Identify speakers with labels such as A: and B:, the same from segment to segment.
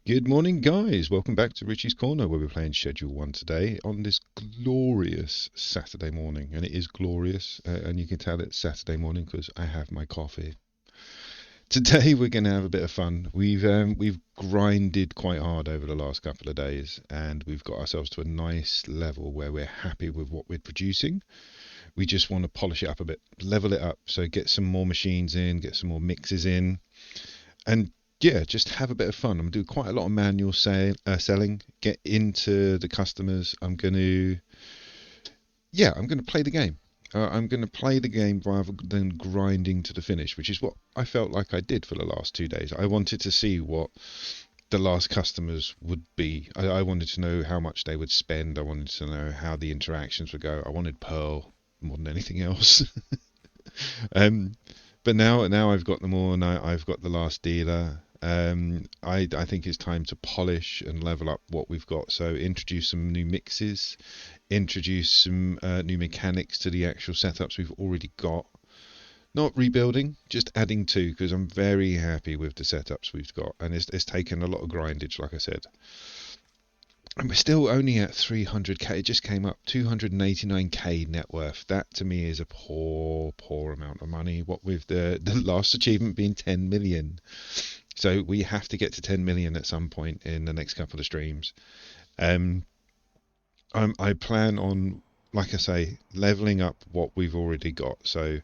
A: Good morning, guys. Welcome back to Richie's Corner, where we're playing Schedule 1 today on this glorious Saturday morning. And it is glorious, and you can tell it's Saturday morning because I have my coffee. Today we're going to have a bit of fun. We've grinded quite hard over the last couple of days, and we've got ourselves to a nice level where we're happy with what we're producing. We just want to polish it up a bit, level it up, so get some more machines in, get some more mixes in, and yeah, just have a bit of fun. I'm going to do quite a lot of manual selling, get into the customers. I'm going to play the game. I'm going to play the game rather than grinding to the finish, which is what I felt like I did for the last 2 days. I wanted to see what the last customers would be. I wanted to know how much they would spend. I wanted to know how the interactions would go. I wanted Pearl more than anything else. um, but now I've got them all, and I've got the last dealer. I think it's time to polish and level up what we've got. So introduce some new mixes, introduce some new mechanics to the actual setups we've already got. Not rebuilding, just adding to, because I'm very happy with the setups we've got, and it's taken a lot of grindage, like I said. And we're still only at 300k. It just came up 289k net worth. That to me is a poor amount of money. What with the last achievement being 10 million. So we have to get to 10 million at some point in the next couple of streams. I plan on, like I say, leveling up what we've already got. So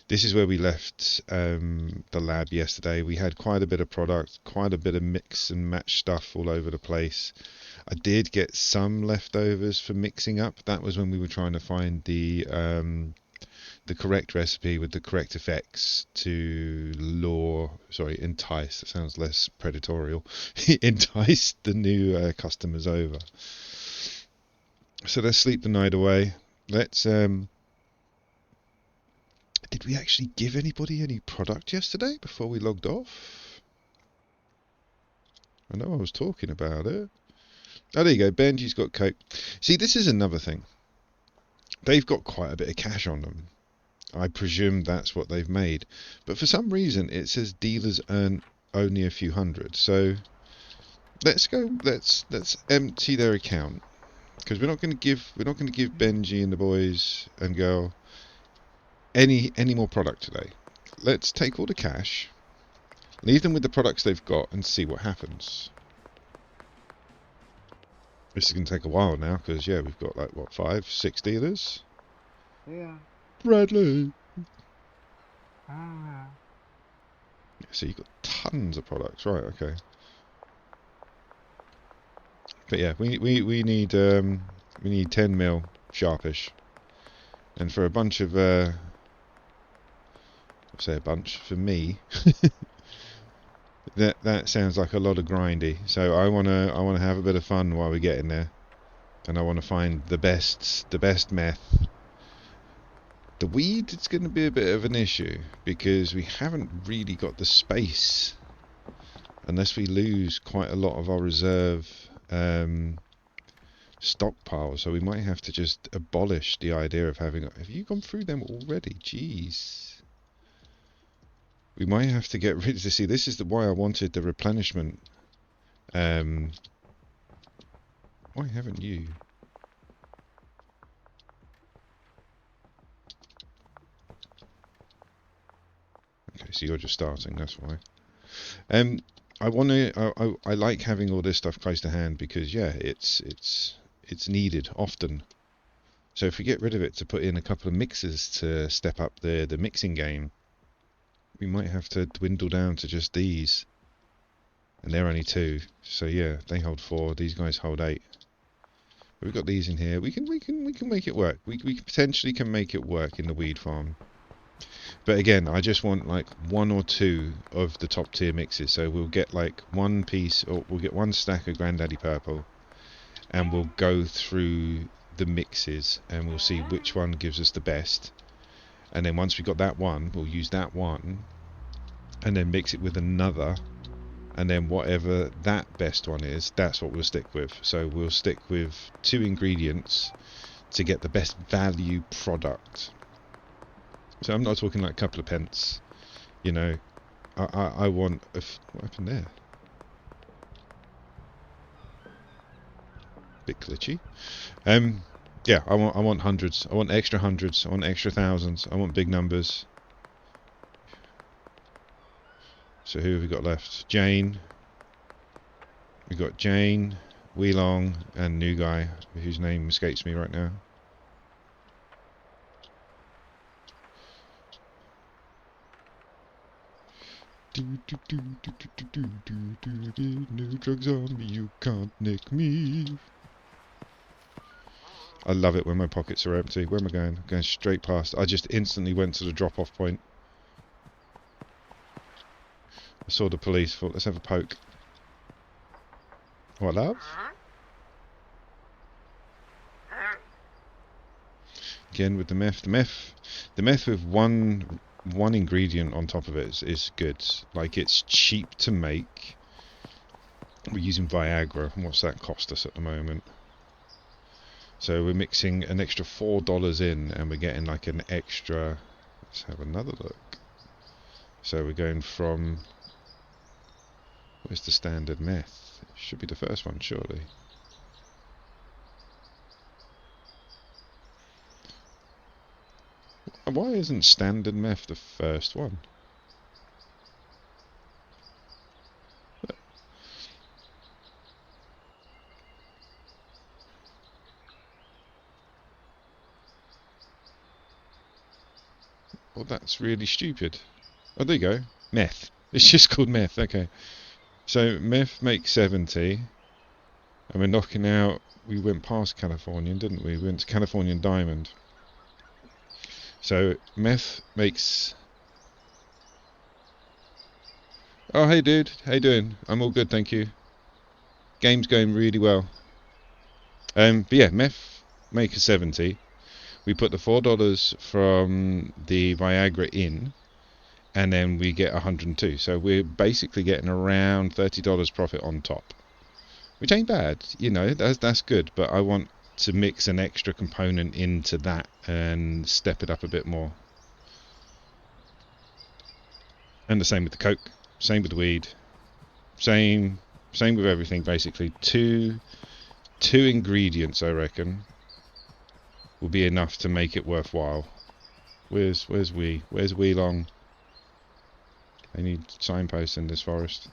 A: this is where we left the lab yesterday. We had quite a bit of product, quite a bit of mix and match stuff all over the place. I did get some leftovers for mixing up. That was when we were trying to find the correct recipe with the correct effects to entice. That sounds less predatorial. Entice the new customers over. So let's sleep the night away. Let's did we actually give anybody any product yesterday before we logged off? I know I was talking about it. Oh, there you go. Benji's got coke. See, this is another thing. They've got quite a bit of cash on them. I presume that's what they've made. But for some reason, it says dealers earn only a few hundred. So let's empty their account, because we're not going to give Benji and the boys and girl any more product today. Let's take all the cash, leave them with the products they've got, and see what happens. This is going to take a while now, because yeah, we've got like what, 5-6 dealers.
B: Yeah.
A: Bradley.
B: Ah.
A: So you've got tons of products, right? Okay. But yeah, we need 10 mil sharpish, and for a bunch of I'll say a bunch for me. that sounds like a lot of grindy. So I wanna have a bit of fun while we're getting there, and I want to find the best meth. The weed, it's going to be a bit of an issue because we haven't really got the space, unless we lose quite a lot of our reserve stockpile. So we might have to just abolish the idea of having. Have you gone through them already? Jeez. We might have to get rid of. See, this is why I wanted the replenishment. Why haven't you? Okay, so you're just starting. That's why. I want to. I like having all this stuff close to hand because yeah, it's needed often. So if we get rid of it to put in a couple of mixers to step up the mixing game, we might have to dwindle down to just these. And they're only 2, so yeah, they hold 4. These guys hold 8. But we've got these in here. We can make it work. We potentially can make it work in the weed farm. But again, I just want like 1 or 2 of the top tier mixes. So we'll get like 1 piece, or we'll get 1 stack of Granddaddy Purple, and we'll go through the mixes and we'll see which one gives us the best. And then once we've got that one, we'll use that one and then mix it with another, and then whatever that best one is, that's what we'll stick with. So we'll stick with 2 ingredients to get the best value product. So I'm not talking like a couple of pence, you know. I want what happened there? Bit glitchy. Yeah, I want hundreds. I want extra hundreds. I want extra thousands. I want big numbers. So who have we got left? Jane. We got Jane, Weelong, and new guy whose name escapes me right now. No drugs on me, you can't nick me. I love it when my pockets are empty. Where am I going? I'm going straight past. I just instantly went to the drop-off point. I saw the police. Thought, let's have a poke. What, love? Again with the meth. The meth with one ingredient on top of it is good. Like, it's cheap to make. We're using Viagra. What's that cost us at the moment? So we're mixing an extra $4 in, and we're getting like an extra. Let's have another look. So we're going from. Where's the standard meth? It should be the first one, surely. Why isn't standard meth the first one? Well, that's really stupid. Oh, there you go. Meth. It's just called meth. Okay. So meth makes 70, and we're knocking out. We went past Californian, didn't we? We went to Californian Diamond. So meth makes. Oh, hey dude, how you doing? I'm all good, thank you. Game's going really well. But yeah, meth makes 70. We put the $4 from the Viagra in, and then we get 102. So we're basically getting around $30 profit on top, which ain't bad. You know, that's good. But I want to mix an extra component into that and step it up a bit more. And the same with the coke, same with the weed, same with everything basically. Two ingredients, I reckon, will be enough to make it worthwhile. Where's Weelong? I need signposts in this forest.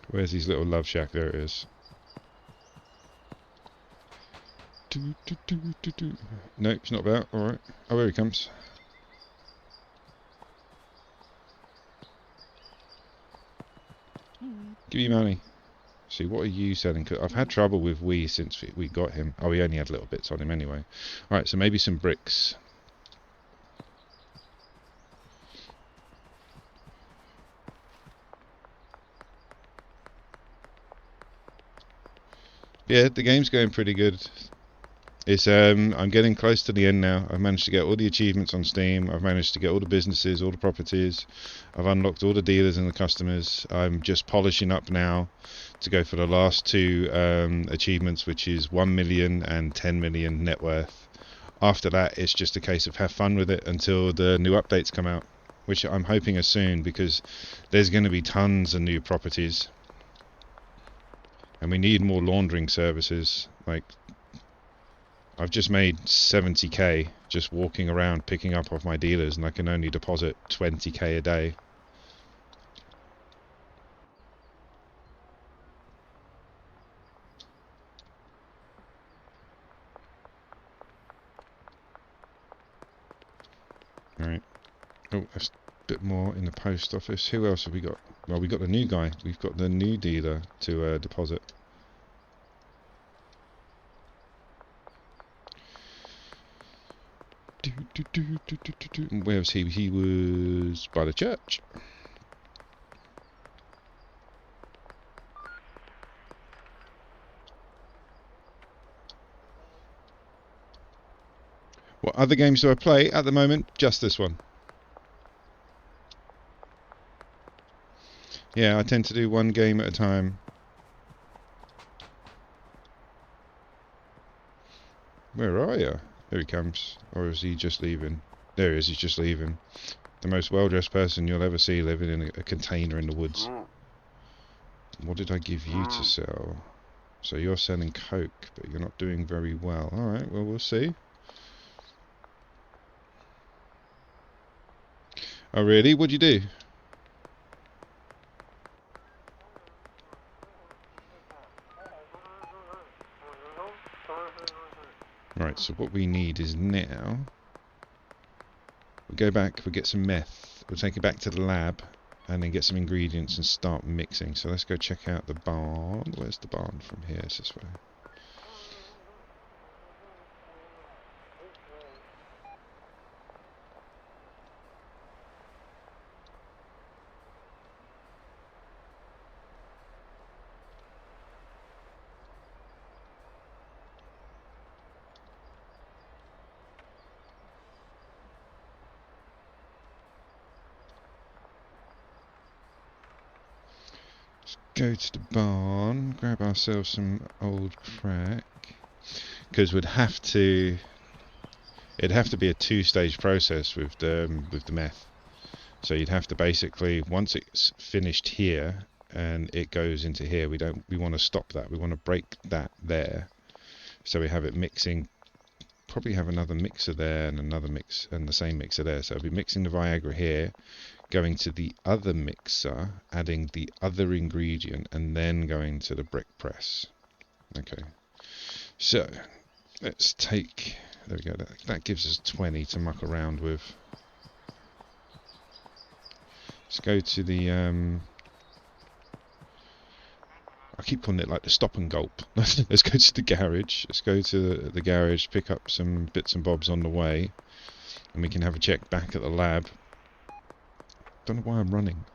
A: Where's his little love shack? There it is. No, it's not about. Alright. Oh, here he comes. Give me money. See, what are you selling? Cause I've had trouble with Wee since we got him. Oh, he only had little bits on him anyway. Alright, so maybe some bricks. Yeah, the game's going pretty good. It's I'm getting close to the end now. I've managed to get all the achievements on Steam. I've managed to get all the businesses, all the properties. I've unlocked all the dealers and the customers. I'm just polishing up now to go for the last two achievements, which is 1 million and 10 million net worth. After that, it's just a case of have fun with it until the new updates come out, which I'm hoping are soon, because there's going to be tons of new properties. And we need more laundering services. Like, I've just made 70k just walking around picking up off my dealers, and I can only deposit 20k a day. Alright. Oh, that's a bit more in the post office. Who else have we got? Well, we got the new guy. We've got the new dealer to deposit. Where was he? He was by the church. What other games do I play at the moment? Just this one. Yeah, I tend to do one game at a time. Where are you? There he comes. Or is he just leaving? There he is, he's just leaving. The most well-dressed person you'll ever see living in a container in the woods. What did I give you to sell? So you're selling coke, but you're not doing very well. Alright, well, we'll see. Oh, really? What'd you do? Right, so what we need is now... We'll go back, we'll get some meth. We'll take it back to the lab, and then get some ingredients and start mixing. So let's go check out the barn. Where's the barn from here? It's this way. Go to the barn, grab ourselves some old crack, because it'd have to be a two-stage process with the meth. So you'd have to basically, once it's finished here and it goes into here, we want to stop that. We want to break that there. So we have it mixing. Probably have another mixer there and another mix and the same mixer there. So I'll be mixing the Viagra here, going to the other mixer, adding the other ingredient, and then going to the brick press. Okay, so let's take, there we go, that gives us 20 to muck around with. Let's go to the I keep calling it like the stop and gulp. Let's go to the garage. Let's go to the garage, pick up some bits and bobs on the way, and we can have a check back at the lab. Don't know why I'm running.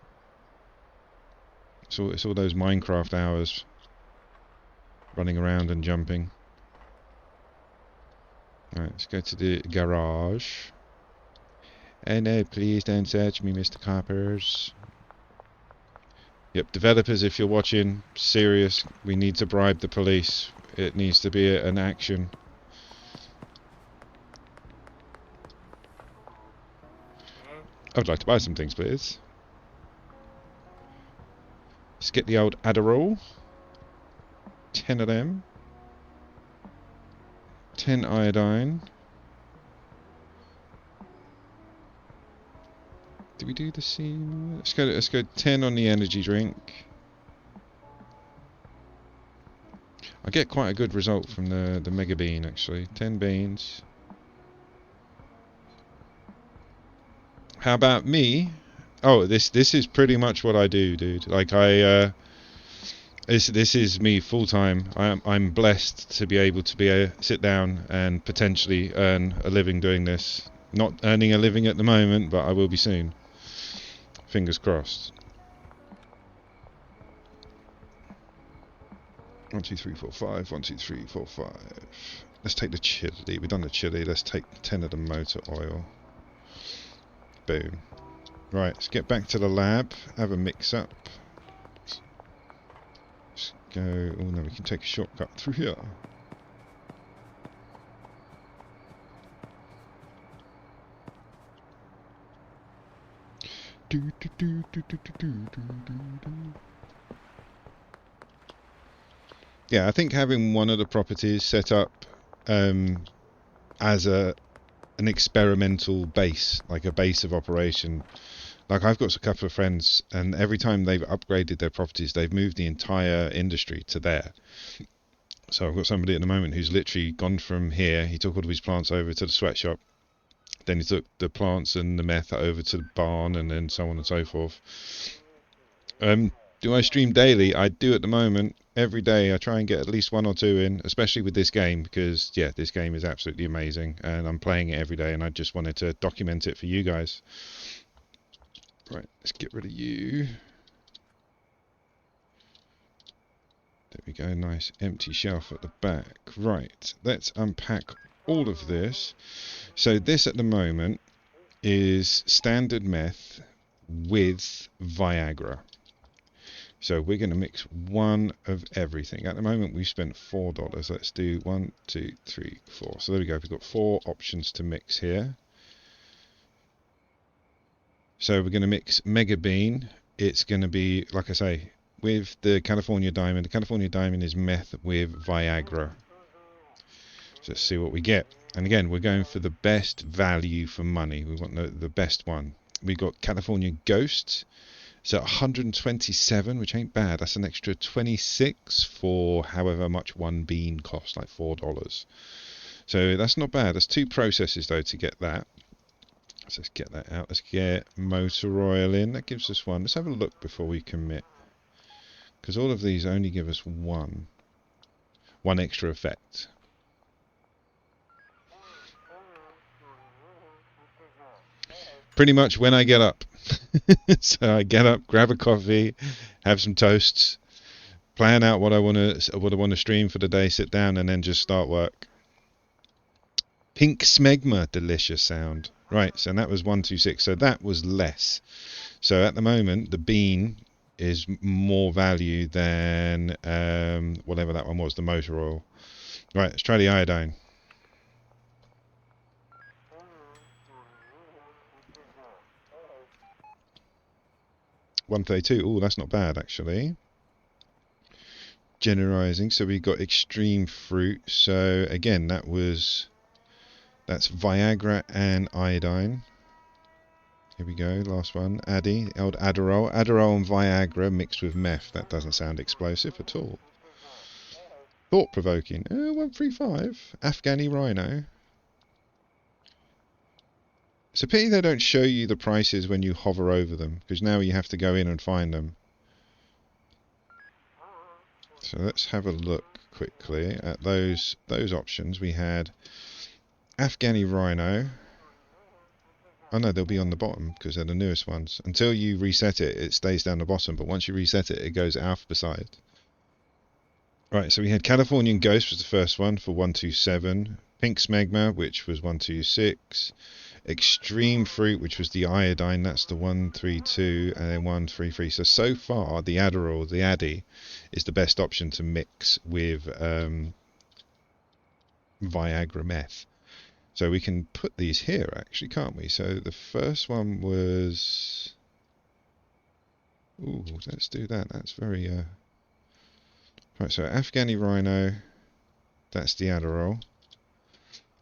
A: It's all those Minecraft hours, running around and jumping. Right, let's go to the garage. Oh no, please don't search me, Mr. Coppers. Yep, developers, if you're watching, serious, we need to bribe the police. It needs to be an action. I would like to buy some things, please. Let's get the old Adderall. 10 of them. 10 iodine. Did we do the scene? Let's go 10 on the energy drink. I get quite a good result from the mega bean actually. 10 beans. How about me? Oh, this is pretty much what I do, dude. Like this is me full time. I'm blessed to be able to sit down and potentially earn a living doing this. Not earning a living at the moment, but I will be soon. Fingers crossed. 1, 2, 3, 4, 5. 1, 2, 3, 4, 5. Let's take the chili. We've done the chili. Let's take 10 of the motor oil. Boom. Right, let's get back to the lab. Have a mix up. Let's go. Oh no, we can take a shortcut through here. Yeah, I think having one of the properties set up as an experimental base, like a base of operation. Like I've got a couple of friends, and every time they've upgraded their properties, they've moved the entire industry to there. So I've got somebody at the moment who's literally gone from here. He took all of his plants over to the sweatshop. Then he took the plants and the meth over to the barn, and then so on and so forth. Do I stream daily? I do at the moment. Every day I try and get at least 1 or 2 in, especially with this game, because yeah, this game is absolutely amazing and I'm playing it every day, and I just wanted to document it for you guys. Right, let's get rid of you. There we go, nice empty shelf at the back. Right, let's unpack all of this. So this at the moment is standard meth with Viagra. So we're going to mix one of everything. At the moment we've spent $4. Let's do 1, 2, 3, 4. So there we go. We've got 4 options to mix here. So we're going to mix Mega Bean. It's going to be, like I say, with the California Diamond. The California Diamond is meth with Viagra. So let's see what we get. And again, we're going for the best value for money. We want the best one. We got California Ghosts. So 127, which ain't bad. That's an extra 26 for however much one bean costs, like $4. So that's not bad. There's 2 processes though to get that. So let's get that out. Let's get motor oil in. That gives us 1. Let's have a look before we commit, because all of these only give us one extra effect. Pretty much when I get up. So I get up, grab a coffee, have some toasts, plan out what I want to stream for the day, sit down, and then just start work. Pink Smegma, delicious sound. Right, so that was 126. So that was less. So at the moment, the bean is more value than whatever that one was, the motor oil. Right, let's try the iodine. 132. Oh, that's not bad actually. Generalizing. So we got extreme fruit. So again, that's Viagra and iodine. Here we go. Last one. Addy, old Adderall. Adderall and Viagra mixed with meth. That doesn't sound explosive at all. Thought provoking. 135. Afghani Rhino. It's a pity they don't show you the prices when you hover over them, because now you have to go in and find them. So let's have a look quickly at those options. We had Afghani Rhino. Oh no, they'll be on the bottom because they're the newest ones. Until you reset it, it stays down the bottom, but once you reset it, it goes alphabetized. Right, so we had Californian Ghost was the first one for 127. Pink Smegma, which was 126. Extreme Fruit, which was the iodine, that's the 132, and then 133. So far, the Adderall, the Addy, is the best option to mix with Viagra meth. So we can put these here, actually, can't we? So the first one was... Ooh, let's do that. That's very... Right, so Afghani Rhino, that's the Adderall.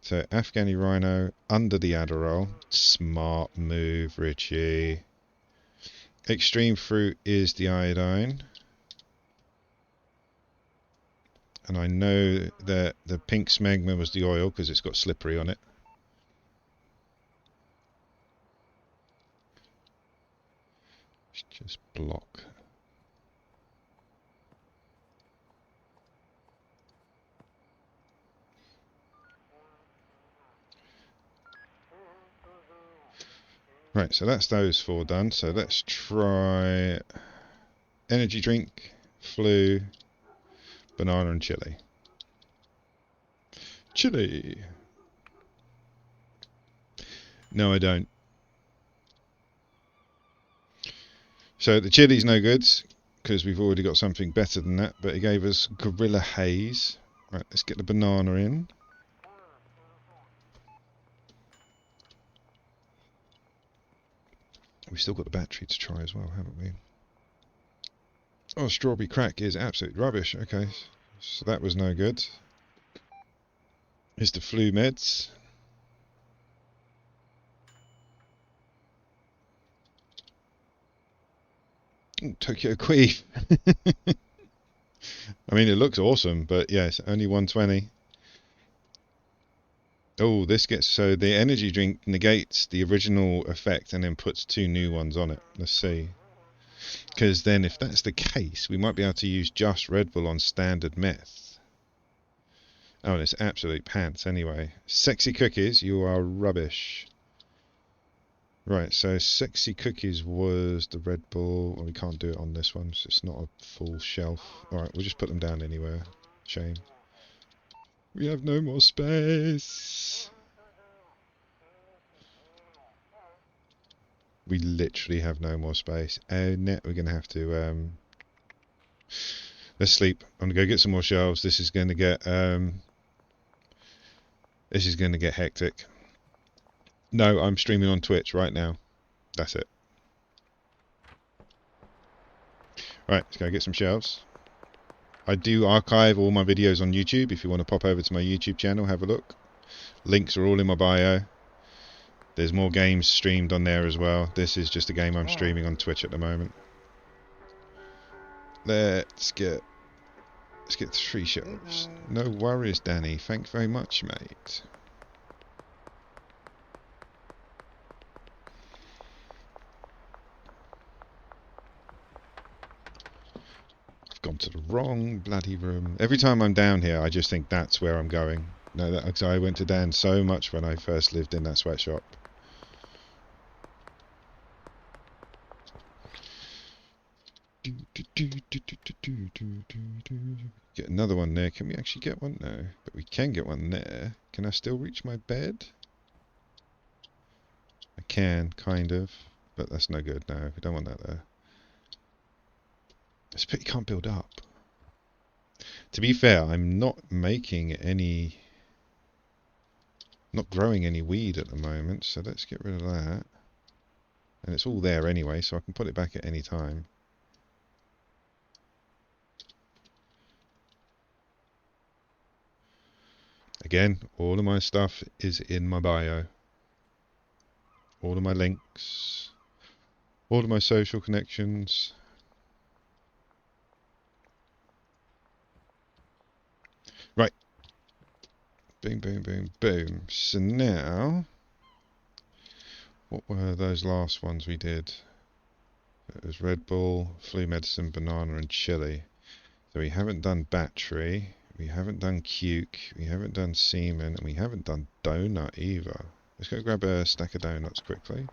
A: So Afghani Rhino under the Adderall. Smart move, Richie. Extreme Fruit is the iodine. And I know that the Pink Smegma was the oil because it's got slippery on it. Just block. Right, so that's those 4 done. So let's try energy drink, flu, banana and chili. Chili. No, I don't. So the chili's no good because we've already got something better than that, but it gave us Gorilla Haze. Right, let's get the banana in. We've still got the battery to try as well, haven't we? Oh, strawberry crack is absolute rubbish. Okay, so that was no good. Here's the flu meds. Ooh, Tokyo Queef. I mean, it looks awesome, but yes, only 120. Oh, this gets... So the energy drink negates the original effect and then puts 2 new ones on it. Let's see. Because then if that's the case, we might be able to use just Red Bull on standard meth. Oh, and it's absolute pants anyway. Sexy Cookies, you are rubbish. Right, so Sexy Cookies was the Red Bull. Well, we can't do it on this one, so it's not a full shelf. Alright, we'll just put them down anywhere. Shame. We have no more space. We literally have no more space. Oh, no, we're going to have to... Let's sleep. I'm going to go get some more shelves. This is going to get... This is going to get hectic. No, I'm streaming on Twitch right now. That's it. Right, let's go get some shelves. I do archive all my videos on YouTube. If you want to pop over to my YouTube channel, have a look. Links are all in my bio. There's more games streamed on there as well. This is just a game I'm streaming on Twitch at the moment. Let's get 3 shelves. No worries, Danny. Thanks very much, mate. I've gone to the wrong bloody room. Every time I'm down here, I just think that's where I'm going. No, because I went to Dan so much when I first lived in that sweatshop. Get another one there. Can we actually get one? No, but we can get one there. Can I still reach my bed? I can, kind of, but that's no good. No, we don't want that there. This pit can't build up. To be fair, I'm not making any, not growing any weed at the moment, so let's get rid of that. And it's all there anyway, so I can put it back at any time. Again, all of my stuff is in my bio. All of my links, all of my social connections. Right. Boom, boom, boom, boom. So now, what were those last ones we did? It was Red Bull, flu medicine, banana, and chili. So we haven't done battery, we haven't done cuke, we haven't done semen, and we haven't done donut either. Let's go grab a stack of donuts quickly.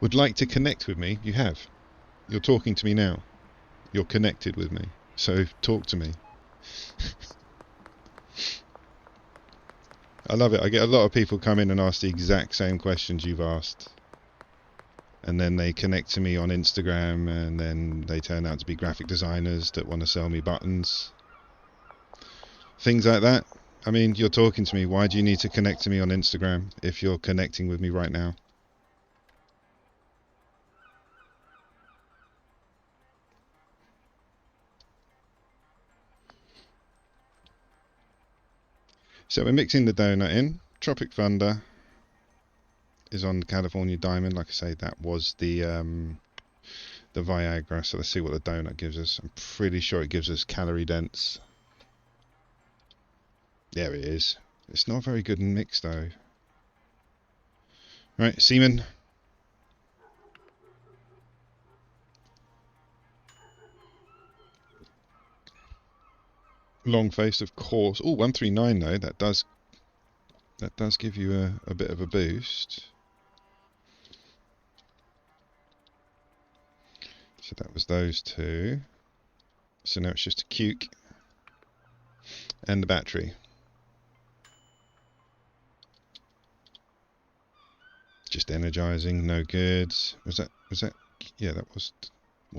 A: Would like to connect with me? You have. You're talking to me now. You're connected with me. So talk to me. I love it. I get a lot of people come in and ask the exact same questions you've asked. And then they connect to me on Instagram, and then they turn out to be graphic designers that want to sell me buttons. Things like that. I mean, you're talking to me. Why do you need to connect to me on Instagram if you're connecting with me right now? So we're mixing the donut in. Tropic Thunder is on California Diamond. Like I say, that was the Viagra. So let's see what the donut gives us. I'm pretty sure it gives us calorie dense. There it is. It's not a very good mix though. Right, semen. Long face, of course. Oh, 139 though. That does give you a bit of a boost. So that was those two. So now it's just a cuke and the battery. Just energizing, no good. Was that yeah, that was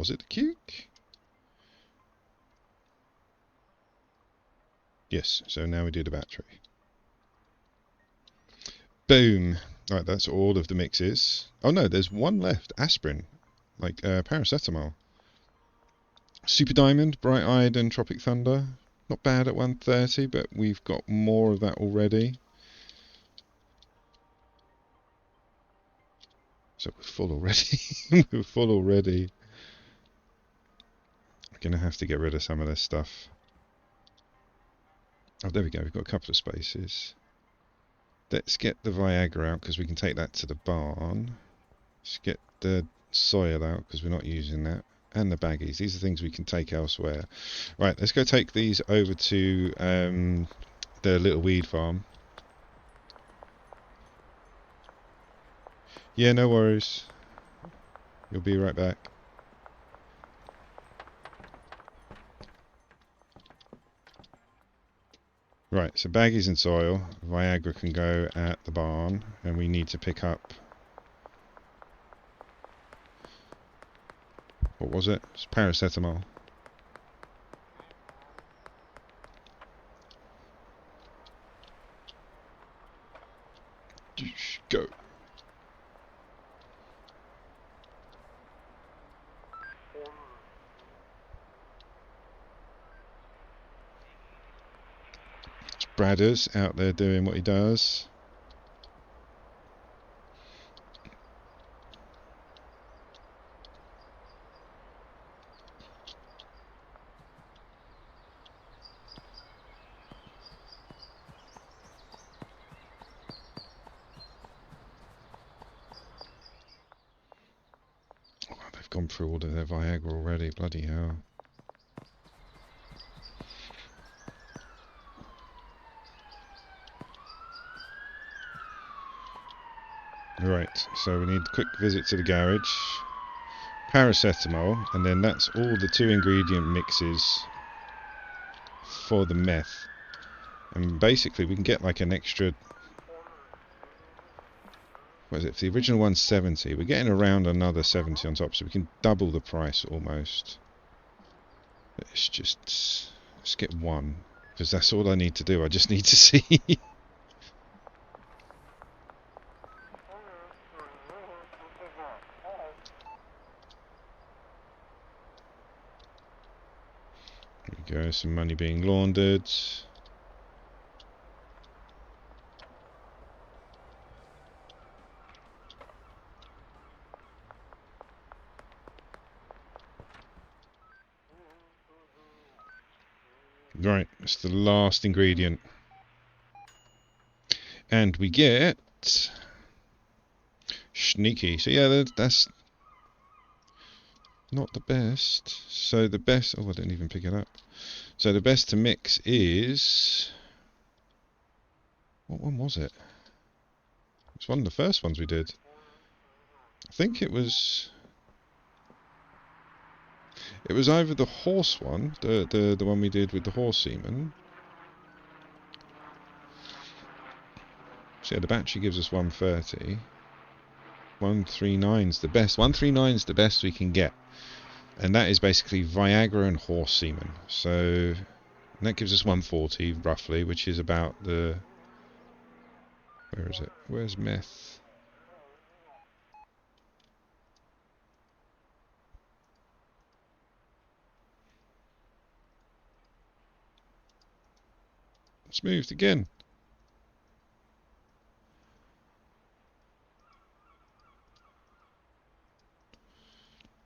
A: it the cuke? Yes, so now we do the battery. Boom. Right, that's all of the mixes. Oh no, there's one left. Aspirin. Like paracetamol. Super Diamond, Bright Eyed, and Tropic Thunder. Not bad at 130, but we've got more of that already. So we're full already. We're full already. We're going to have to get rid of some of this stuff. Oh, there we go. We've got a couple of spaces. Let's get the Viagra out because we can take that to the barn. Let's get the soil out because we're not using that. And the baggies. These are things we can take elsewhere. Right, let's go take these over to the little weed farm. Yeah, no worries. You'll be right back. Right, so baggies and soil. Viagra can go at the barn, and we need to pick up. What was it? It's paracetamol. Go. Bradders out there doing what he does. Oh, they've gone through all of their Viagra already. Bloody hell. Right, so we need a quick visit to the garage. Paracetamol, and then that's all the 2-ingredient mixes for the meth. And basically we can get like an extra... What is it? If the original one's 70, we're getting around another 70 on top, so we can double the price almost. Let's just... let's get one, because that's all I need to do. I just need to see... There we go, some money being laundered. Right, it's the last ingredient. And we get... sneaky. So yeah, that's not the best. So the best... oh, I didn't even pick it up. So the best to mix is... what one was it? It's one of the first ones we did. I think it was... it was either the horse one, the one we did with the horse semen. So yeah, the battery gives us 130. 139's the best. 139's the best we can get. And that is basically Viagra and horse semen. So that gives us 140 roughly, which is about the... where is it? Where's meth? It's moved again.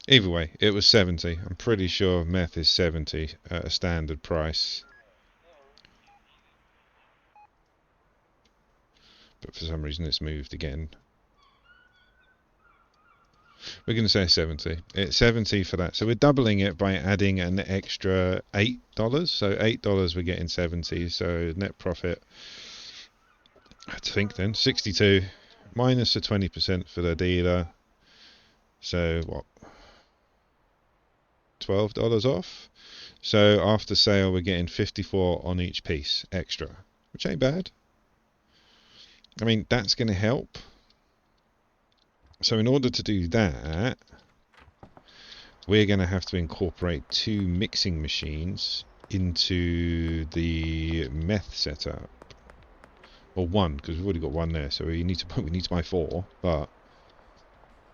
A: Either way, it was 70. I'm pretty sure meth is 70 at a standard price. But for some reason it's moved again. We're going to say 70. It's 70 for that. So we're doubling it by adding an extra $8. So $8 we're getting 70. So net profit, I think then, 62. Minus the 20% for the dealer. So what? $12 off. So after sale we're getting 54 on each piece extra, which ain't bad. I mean, that's going to help. So in order to do that, we're going to have to incorporate 2 mixing machines into the meth setup, or 1, because we've already got 1 there. So we need to buy 4, but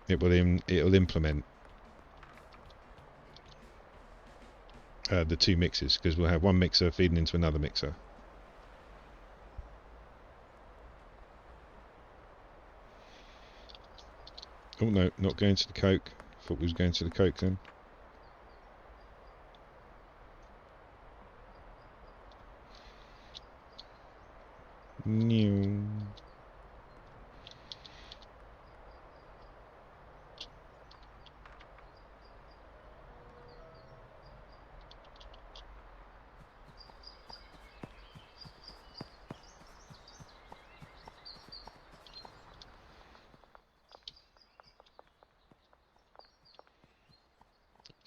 A: it'll implement the 2 mixes, because we'll have 1 mixer feeding into another mixer. Oh no, not going to the Coke. Thought we was going to the Coke then. New.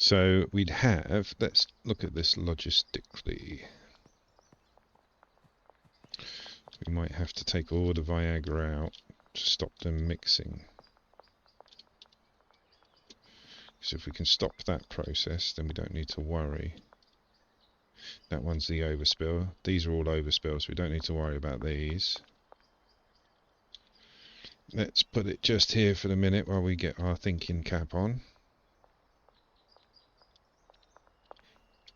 A: So we'd have, let's look at this logistically. we might have to take all the Viagra out to stop them mixing. So if we can stop that process, then we don't need to worry. That one's the overspill. These are all overspills, so we don't need to worry about these. Let's put it just here for the minute while we get our thinking cap on.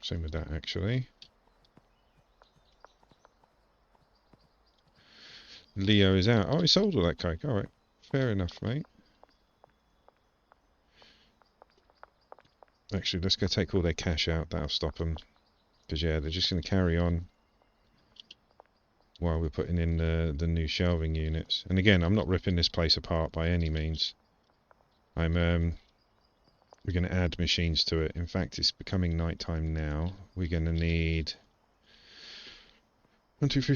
A: Same with that, actually. Leo is out. Oh, he sold all that coke. Alright. Fair enough, mate. Actually, let's go take all their cash out. That'll stop them. Because, yeah, they're just going to carry on while we're putting in the new shelving units. And again, I'm not ripping this place apart by any means. We're going to add machines to it. In fact, it's becoming night time now. We're going to need 1, 2, 3,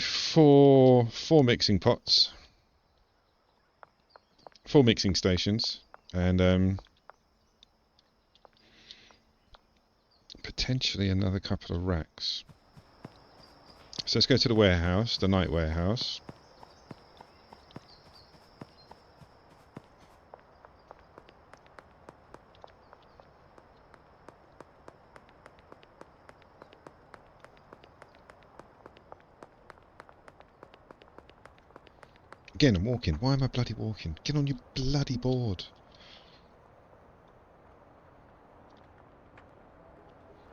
A: 4 mixing pots, 4 mixing stations, and potentially another couple of racks. So let's go to the warehouse, the night warehouse. Again, I'm walking. Why am I bloody walking? Get on your bloody board.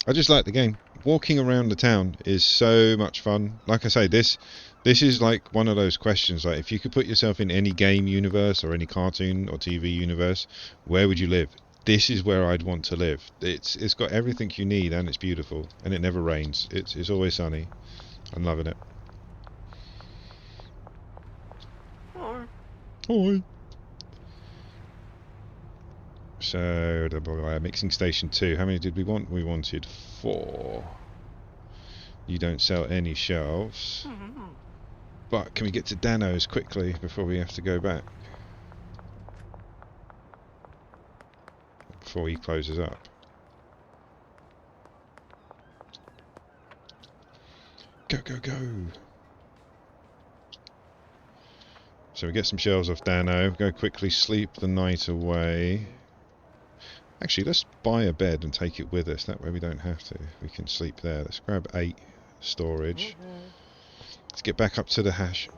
A: I just like the game. Walking around the town is so much fun. Like I say, this is like one of those questions. Like, if you could put yourself in any game universe or any cartoon or TV universe, where would you live? This is where I'd want to live. It's got everything you need, and it's beautiful, and it never rains. It's always sunny. I'm loving it. Hi. So, the mixing station 2. How many did we want? We wanted 4. You don't sell any shelves. But can we get to Dano's quickly before we have to go back? Before he closes up. Go, go, go! So we get some shelves off Dano. Go quickly sleep the night away. Actually, let's buy a bed and take it with us. That way we don't have to. We can sleep there. Let's grab 8 storage. Let's get back up to the hash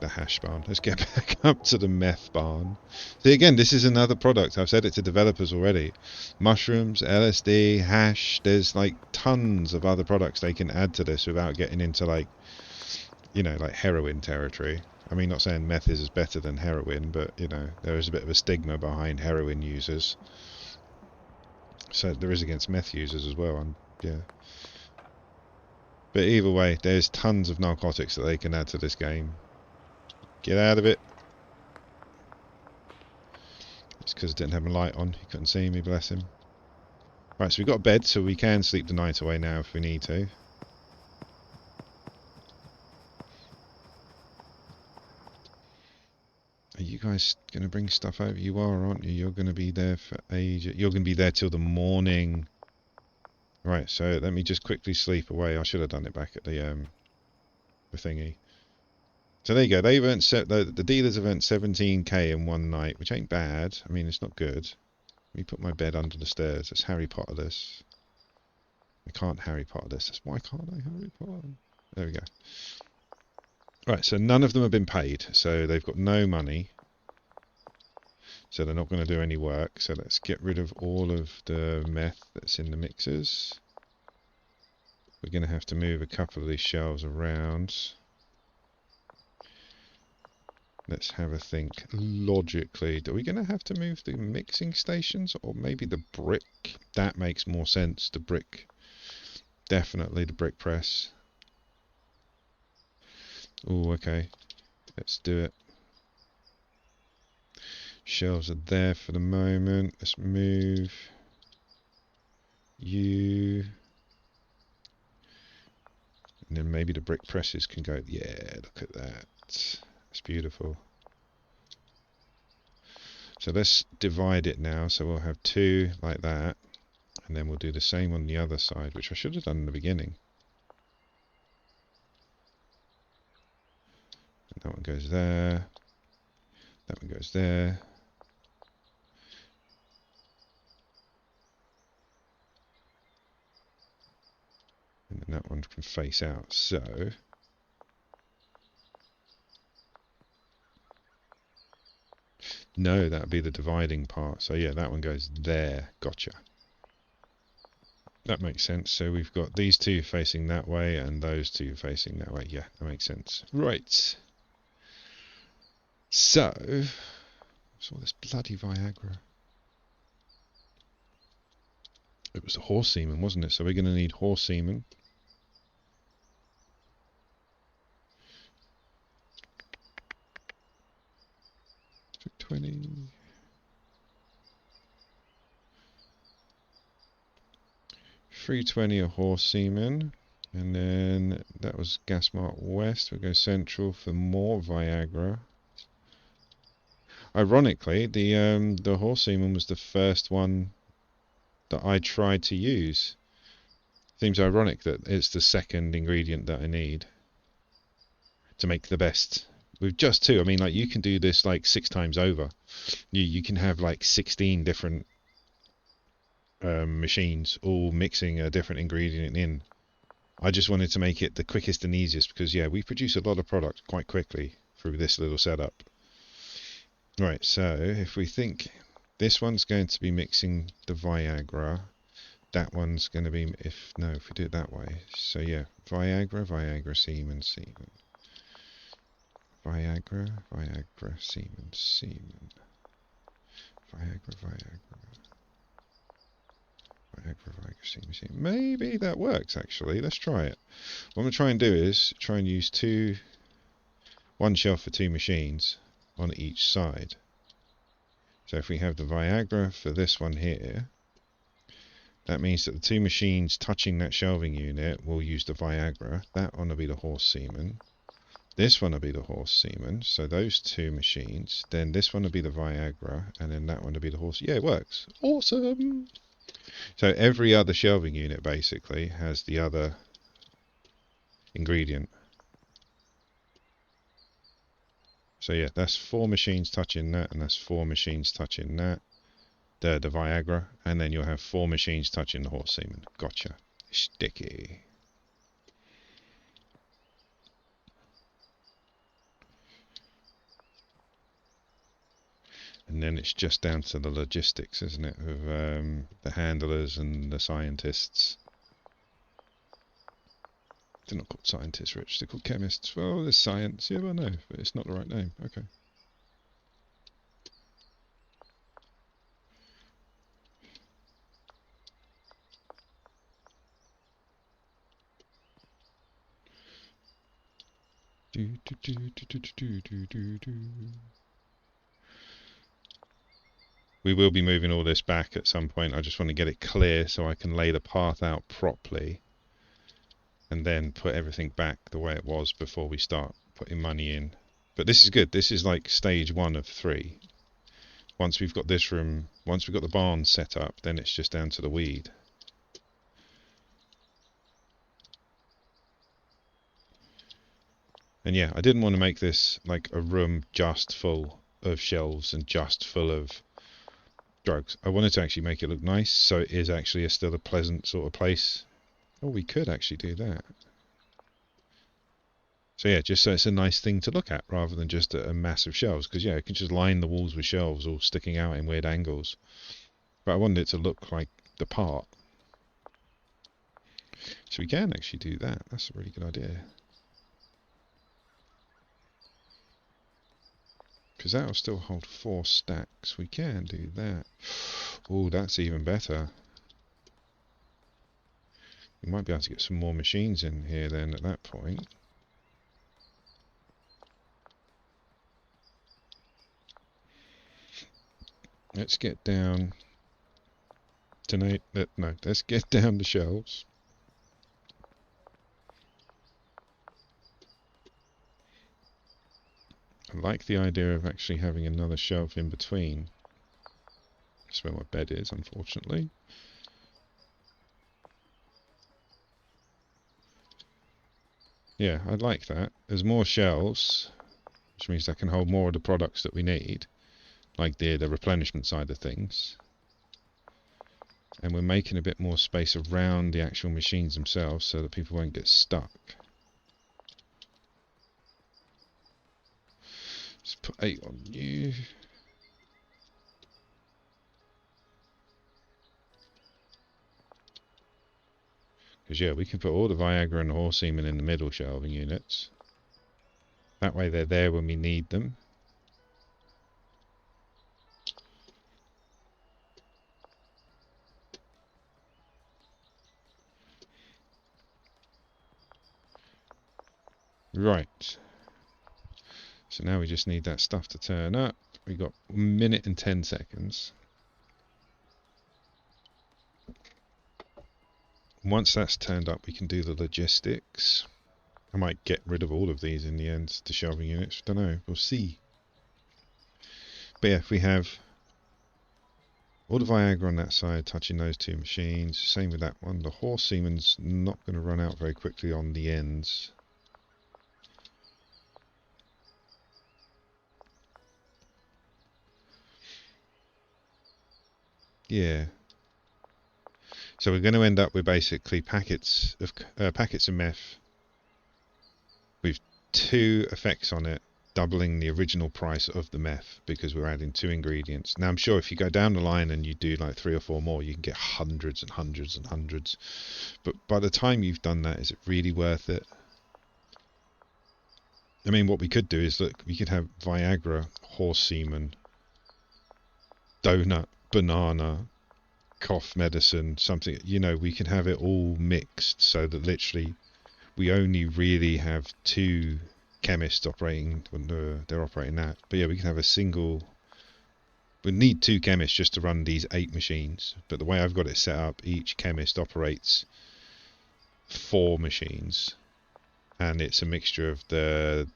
A: barn. Let's get back up to the meth barn. See, again, this is another product. I've said it to developers already. Mushrooms, LSD, hash. There's like tons of other products they can add to this without getting into like, you know, like heroin territory. I mean, not saying meth is better than heroin, but, you know, there is a bit of a stigma behind heroin users. So there is against meth users as well, and yeah. But either way, there's tons of narcotics that they can add to this game. Get out of it. It's because I didn't have my light on. He couldn't see me, bless him. Right, so we've got a bed, so we can sleep the night away now if we need to. Are you guys going to bring stuff over? You are, aren't you? You're going to be there for ages. You're going to be there till the morning. Right, so let me just quickly sleep away. I should have done it back at the thingy. So there you go. They've earned the dealers have earned 17k in one night, which ain't bad. I mean, it's not good. Let me put my bed under the stairs. Let's Harry Potter this. I can't Harry Potter this. That's why can't I Harry Potter? There we go. Right, so none of them have been paid, so they've got no money. So they're not going to do any work. So let's get rid of all of the meth that's in the mixers. We're going to have to move a couple of these shelves around. Let's have a think logically. Are we going to have to move the mixing stations or maybe the brick? That makes more sense. The brick. Definitely the brick press. Oh, okay. Let's do it. Shelves are there for the moment. Let's move you. And then maybe the brick presses can go. Yeah, look at that. It's beautiful. So let's divide it now. So we'll have 2 like that. And then we'll do the same on the other side, which I should have done in the beginning. That one goes there. That one goes there. And then that one can face out. So no, that would be the dividing part. So yeah, that one goes there. Gotcha. That makes sense. So we've got these two facing that way and those two facing that way. Yeah, that makes sense. Right. So, what's all this bloody Viagra? It was the horse semen, wasn't it? So we're going to need horse semen. For 20. 320 of horse semen. And then that was Gasmart West. We'll go central for more Viagra. Ironically, the horse semen was the first one that I tried to use. Seems ironic that it's the second ingredient that I need to make the best. With just two, I mean, like, you can do this like 6 times over. You can have like 16 different machines all mixing a different ingredient in. I just wanted to make it the quickest and easiest because, yeah, we produce a lot of product quite quickly through this little setup. Right, so if we think this one's going to be mixing the Viagra, that one's going to be, if we do it that way. So yeah, Viagra, semen. Viagra, semen. Viagra, semen. Maybe that works actually. Let's try it. What I'm going to try and do is try and use one shelf for 2 machines on each side. So if we have the Viagra for this one here, that means that the 2 machines touching that shelving unit will use the Viagra. That one will be the horse semen. This one will be the horse semen. So those 2 machines. Then this one will be the Viagra. And then that one will be the horse. Yeah, it works. Awesome! So every other shelving unit basically has the other ingredient. So yeah, that's 4 machines touching that, and that's 4 machines touching that. The Viagra, and then you'll have 4 machines touching the horse semen. Gotcha. Sticky. And then it's just down to the logistics, isn't it, of the handlers and the scientists. They're not called scientists, Rich. They're called chemists. Well, there's science. Yeah, well, no, but it's not the right name. Okay. We will be moving all this back at some point. I just want to get it clear so I can lay the path out properly and then put everything back the way it was before we start putting money in. But this is good. This is like stage 1 of 3. Once we've got this room, once we've got the barn set up, then it's just down to the weed. And yeah, I didn't want to make this like a room just full of shelves and just full of drugs. I wanted to actually make it look nice, so it is actually still a pleasant sort of place. Oh, we could actually do that. So yeah, just so it's a nice thing to look at rather than just a mass of shelves. Because yeah, you can just line the walls with shelves all sticking out in weird angles. But I wanted it to look like the part. So we can actually do that. That's a really good idea. Because that will still hold 4 stacks. We can do that. Oh, that's even better. We might be able to get some more machines in here then at that point. Let's get down tonight. No, let's get down the shelves. I like the idea of actually having another shelf in between. That's where my bed is, unfortunately. Yeah, I like that. There's more shelves. which means that can hold more of the products that we need, like the replenishment side of things. And we're making a bit more space around the actual machines themselves so that people won't get stuck. Let's put 8 on you. Because yeah, we can put all the Viagra and the horse semen in the middle shelving units. That way they're there when we need them. Right. So now we just need that stuff to turn up. We got 1 minute and 10 seconds. Once that's turned up, we can do the logistics. I might get rid of all of these in the end, the shelving units. Don't know. We'll see. But yeah, if we have all the Viagra on that side, touching those 2 machines. Same with that one. The horse semen's not going to run out very quickly on the ends. Yeah. So we're going to end up with basically packets of meth with 2 effects on it, doubling the original price of the meth because we're adding 2 ingredients. Now I'm sure if you go down the line and you do like 3 or 4 more, you can get hundreds and hundreds and hundreds. But by the time you've done that, is it really worth it? I mean, what we could do is, look, we could have Viagra, horse semen, donut, banana, cough medicine, something, you know, we can have it all mixed so that literally we only really have 2 chemists operating when they're operating that. But yeah, we can have a single, we need 2 chemists just to run these 8 machines. But the way I've got it set up, each chemist operates 4 machines, and it's a mixture of the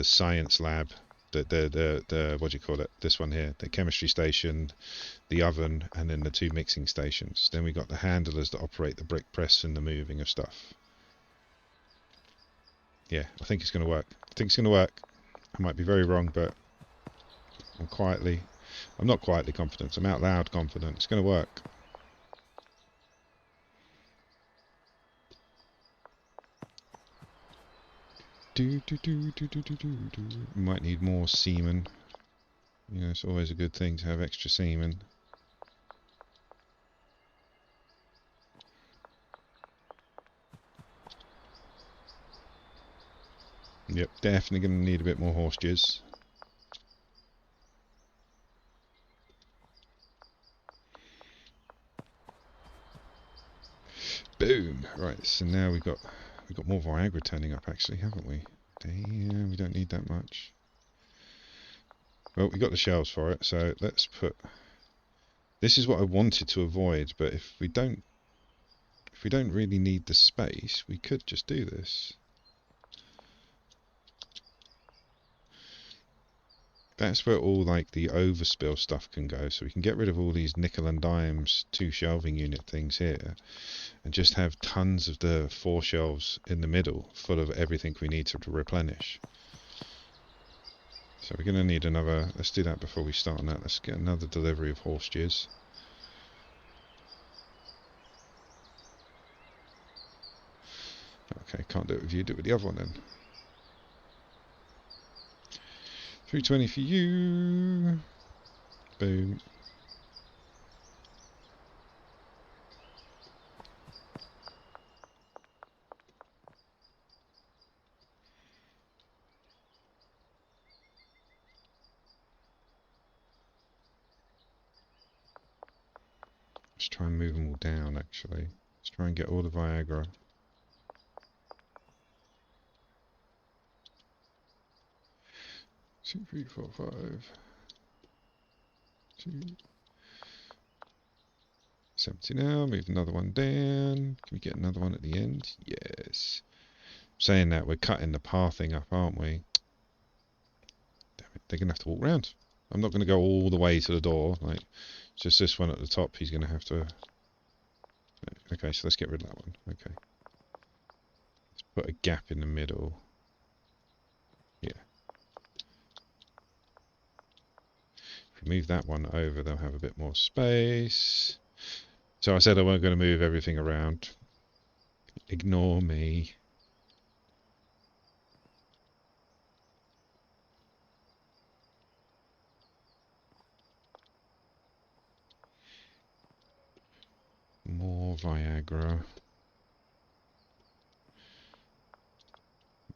A: science lab, the what do you call it? This one here, the chemistry station, the oven, and then the 2 mixing stations. Then we got the handlers that operate the brick press and the moving of stuff. Yeah, I think it's going to work. I think it's going to work. I might be very wrong, but I'm not quietly confident. I'm out loud confident. It's going to work. We might need more semen. You know, it's always a good thing to have extra semen. Yep, definitely going to need a bit more horse jizz. Boom. Right, so now we've got more Viagra turning up, actually, haven't we? Damn, we don't need that much. Well, we got the shelves for it, so let's put. This is what I wanted to avoid, but if we don't really need the space, we could just do this. That's where all like the overspill stuff can go, so we can get rid of all these nickel and dimes 2 shelving unit things here, and just have tons of the 4 shelves in the middle full of everything we need to replenish. So we're going to need another. Let's do that before we start on that. Let's get another delivery of horse jizz. Okay, can't do it with you. Do it with the other one then. 320 for you. Boom. Let's try and move them all down, actually. Let's try and get all the Viagra. Two, three, four, five. 2. 70 now. Move another one down. Can we get another one at the end? Yes. Saying that, we're cutting the pathing up, aren't we? Damn it, they're going to have to walk round. I'm not going to go all the way to the door. Like, just this one at the top, he's going to have to. Okay, so let's get rid of that one. Okay. Let's put a gap in the middle. Yeah. move that one over. They'll have a bit more space. So I said I weren't going to move everything around. Ignore me. More Viagra.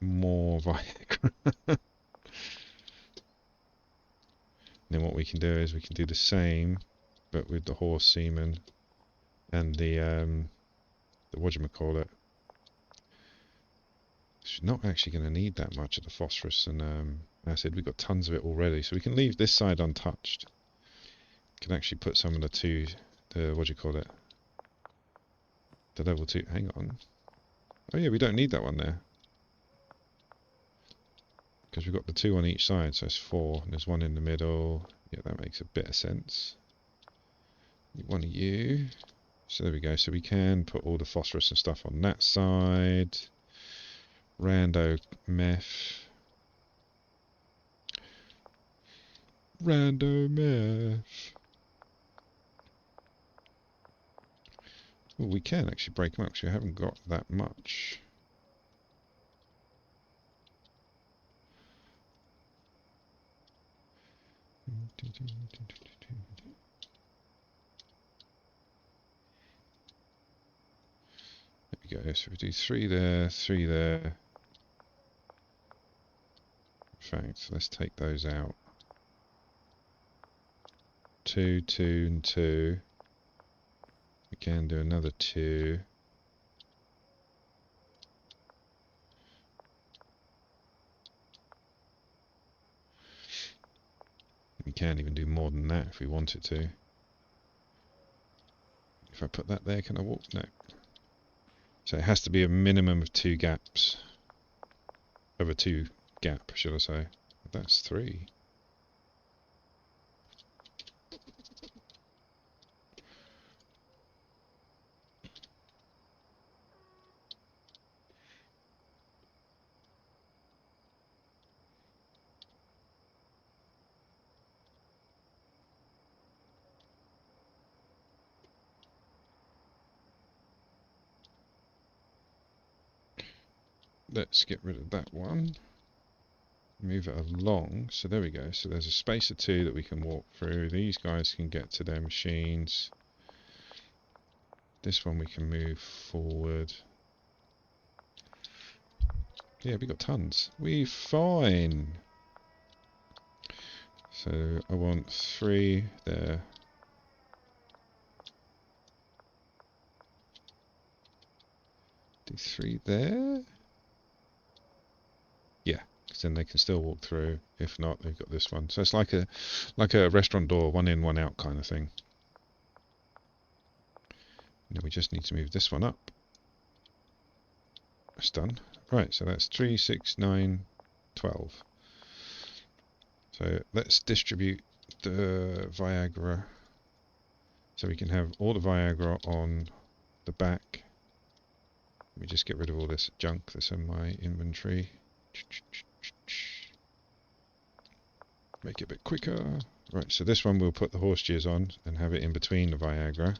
A: More Viagra. Then what we can do is we can do the same, but with the horse semen and the whatchamacallit. She's not actually going to need that much of the phosphorus and acid. We've got tons of it already, so we can leave this side untouched. Can actually put some of the the level 2. Hang on. Oh yeah, we don't need that one there. Because we've got the 2 on each side, so it's 4, and there's 1 in the middle. Yeah, that makes a bit of sense. One of you. So there we go. So we can put all the phosphorus and stuff on that side. Rando meth. Rando meth. Well, we can actually break them up because we haven't got that much. There we go. So we do 3 there, 3 there. In fact, let's take those out. 2, 2, and 2. We can do another 2. We can even do more than that if we wanted to. If I put that there, can I walk? No. So it has to be a minimum of 2 gaps. Of a 2 gap, should I say. That's 3. Let's get rid of that one. Move it along. So there we go. So there's a space of 2 that we can walk through. These guys can get to their machines. This one we can move forward. Yeah, we got tons. We fine. So I want 3 there. Do 3 there? Yeah, because then they can still walk through. If not, they've got this one. So it's like a restaurant door, 1 in, 1 out kind of thing. Now we just need to move this one up. That's done. Right, so that's 3, 6, 9, 12. So let's distribute the Viagra. So we can have all the Viagra on the back. Let me just get rid of all this junk that's in my inventory. Make it a bit quicker. Right, so this one we'll put the horse gears on and have it in between the Viagra.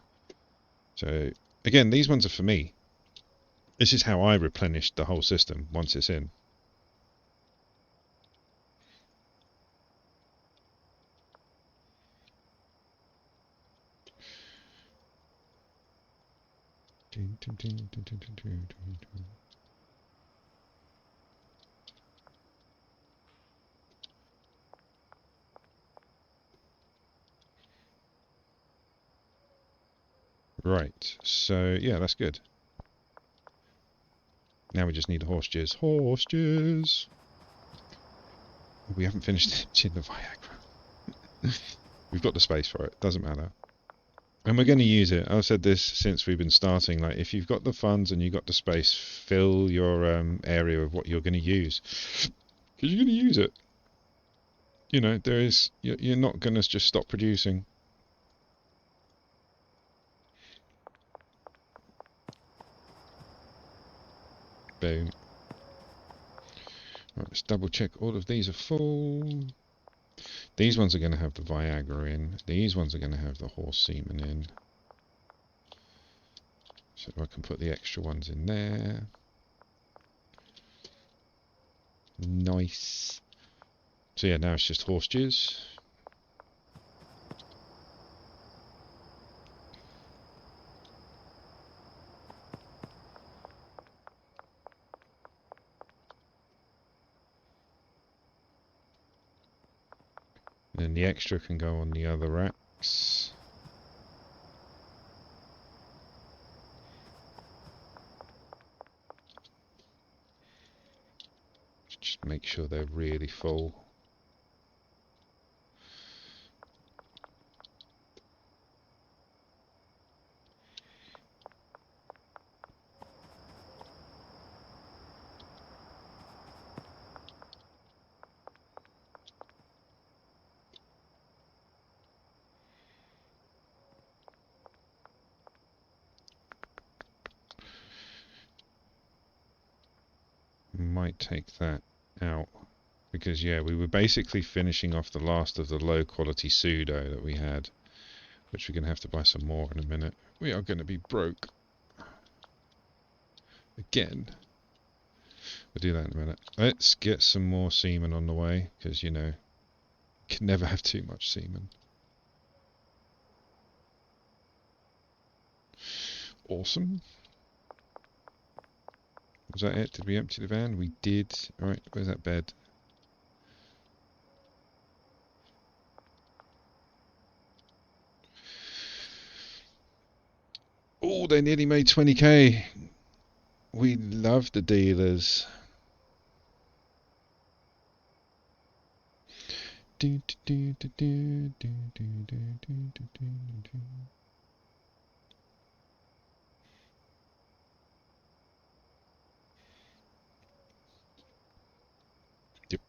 A: So again, these ones are for me. This is how I replenish the whole system once it's in. Right, so yeah, that's good. Now we just need the horse gears. Horse gears! We haven't finished the Viagra. We've got the space for it, doesn't matter. And we're going to use it. I've said this since we've been starting. Like, if you've got the funds and you've got the space, fill your area of what you're going to use. Because you're going to use it. You know, you're not going to just stop producing. Boom. Right, let's double check all of these are full. These ones are going to have the Viagra in. These ones are going to have the horse semen in. So I can put the extra ones in there. Nice. So yeah, now it's just horse jizz. And the extra can go on the other racks. Just make sure they're really full. Might take that out because yeah, we were basically finishing off the last of the low quality pseudo that we had, which we're going to have to buy some more in a minute. We are going to be broke again. We'll do that in a minute. Let's get some more semen on the way because you know, you can never have too much semen. Awesome. Was that it? Did we empty the van? We did. Alright, where's that bed? Oh, they nearly made 20k. We love the dealers. Yep.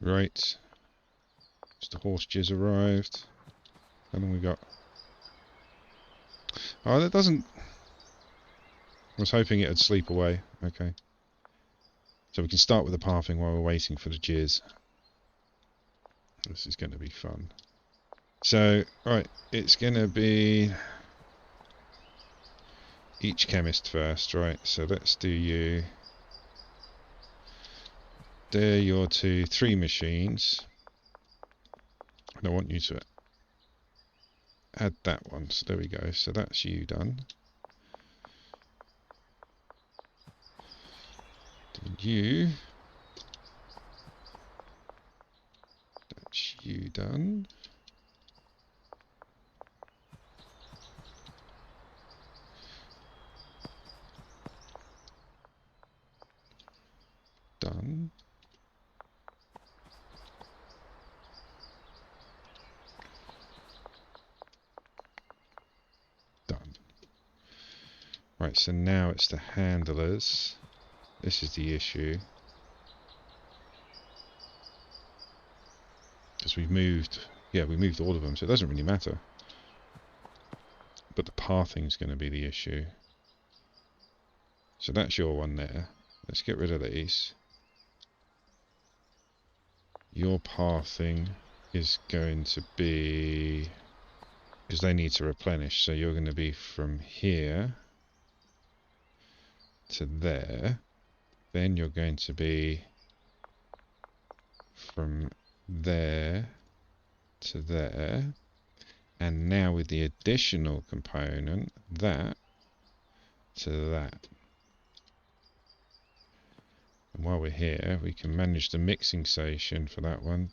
A: Right. Just the horse jizz arrived. How long we got? Oh, that doesn't... I was hoping it'd sleep away. Okay. So we can start with the pathing while we're waiting for the jizz. This is going to be fun. So, right, it's going to be each chemist first, right? So let's do you. They're your 3 machines. And I want you to add that one. So there we go. So that's you done. And you. That's you done. Done. Done. Right, so now it's the handlers. This is the issue. Because we've moved, yeah, we moved all of them, so it doesn't really matter. But the pathing is going to be the issue. So that's your one there. Let's get rid of these. Your pathing is going to be, because they need to replenish, so you're going to be from here to there. Then you're going to be from there to there. And now with the additional component, that to that. And while we're here, we can manage the mixing station for that one.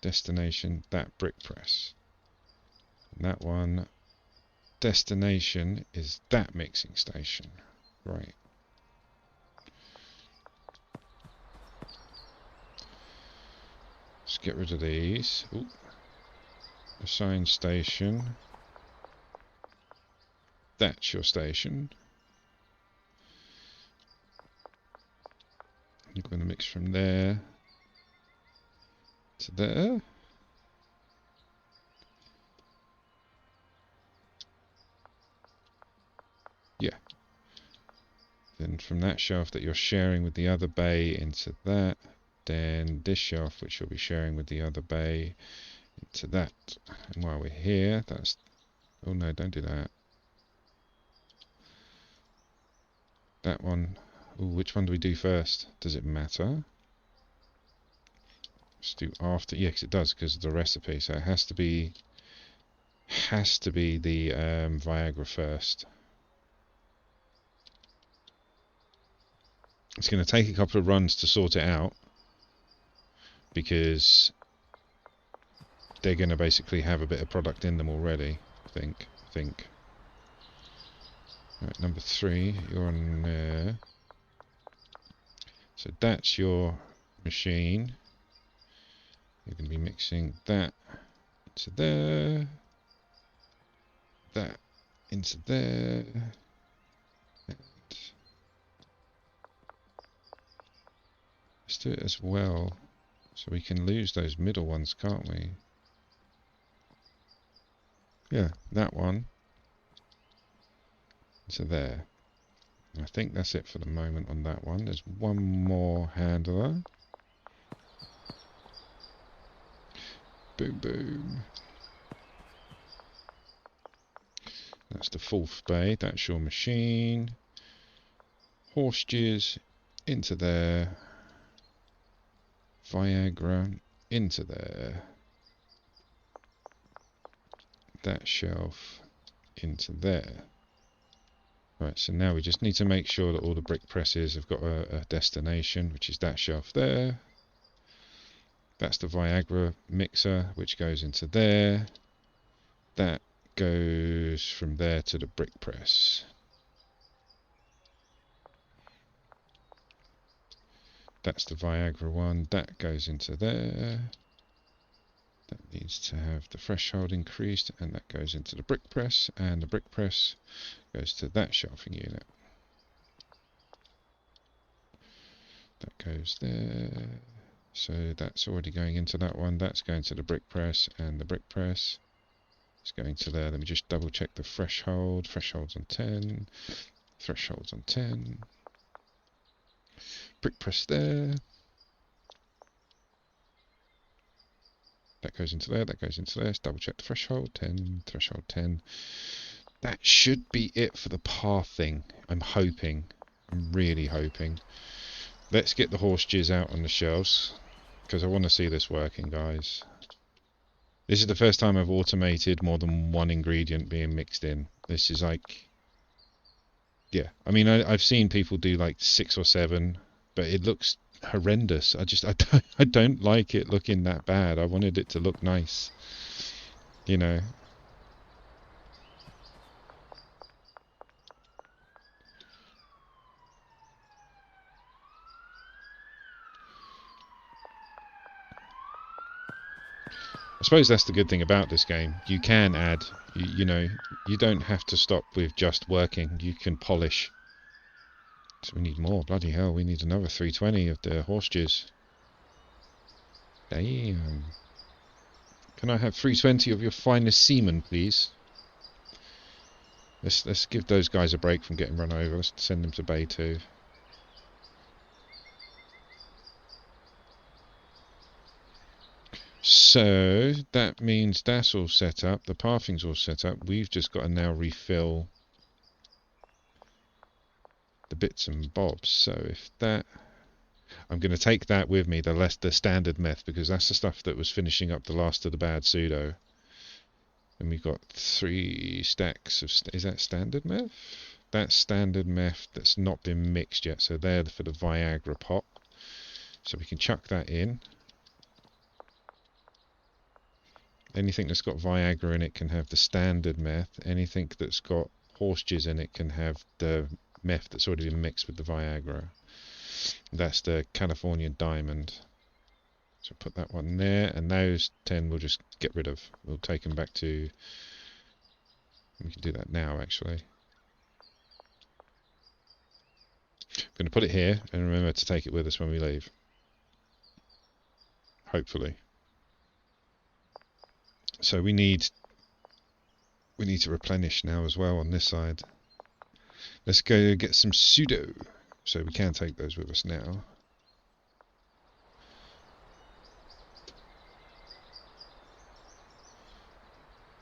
A: Destination, that brick press. And that one, destination is that mixing station. Right. Let's get rid of these. Ooh. Assign station. That's your station. You're going to mix from there to there. from that shelf that you're sharing with the other bay into that. Then this shelf, which you'll be sharing with the other bay, into that. And while we're here, that's... Oh no, don't do that. That one. Ooh, which one do we do first? Does it matter? Let's do after. Yes, it does, because of the recipe. So it has to be the Viagra first. It's going to take a couple of runs to sort it out, because they're going to basically have a bit of product in them already. I think. Right, number 3, you're on there. So that's your machine. You're going to be mixing that into there, that into there, and let's do it as well, so we can lose those middle ones, can't we? Yeah, that one into there. I think that's it for the moment on that one. There's one more handler. Boom, boom. That's the 4th bay. That's your machine. Horse jizz into there. Viagra into there. That shelf into there. Right, so now we just need to make sure that all the brick presses have got a destination, which is that shelf there. That's the Viagra mixer, which goes into there. That goes from there to the brick press. That's the Viagra one. That goes into there. That needs to have the threshold increased, and that goes into the brick press, and the brick press goes to that shelving unit. That goes there. So that's already going into that one. That's going to the brick press, and the brick press is going to there. Let me just double check the threshold. Threshold's on 10. Threshold's on 10. Brick press there. That goes into there, that goes into there. Let's double check the threshold. 10, threshold 10. That should be it for the pathing. I'm hoping. I'm really hoping. Let's get the horse jizz out on the shelves, because I want to see this working, guys. This is the first time I've automated more than one ingredient being mixed in. This is like... Yeah, I mean, I've seen people do like 6 or 7, but it looks horrendous. I don't like it looking that bad. I wanted it to look nice, you know. I suppose that's the good thing about this game. You can add, you know, you don't have to stop with just working. You can polish. So we need more. Bloody hell, we need another 320 of the horse jizz. Damn. Can I have 320 of your finest semen, please? Let's give those guys a break from getting run over. Let's send them to Bay 2. So that means that's all set up. The pathing's all set up. We've just got to now refill the bits and bobs. So if that... I'm going to take that with me, the standard meth, because that's the stuff that was finishing up the last of the bad pseudo. And we've got 3 stacks of... Is that standard meth? That's standard meth that's not been mixed yet. So they're for the Viagra pot. So we can chuck that in. Anything that's got Viagra in it can have the standard meth. Anything that's got horse jizz in it can have the meth that's already been mixed with the Viagra. That's the Californian Diamond. So put that one there, and those 10 we'll just get rid of. We'll take them back to... We can do that now, actually. I'm going to put it here, and remember to take it with us when we leave. Hopefully. So we need to replenish now as well on this side. Let's go get some pseudo. So we can take those with us now.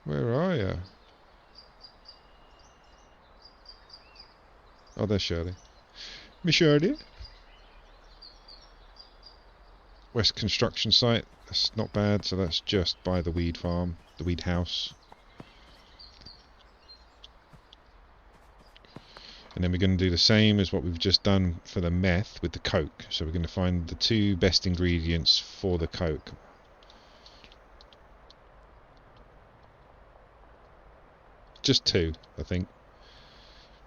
A: Where are you? Oh, there's Shirley. Miss Shirley. West construction site. That's not bad. So that's just by the weed farm, the weed house. And then we're going to do the same as what we've just done for the meth with the coke. So we're going to find the 2 best ingredients for the coke. Just 2, I think.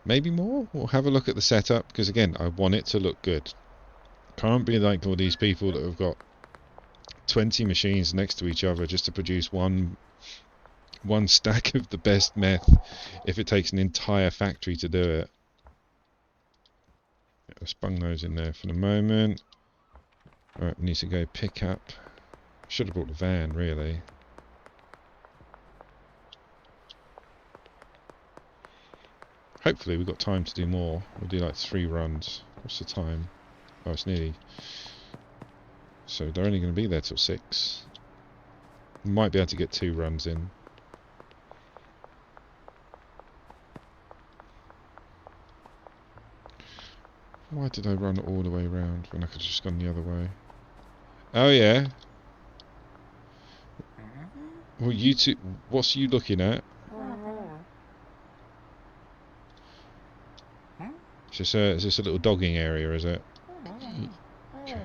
A: Maybe more? We'll have a look at the setup, because again, I want it to look good. Can't be like all these people that have got 20 machines next to each other just to produce one stack of the best meth if it takes an entire factory to do it. Let's bung those in there for the moment. Alright, we need to go pick up. Should have brought the van, really. Hopefully we've got time to do more. We'll do like 3 runs. What's the time? Oh, it's nearly... So they're only going to be there till 6. Might be able to get 2 runs in. Why did I run all the way around when I could have just gone the other way? Oh yeah. Well, you two, what's you looking at? Is this a little dogging area, is it? Okay.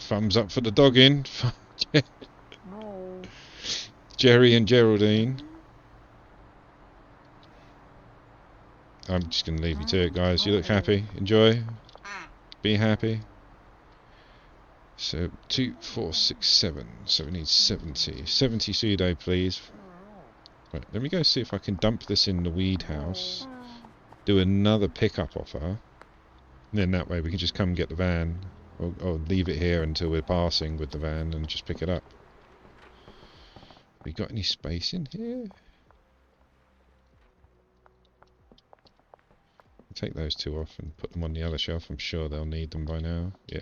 A: Thumbs up for the dogging. Jerry and Geraldine. I'm just going to leave you to it, guys. You look happy. Enjoy. Be happy. So, 2, 4, 6, 7. So we need 70. 70 pseudo, please. Right, let me go see if I can dump this in the weed house. Do another pickup offer. And then that way we can just come get the van. Or leave it here until we're passing with the van and just pick it up. We got any space in here? Take those 2 off and put them on the other shelf. I'm sure they'll need them by now. Yeah.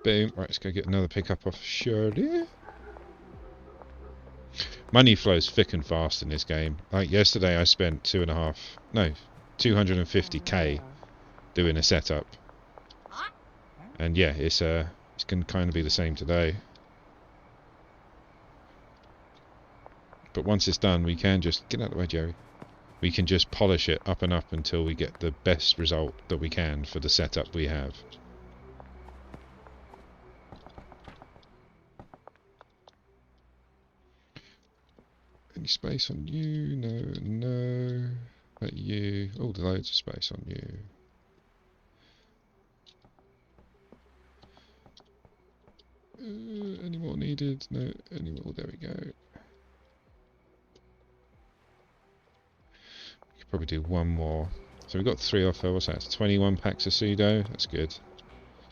A: Boom. Right, let's go get another pickup off Shirley. Money flows thick and fast in this game. Like yesterday I spent 250k doing a setup. And yeah, it's going to kind of be the same today. But once it's done, we can just... Get out of the way, Jerry. We can just polish it up and up until we get the best result that we can for the setup we have. Any space on you? No, no. But you... Oh, there's loads of space on you. Any more needed? No, any more? There we go. Probably do 1 more. So we've got 3 off her. What's that? 21 packs of pseudo. That's good.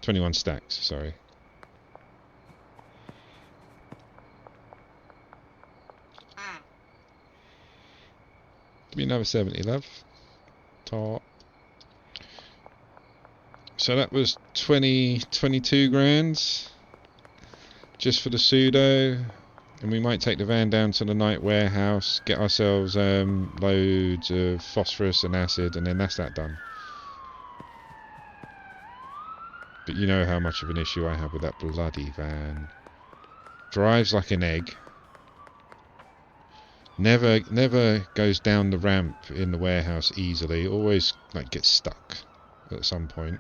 A: 21 stacks, sorry. Give me another 70, love. Top. So that was 22 grand. Just for the pseudo. And we might take the van down to the night warehouse, get ourselves loads of phosphorus and acid, and then that's that done. But you know how much of an issue I have with that bloody van. Drives like an egg. Never goes down the ramp in the warehouse easily. Always like gets stuck at some point.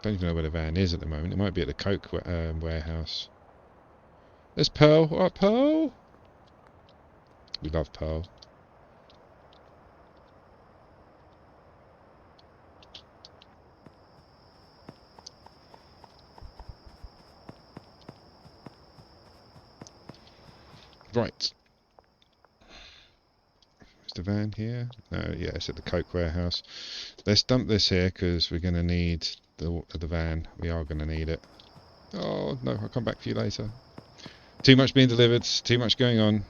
A: Don't even know where the van is at the moment. It might be at the Coke warehouse. There's Pearl. Alright, Pearl. We love Pearl. Right. Is the van here? No, yeah, it's at the Coke warehouse. Let's dump this here because we're going to need the van. We are going to need it. Oh, no, I'll come back for you later. Too much being delivered. Too much going on.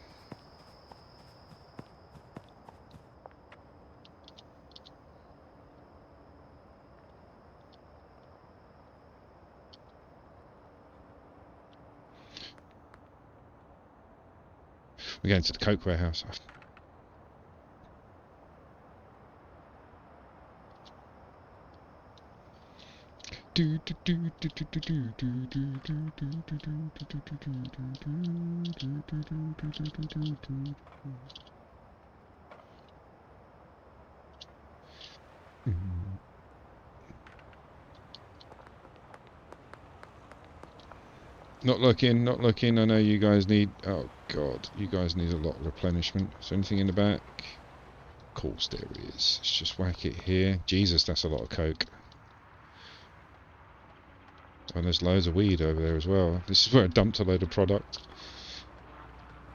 A: We're going to the Coke warehouse. Not looking, not looking. I know you guys need... Oh, God. You guys need a lot of replenishment. Is there anything in the back? Of course there is. Let's just whack it here. Jesus, that's a lot of Coke. And there's loads of weed over there as well. This is where I dumped a load of product.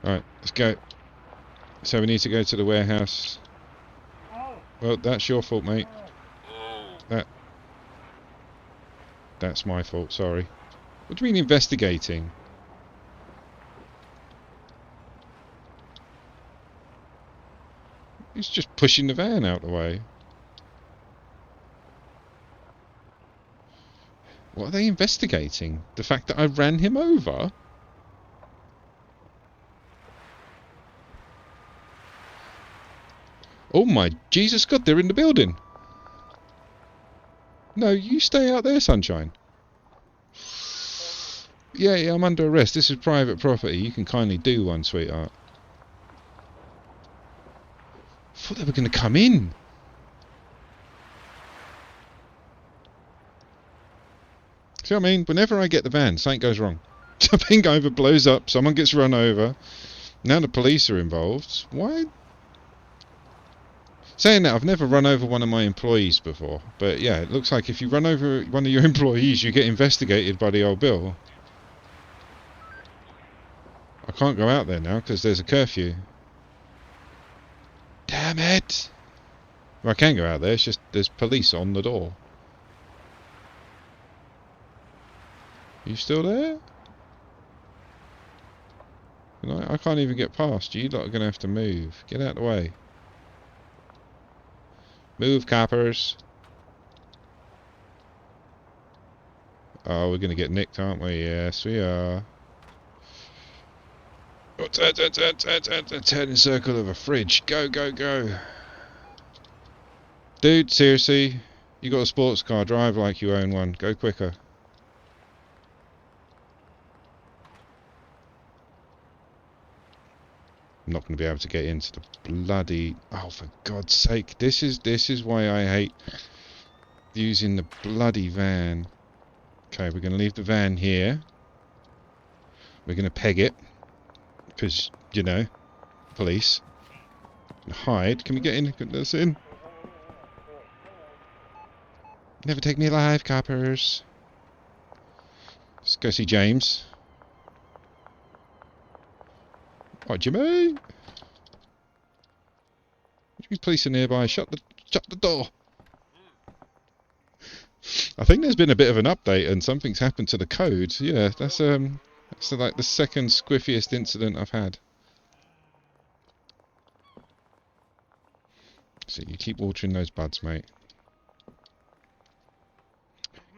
A: Alright, let's go. So we need to go to the warehouse. Well, that's your fault, mate. That's my fault, sorry. What do you mean investigating? He's just pushing the van out of the way. What are they investigating? The fact that I ran him over? Oh my Jesus God, they're in the building. No, you stay out there, sunshine. Yeah, I'm under arrest. This is private property. You can kindly do one, sweetheart. I thought they were going to come in. See what I mean? Whenever I get the van, something goes wrong. Something either blows up, someone gets run over. Now the police are involved. Why? Saying that, I've never run over one of my employees before. But yeah, it looks like if you run over one of your employees, you get investigated by the old Bill. I can't go out there now because there's a curfew. Damn it! Well, I can go out there, it's just there's police on the door. You still there? I can't even get past. You lot are going to have to move. Get out of the way. Move, coppers. Oh, we're going to get nicked, aren't we? Yes, we are. Oh, turn in circle of a fridge. Go, go, go. Dude, seriously. You got a sports car. Drive like you own one. Go quicker. I'm not going to be able to get into the bloody... Oh, for God's sake. This is why I hate using the bloody van. Okay, we're going to leave the van here. We're going to peg it. Because, you know, police. Hide. Can we get in? Get us in. Never take me alive, coppers. Let's go see James. Right, Jimmy. There's police are nearby. Shut the door. I think there's been a bit of an update and something's happened to the code. Yeah, that's like the second squiffiest incident I've had. So you keep watering those buds, mate.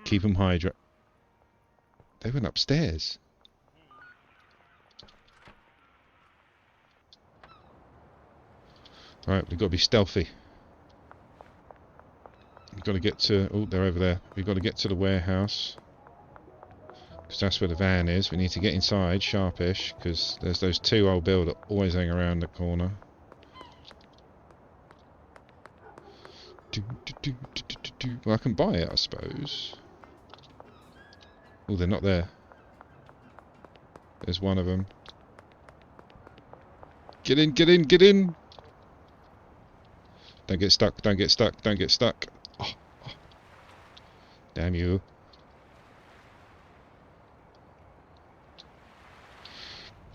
A: Keep them hydrated. They went upstairs. Alright, we've got to be stealthy. We've got to get to... Oh, they're over there. We've got to get to the warehouse. Because that's where the van is. We need to get inside, sharpish, because there's those two old Bill that always hang around the corner. Well, I can buy it, I suppose. Oh, they're not there. There's one of them. Get in, get in, get in! Don't get stuck, don't get stuck, don't get stuck. Oh, oh. Damn you.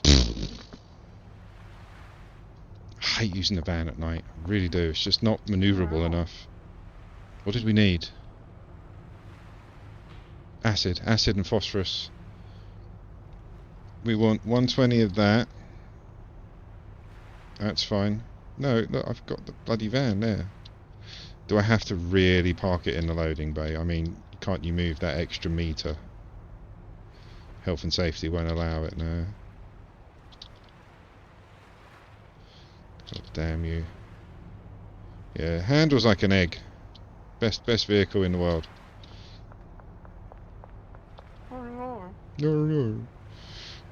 A: I hate using the van at night. I really do. It's just not manoeuvrable enough. What did we need? Acid. Acid and phosphorus. We want 120 of that. That's fine. No, look, I've got the bloody van there. Do I have to really park it in the loading bay? I mean, can't you move that extra metre? Health and safety won't allow it, no. Damn you. Yeah, handles like an egg. Best vehicle in the world. No.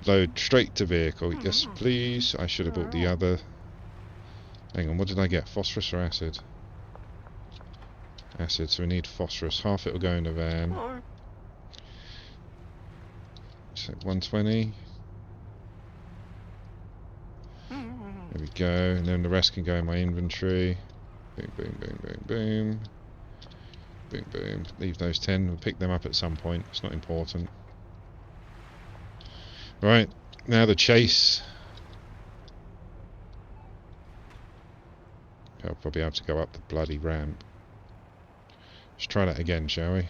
A: Load straight to vehicle. Yes, please. I should have bought the other. Hang on, what did I get? Phosphorus or acid? Acid, so we need phosphorus. Half it will go in the van. So 120. There we go. And then the rest can go in my inventory. Boom, boom, boom, boom, boom. Boom, boom. Leave those 10. We'll pick them up at some point. It's not important. Right. Now the chase. I'll probably have to go up the bloody ramp. Let's try that again, shall we?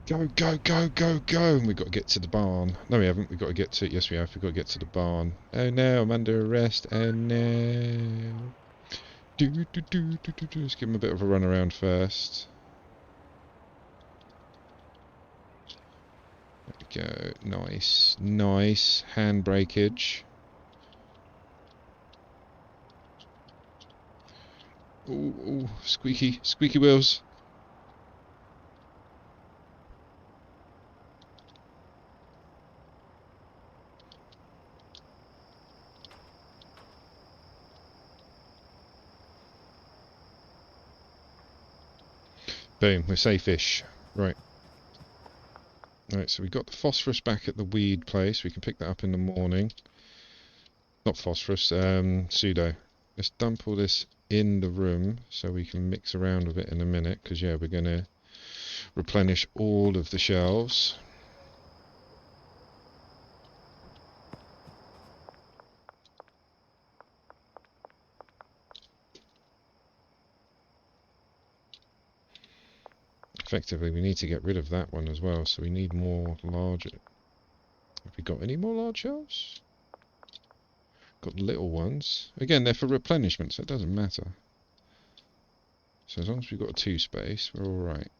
A: Go, go, go, go, go! And we've got to get to the barn. No, we haven't. We've got to get to... Yes, we have. We've got to get to the barn. Oh, no, I'm under arrest. Oh, no. Let's give him a bit of a run around first. There we go. Nice. Nice. Hand breakage. Ooh, ooh. Squeaky. Squeaky wheels. Boom, we're safe-ish. Right. Right, so we've got the phosphorus back at the weed place. We can pick that up in the morning. Not phosphorus, pseudo. Let's dump all this in the room so we can mix around with it in a minute, because, yeah, we're going to replenish all of the shelves. Effectively, we need to get rid of that one as well, so we need more large... Have we got any more large shelves? Got little ones. Again, they're for replenishment, so it doesn't matter. So as long as we've got a 2 space, we're alright.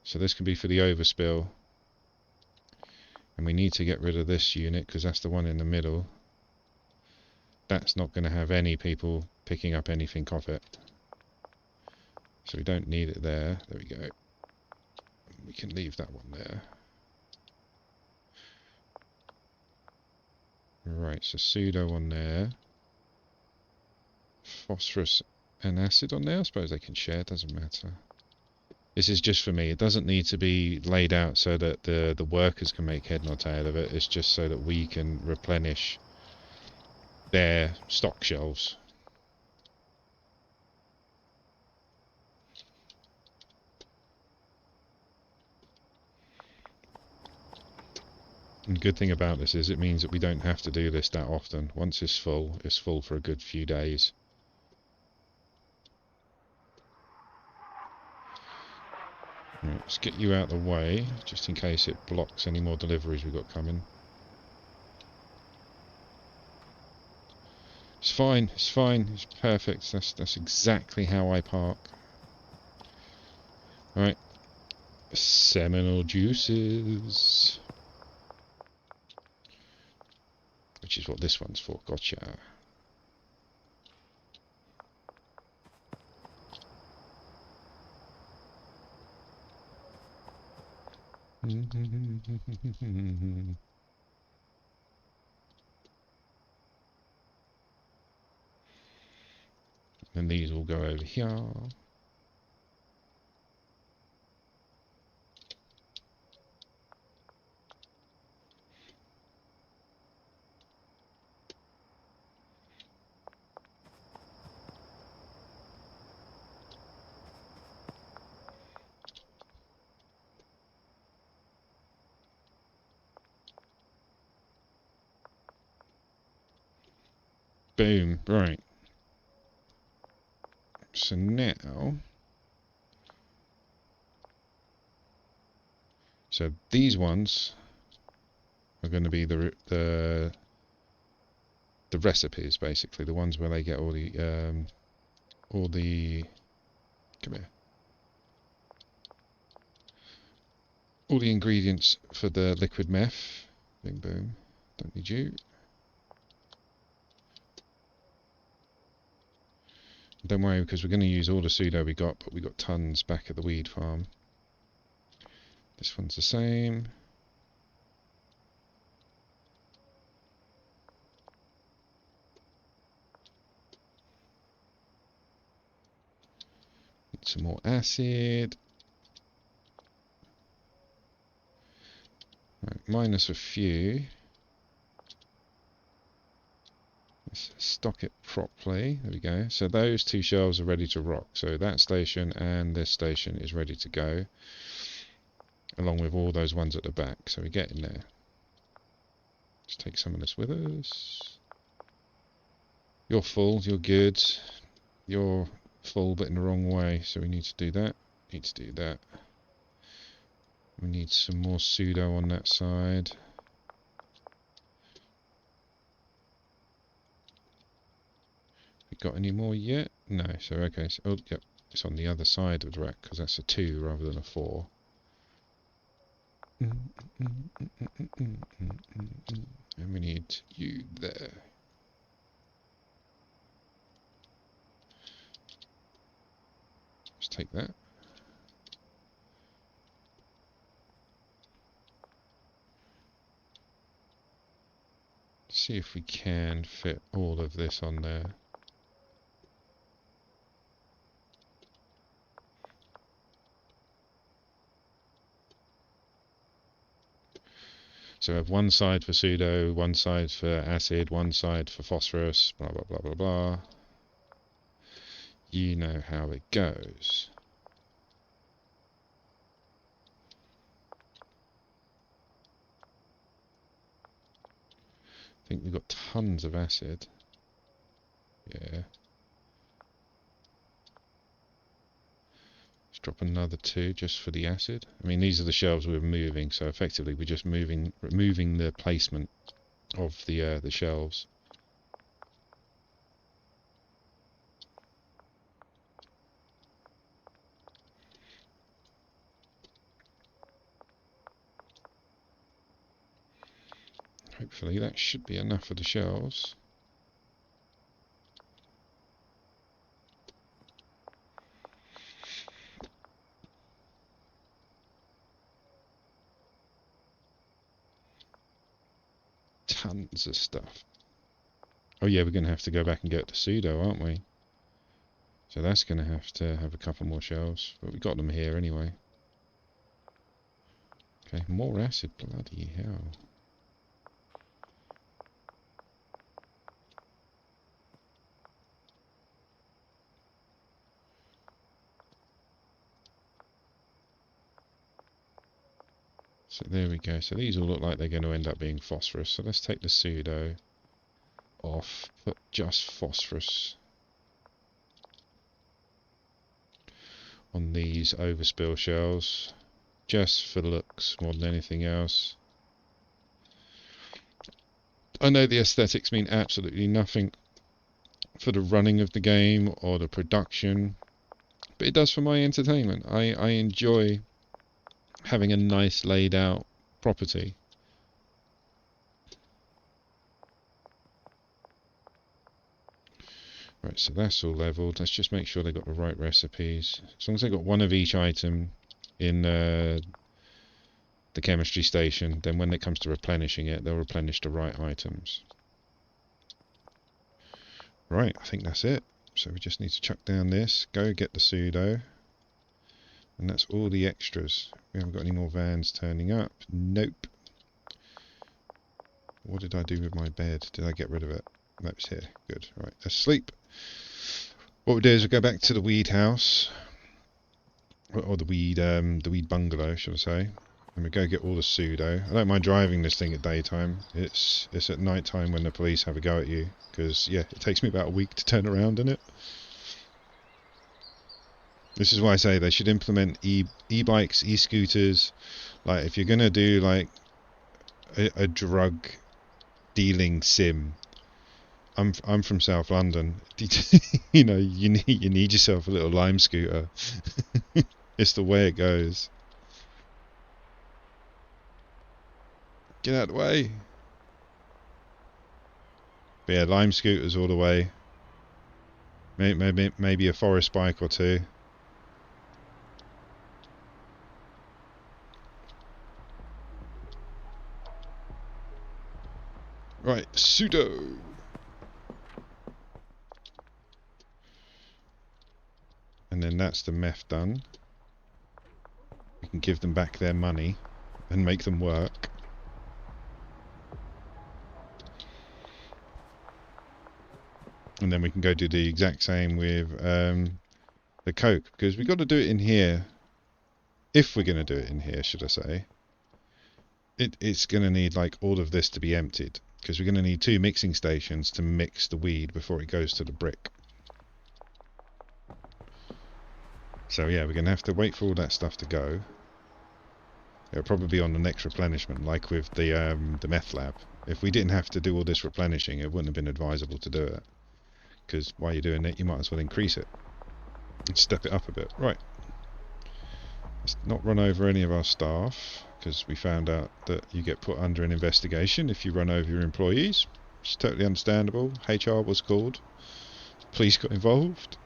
A: So this can be for the overspill. And we need to get rid of this unit, because that's the one in the middle. That's not going to have any people picking up anything off it. So we don't need it there. There we go. We can leave that one there. Right, so pseudo on there. Phosphorus and acid on there. I suppose they can share, it doesn't matter. This is just for me. It doesn't need to be laid out so that the workers can make head nor tail of it. It's just so that we can replenish their stock shelves. And the good thing about this is it means that we don't have to do this that often. Once it's full for a good few days. Right, let's get you out of the way, just in case it blocks any more deliveries we've got coming. It's fine, it's perfect. That's exactly how I park. Right. Seminal juices. Which is what this one's for. Gotcha. And these will go over here. Boom. Right. So now... So these ones are going to be the recipes, basically. The ones where they get all the... Come here. All the ingredients for the liquid meth. Bing boom. Don't need you. Don't worry, because we're going to use all the pseudo we got, but we got tons back at the weed farm. This one's the same. Need some more acid. Right, minus a few. Let's stock it properly. There we go. So those two shelves are ready to rock. So that station and this station is ready to go, along with all those ones at the back. So we get in there. Let's take some of this with us. You're full, you're good. You're full but in the wrong way, so we need to do that. Need to do that. We need some more pseudo on that side. We got any more yet? No, so okay. So, oh, yep, it's on the other side of the rack because that's a 2 rather than a 4. And we need you there. Let's take that. See if we can fit all of this on there. So we have one side for pseudo, one side for acid, one side for phosphorus, blah blah blah blah blah. You know how it goes. I think we've got tons of acid. Yeah. Let's drop another 2 just for the acid. I mean, these are the shelves we're moving, so effectively we're just removing the placement of the shelves. Hopefully that should be enough for the shelves. Tons of stuff. Oh yeah, we're going to have to go back and get the pseudo, aren't we? So that's going to have a couple more shelves, but we got them here anyway. Okay, more acid, bloody hell. So there we go. So these all look like they're going to end up being phosphorus. So let's take the pseudo off, put just phosphorus on these overspill shells, just for looks more than anything else. I know the aesthetics mean absolutely nothing for the running of the game or the production, but it does for my entertainment. I enjoy having a nice laid out property. Right, so that's all leveled. Let's just make sure they got the right recipes. As long as they got one of each item in the chemistry station, then when it comes to replenishing it, they'll replenish the right items. Right, I think that's it. So we just need to chuck down this, go get the pseudo, and that's all the extras. We haven't got any more vans turning up. Nope. What did I do with my bed? Did I get rid of it? No, it's here. Good. Right, let's sleep. What we do is we go back to the weed house, or the weed bungalow, should I say, and we go get all the pseudo. I don't mind driving this thing at daytime. It's at night time when the police have a go at you, because yeah, it takes me about a week to turn around in it. This is why I say they should implement e-bikes, e-scooters. Like if you're gonna do like a drug dealing sim. I'm from South London. You know, you need yourself a little Lime scooter. It's the way it goes. Get out of the way. But yeah, Lime scooters all the way. Maybe a forest bike or two. Right, pseudo. And then that's the meth done. We can give them back their money and make them work. And then we can go do the exact same with the coke, because we've got to do it in here. If we're going to do it in here, should I say, it's going to need like all of this to be emptied, because we're going to need 2 mixing stations to mix the weed before it goes to the brick. So yeah, we're going to have to wait for all that stuff to go. It'll probably be on the next replenishment, like with the meth lab. If we didn't have to do all this replenishing, it wouldn't have been advisable to do it. Because while you're doing it, you might as well increase it and step it up a bit. Right. Let's not run over any of our staff, because we found out that you get put under an investigation if you run over your employees. It's totally understandable. HR was called. Police got involved.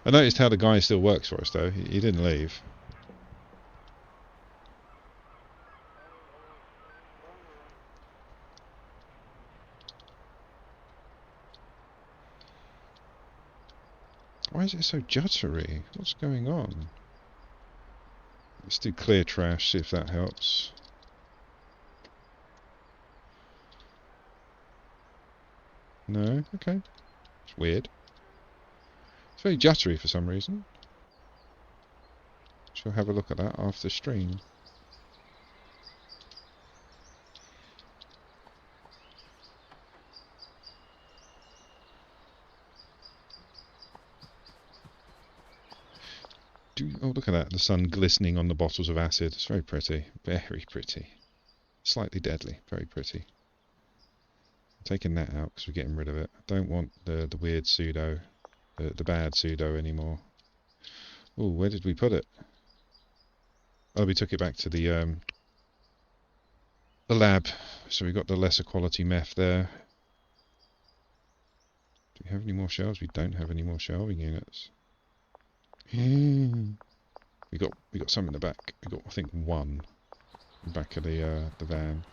A: I noticed how the guy still works for us, though. He didn't leave. Why is it so juddery? What's going on? Let's do clear trash, see if that helps. No? Okay. It's weird. It's very juddery for some reason. Shall have a look at that after stream. Oh, look at that. The sun glistening on the bottles of acid. It's very pretty. Very pretty. Slightly deadly. Very pretty. I'm taking that out because we're getting rid of it. I don't want the weird pseudo, the bad pseudo anymore. Oh, where did we put it? Oh, we took it back to the lab. So we got the lesser quality meth there. Do we have any more shelves? We don't have any more shelving units. We got some in the back. We got, I think, 1 in the back of the van.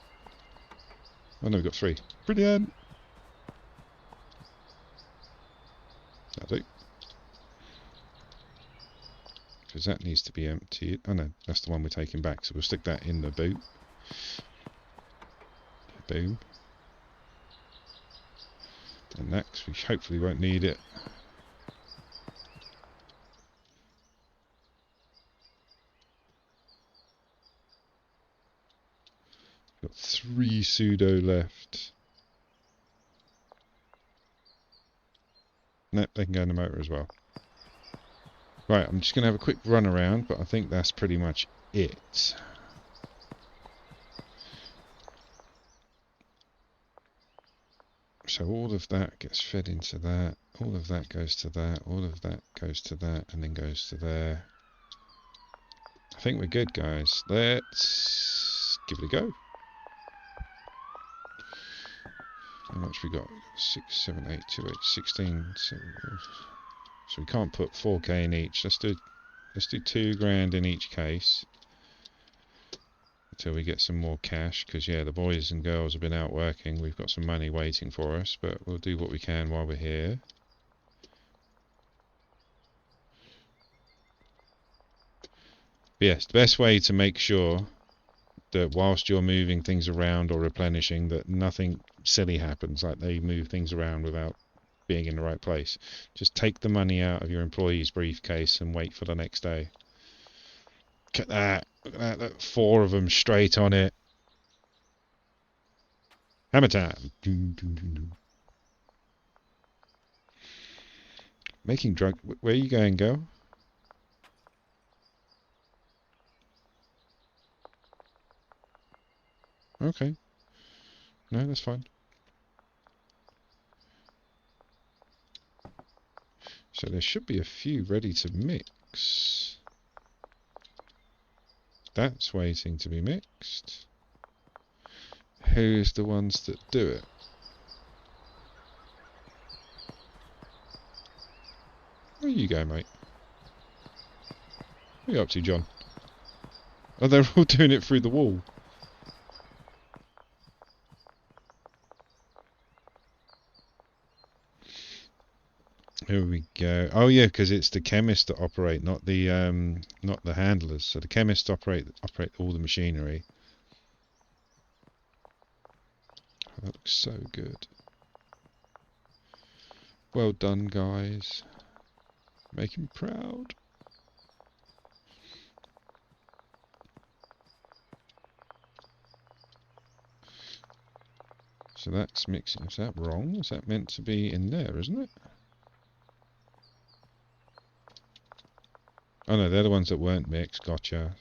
A: Oh no, we got 3. Brilliant. That'll do. Because that needs to be emptied. Oh no, that's the one we're taking back. So we'll stick that in the boot. Boom. And next, we hopefully won't need it. Got 3 pseudo left. Nope, they can go in the motor as well. Right, I'm just going to have a quick run around, but I think that's pretty much it. So all of that gets fed into that, all of that goes to that, all of that goes to that, and then goes to there. I think we're good, guys. Let's give it a go. How much we got? 6, 7, 8, 2, 8, 16, 7. So we can't put 4k in each. Let's do $2,000 in each case until we get some more cash. Because yeah, the boys and girls have been out working. We've got some money waiting for us, but we'll do what we can while we're here. But yes, the best way to make sure that whilst you're moving things around or replenishing, that nothing silly happens, like they move things around without being in the right place. Just take the money out of your employee's briefcase and wait for the next day. Look at that. Look at that. 4 of them straight on it. Hammer time. Making drug. Where are you going, girl? Okay. No, that's fine. So there should be a few ready to mix. That's waiting to be mixed. Who's the ones that do it? Where you go, mate? What are you up to, John? Oh, they're all doing it through the wall. Here we go. Oh yeah, because it's the chemists that operate, not the handlers. So the chemists operate all the machinery. Oh, that looks so good. Well done, guys. Make him proud. So that's mixing. Is that wrong? Is that meant to be in there, isn't it? Oh no, they're the ones that weren't mixed. Gotcha.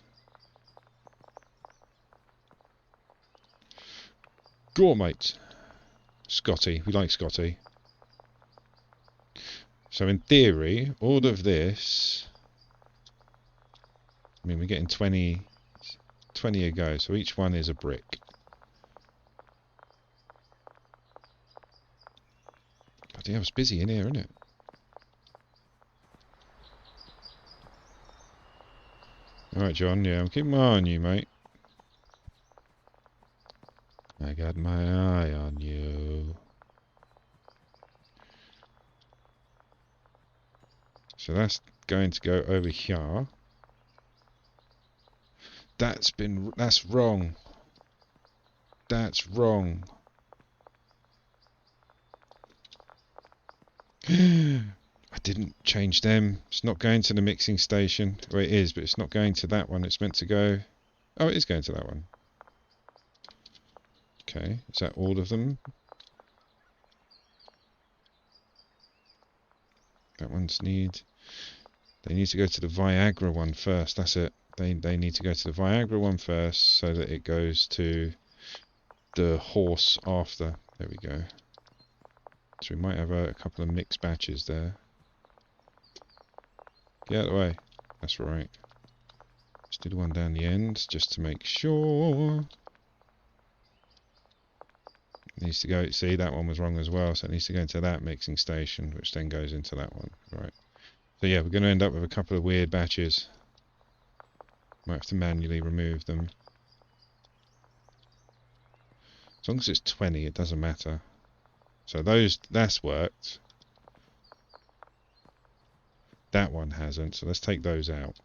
A: Go on, mate. Scotty. We like Scotty. So in theory, all of this... I mean, we're getting 20 a go, so each one is a brick. Bloody hell, it's busy in here, isn't it? Alright, John, yeah, I'm keeping my eye on you, mate. I got my eye on you. So that's going to go over here. That's wrong. That's wrong. I didn't change them. It's not going to the mixing station. Well, it is, but it's not going to that one. It's meant to go... Oh, it is going to that one. Okay, is that all of them? That one's need... They need to go to the Viagra one first. That's it. They need to go to the Viagra one first so that it goes to the horse after. There we go. So we might have a couple of mixed batches there. Get out of the way. That's right. Just did one down the end just to make sure. It needs to go, see, that one was wrong as well, so it needs to go into that mixing station, which then goes into that one. Right. So yeah, we're going to end up with a couple of weird batches. Might have to manually remove them. As long as it's 20, it doesn't matter. So that's worked. That one hasn't, so let's take those out.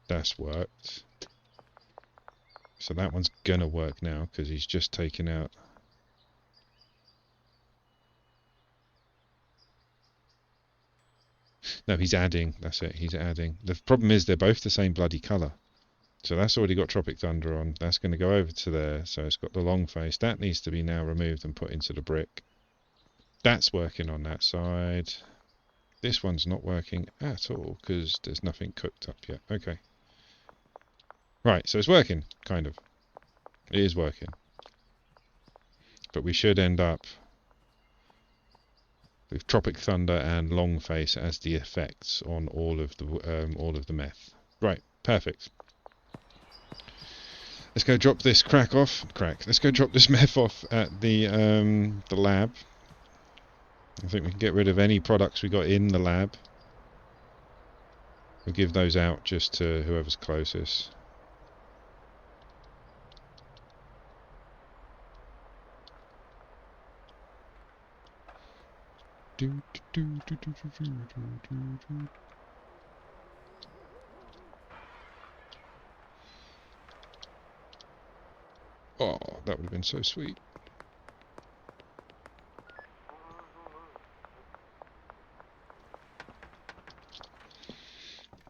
A: That's worked. So that one's gonna work now, because he's just taken out... No, he's adding. That's it, he's adding. The problem is they're both the same bloody colour. So that's already got Tropic Thunder on. That's going to go over to there. So it's got the long face. That needs to be now removed and put into the brick. That's working on that side. This one's not working at all because there's nothing cooked up yet. Okay. Right, so it's working, kind of. It is working. But we should end up with Tropic Thunder and Long Face as the effects on all of the meth. Right, perfect. Let's go drop this Let's go drop this meth off at the lab. I think we can get rid of any products we got in the lab. We'll give those out just to whoever's closest. Oh, that would have been so sweet.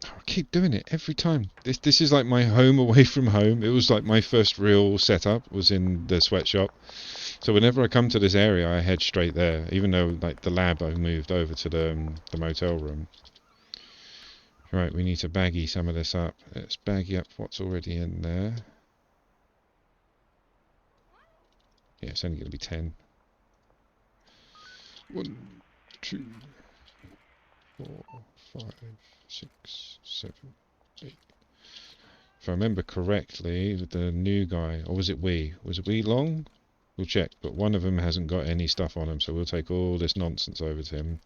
A: I keep doing it every time. This is like my home away from home. It was like my first real setup was in the sweatshop. So whenever I come to this area, I head straight there. Even though like the lab, I've moved over to the motel room. Right, we need to baggy some of this up. Let's baggy up what's already in there. Yeah, it's only going to be 10. 1, 2, 4, 5, 6, 7, 8, If I remember correctly, the new guy, or was it we? Was it we long? We'll check, but one of them hasn't got any stuff on him, so we'll take all this nonsense over to him,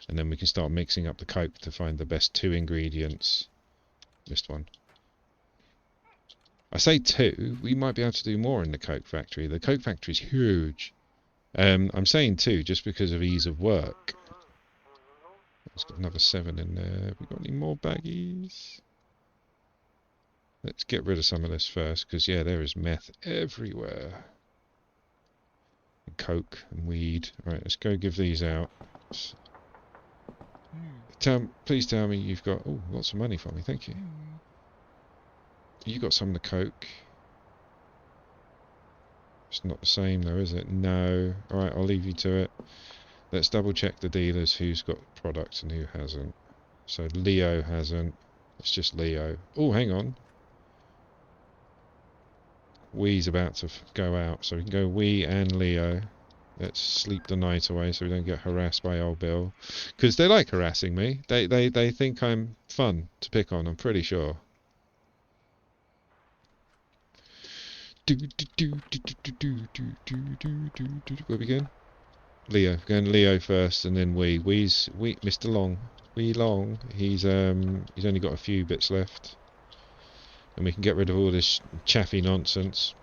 A: and then we can start mixing up the coke to find the best 2 ingredients. Missed one. I say 2, we might be able to do more in the coke factory. The coke factory is huge. I'm saying 2 just because of ease of work. It's got another 7 in there. Have we got any more baggies? Let's get rid of some of this first, because yeah, there is meth everywhere. And coke and weed. Right, let's go give these out. Please tell me you've got... Oh, lots of money for me, thank you. You got some of the coke. It's not the same though, is it? No. Alright, I'll leave you to it. Let's double check the dealers who's got products and who hasn't. So Leo hasn't. It's just Leo. Oh, hang on. We's about to go out, so we can go we and Leo. Let's sleep the night away so we don't get harassed by old Bill. Because they like harassing me. They think I'm fun to pick on, I'm pretty sure. Where we going? Leo. Going Leo first and then we. Mr. Long. Wee Long. He's only got a few bits left. And we can get rid of all this chaffy nonsense.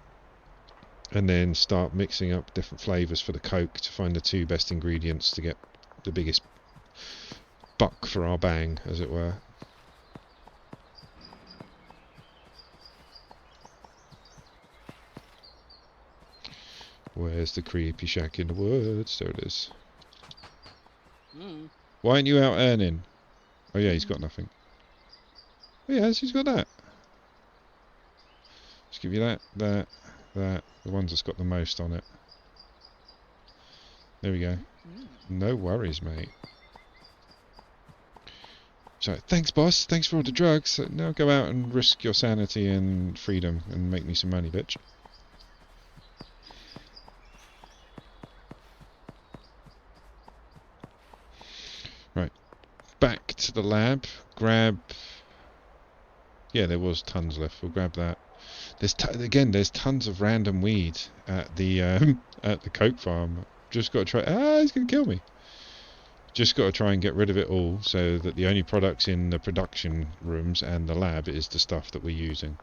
A: And then start mixing up different flavours for the coke to find the 2 best ingredients to get the biggest buck for our bang, as it were. Where's the creepy shack in the woods? There it is. Why aren't you out earning? Oh yeah, he's got nothing. Oh yes, he's got that. Let's give you that. The ones that's got the most on it. There we go. No worries, mate. So, thanks, boss. Thanks for all the drugs. Now go out and risk your sanity and freedom and make me some money, bitch. Right. Back to the lab. Grab... Yeah, there was tons left. We'll grab that. There's tons of random weed at the coke farm. Just got to try. Ah, he's gonna kill me. Just got to try and get rid of it all, so that the only products in the production rooms and the lab is the stuff that we're using.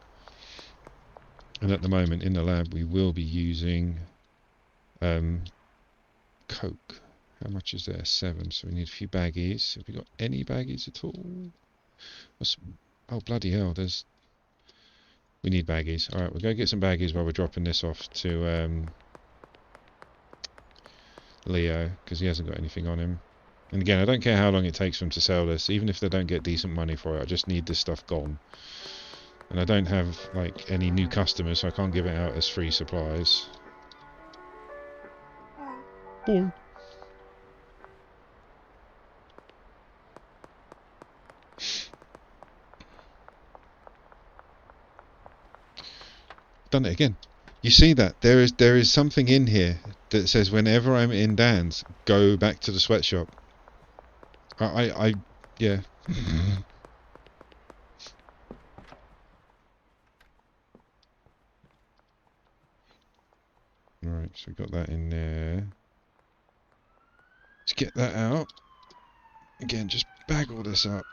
A: And at the moment in the lab we will be using coke. How much is there? 7. So we need a few baggies. Have we got any baggies at all? Oh bloody hell! We need baggies. Alright, we'll go get some baggies while we're dropping this off to Leo, because he hasn't got anything on him. And again, I don't care how long it takes for them to sell this, even if they don't get decent money for it, I just need this stuff gone. And I don't have, like, any new customers, so I can't give it out as free supplies. Boy. Done it again. You see that? There is something in here that says whenever I'm in Dan's, go back to the sweatshop. Yeah. Alright, so we got that in there. Let's get that out. Again, just bag all this up.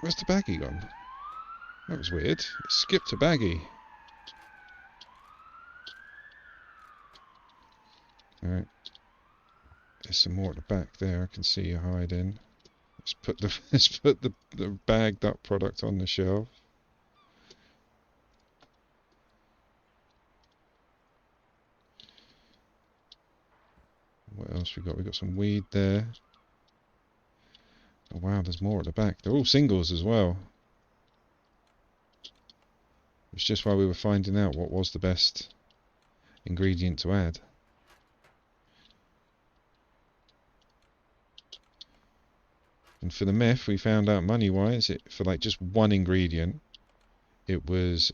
A: Where's the baggie gone? That was weird. It skipped a baggie. Alright. There's some more at the back there. I can see you hiding. Let's put the bagged up product on the shelf. What else we got? We got some weed there. Oh wow, there's more at the back. They're all singles as well. It's just while we were finding out what was the best ingredient to add. And for the meth, we found out money-wise, for like just one ingredient, it was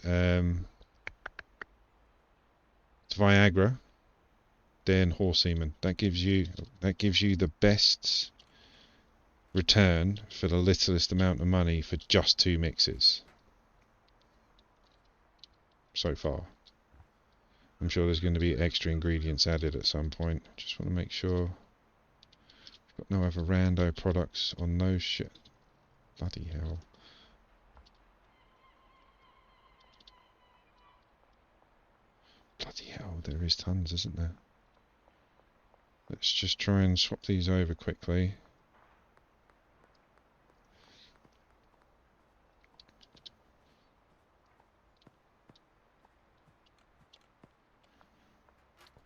A: Viagra, then horse semen. That gives you the best return for the littlest amount of money for just 2 mixes. So far. I'm sure there's going to be extra ingredients added at some point. Just want to make sure we've got no other rando products on those shit. Bloody hell. Bloody hell, there is tons, isn't there? Let's just try and swap these over quickly.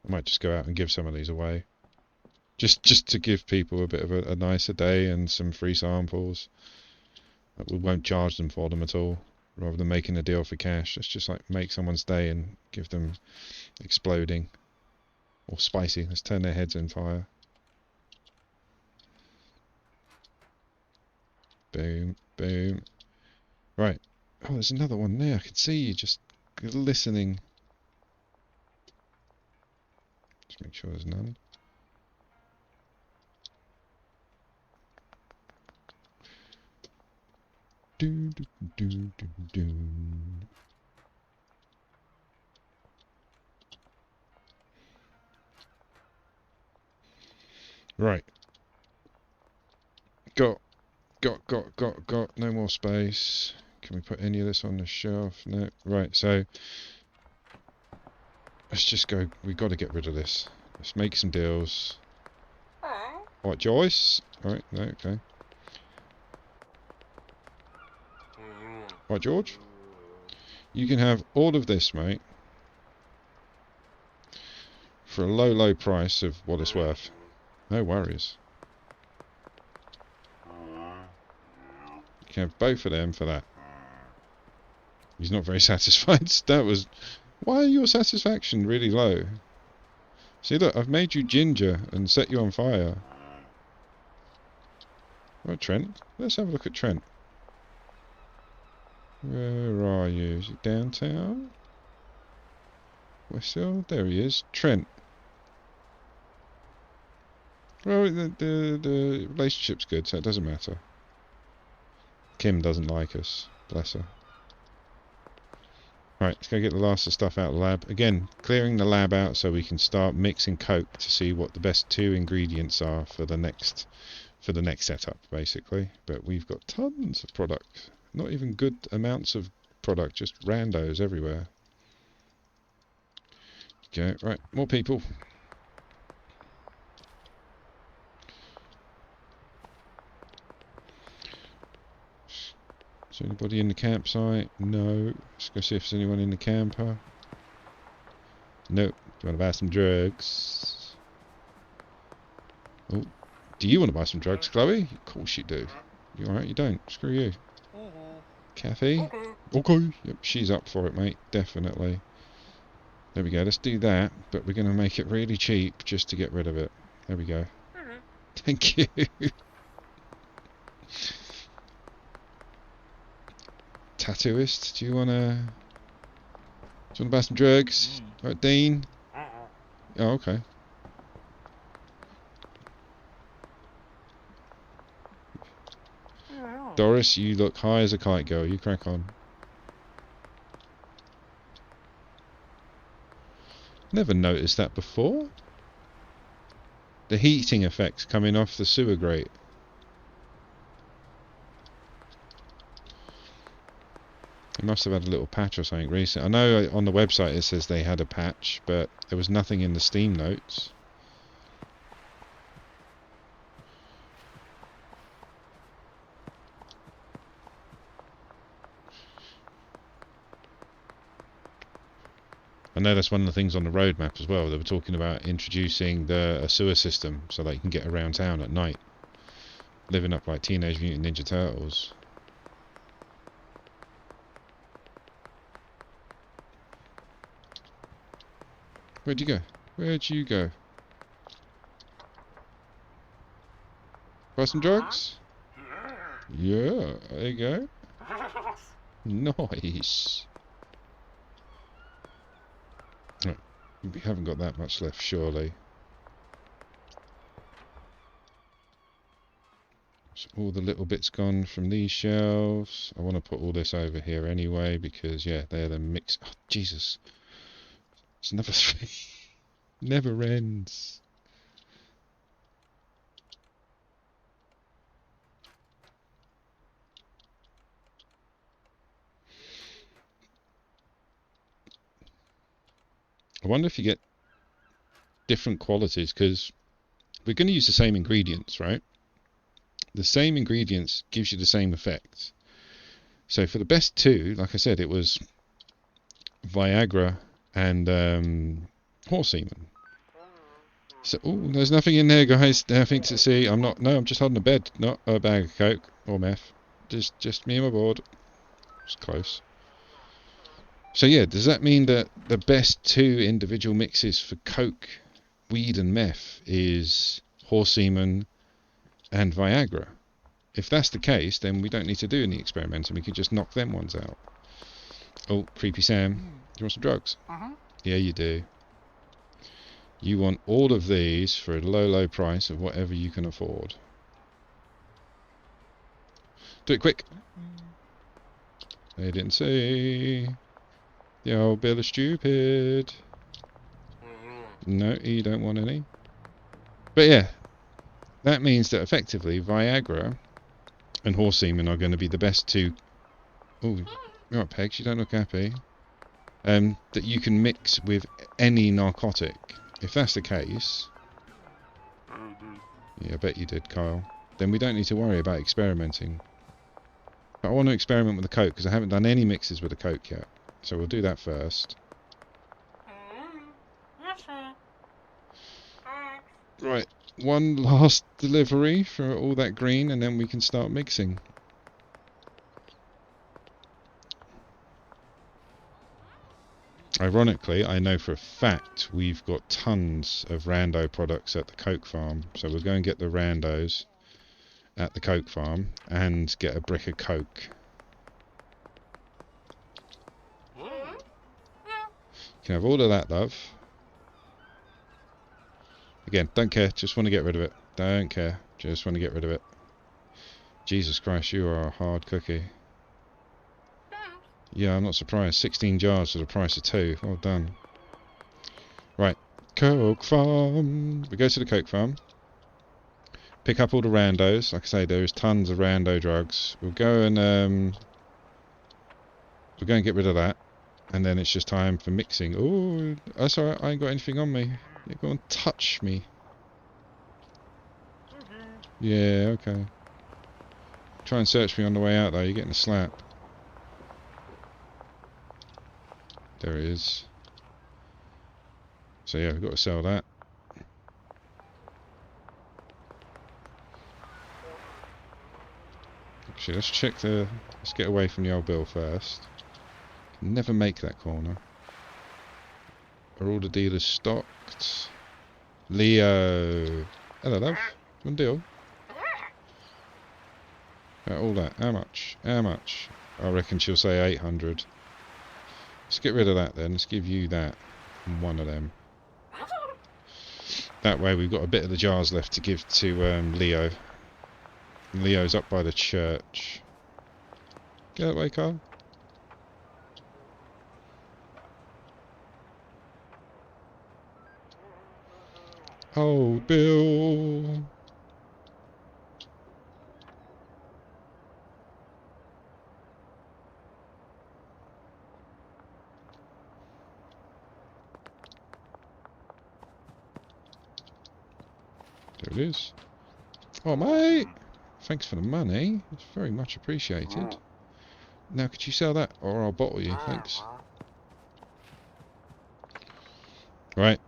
A: I might just go out and give some of these away. Just to give people a bit of a nicer day and some free samples. We won't charge them for them at all. Rather than making a deal for cash, let's just like make someone's day and give them exploding. Or spicy. Let's turn their heads on fire. Boom, boom. Right. Oh, there's another one there. I can see you just listening. Just make sure there's none. Do, do, do, do, do. Right. Got. No more space. Can we put any of this on the shelf? No. Right, so let's just go. We've got to get rid of this. Let's make some deals. What, Joyce? Alright, no, okay. Right, George? You can have all of this, mate. For a low, low price of what it's worth. No worries. You can have both of them for that. He's not very satisfied. That was... Why are your satisfaction really low? See, look, I've made you ginger and set you on fire. Right, Trent. Let's have a look at Trent. Where are you? Is it downtown? Westhill? There he is. Trent. Well, the relationship's good, so it doesn't matter. Kim doesn't like us. Bless her. Right, let's go get the last of the stuff out of the lab. Again, clearing the lab out so we can start mixing coke to see what the best 2 ingredients are for the next setup, basically. But we've got tons of product. Not even good amounts of product, just randos everywhere. Okay, right, more people. Is there anybody in the campsite? No. Let's go see if there's anyone in the camper. Nope. Do you want to buy some drugs? Oh, do you want to buy some drugs, Chloe? Of course you do. You alright? You don't. Screw you. Kathy? Okay. Yep, she's up for it, mate. Definitely. There we go. Let's do that, but we're going to make it really cheap just to get rid of it. There we go. Thank you. Tattooist, do you wanna buy some drugs? Right, Dean? Oh, okay. Doris, you look high as a kite, girl. You crack on. Never noticed that before. The heating effects coming off the sewer grate. They must have had a little patch or something recent. I know on the website it says they had a patch, but there was nothing in the Steam notes. I know that's one of the things on the roadmap as well. They were talking about introducing a sewer system so that you can get around town at night. Living up like Teenage Mutant Ninja Turtles. Where'd you go? Where'd you go? Buy some drugs? Yeah, there you go. Nice. Right. We haven't got that much left, surely. So all the little bits gone from these shelves. I want to put all this over here anyway because, yeah, they're the mix. Oh, Jesus. It's another 3. Never ends. I wonder if you get different qualities because we're going to use the same ingredients, right? The same ingredients gives you the same effect. So for the best 2, like I said, it was Viagra and horse semen. So, ooh, there's nothing in there, guys. Nothing to see. I'm just holding a bed, not a bag of coke or meth. Just me and my board. It's close. So yeah, does that mean that the best 2 individual mixes for coke, weed and meth is horse semen and Viagra? If that's the case, then we don't need to do any experimenting. We could just knock them ones out. Oh, creepy Sam. Do you want some drugs? Yeah, you do. You want all of these for a low, low price of whatever you can afford. Do it quick. They didn't say. The old Bill is stupid. No, you don't want any. But yeah, that means that effectively Viagra and horse semen are going to be the best 2. Oh, you're right, Pegs, you don't look happy. That you can mix with any narcotic. If that's the case, yeah, I bet you did, Kyle. Then we don't need to worry about experimenting. But I want to experiment with the coke because I haven't done any mixes with the coke yet. So we'll do that first. Right, one last delivery for all that green and then we can start mixing. Ironically, I know for a fact we've got tons of Rando products at the Coke farm. So we'll go and get the Randos at the Coke farm and get a brick of Coke. You can have all of that, love. Again, don't care, just want to get rid of it. Don't care, just want to get rid of it. Jesus Christ, you are a hard cookie. Yeah, I'm not surprised. 16 jars for the price of 2. Well done. Right, Coke farm. We go to the Coke farm. Pick up all the Randos. Like I say, there is tons of Rando drugs. We'll go and get rid of that. And then it's just time for mixing. Oh, that's alright, I ain't got anything on me. You go and touch me. Yeah, okay. Try and search me on the way out though, you're getting a slap. There it is. So yeah, we've got to sell that. Actually, let's get away from the old bill first. Never make that corner. Are all the dealers stocked? Leo. Hello, love. One deal. All that. How much? How much? I reckon she'll say 800. Let's get rid of that then. Let's give you that. And one of them. That way we've got a bit of the jars left to give to Leo. And Leo's up by the church. Get that way, Carl. Oh, Bill. There it is. Oh, mate. Thanks for the money. It's very much appreciated. Now, could you sell that? Or I'll bottle you. Thanks. Right.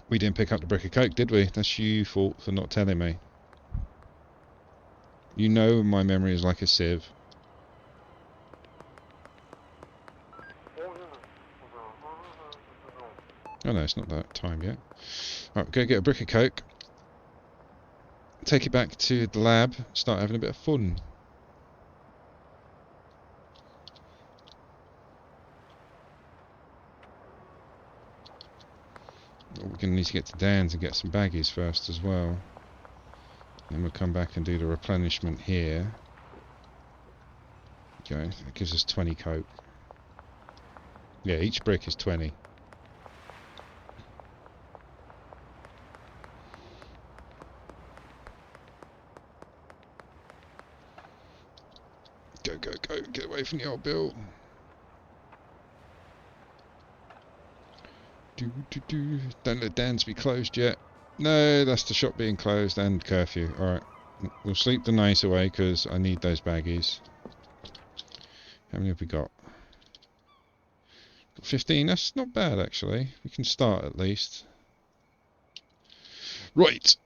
A: We didn't pick up the brick of coke, did we? That's your fault for not telling me. You know my memory is like a sieve. Oh no, it's not that time yet. Right, go get a brick of coke. Take it back to the lab. Start having a bit of fun. We're going to need to get to Dan's and get some baggies first as well. Then we'll come back and do the replenishment here. Okay, that gives us 20 coke. Yeah, each brick is 20. Go, go, go. Get away from the old bill. Don't let Dan's be closed yet. No, that's the shop being closed and curfew. Alright. We'll sleep the night away because I need those baggies. How many have we got? 15. That's not bad, actually. We can start at least. Right.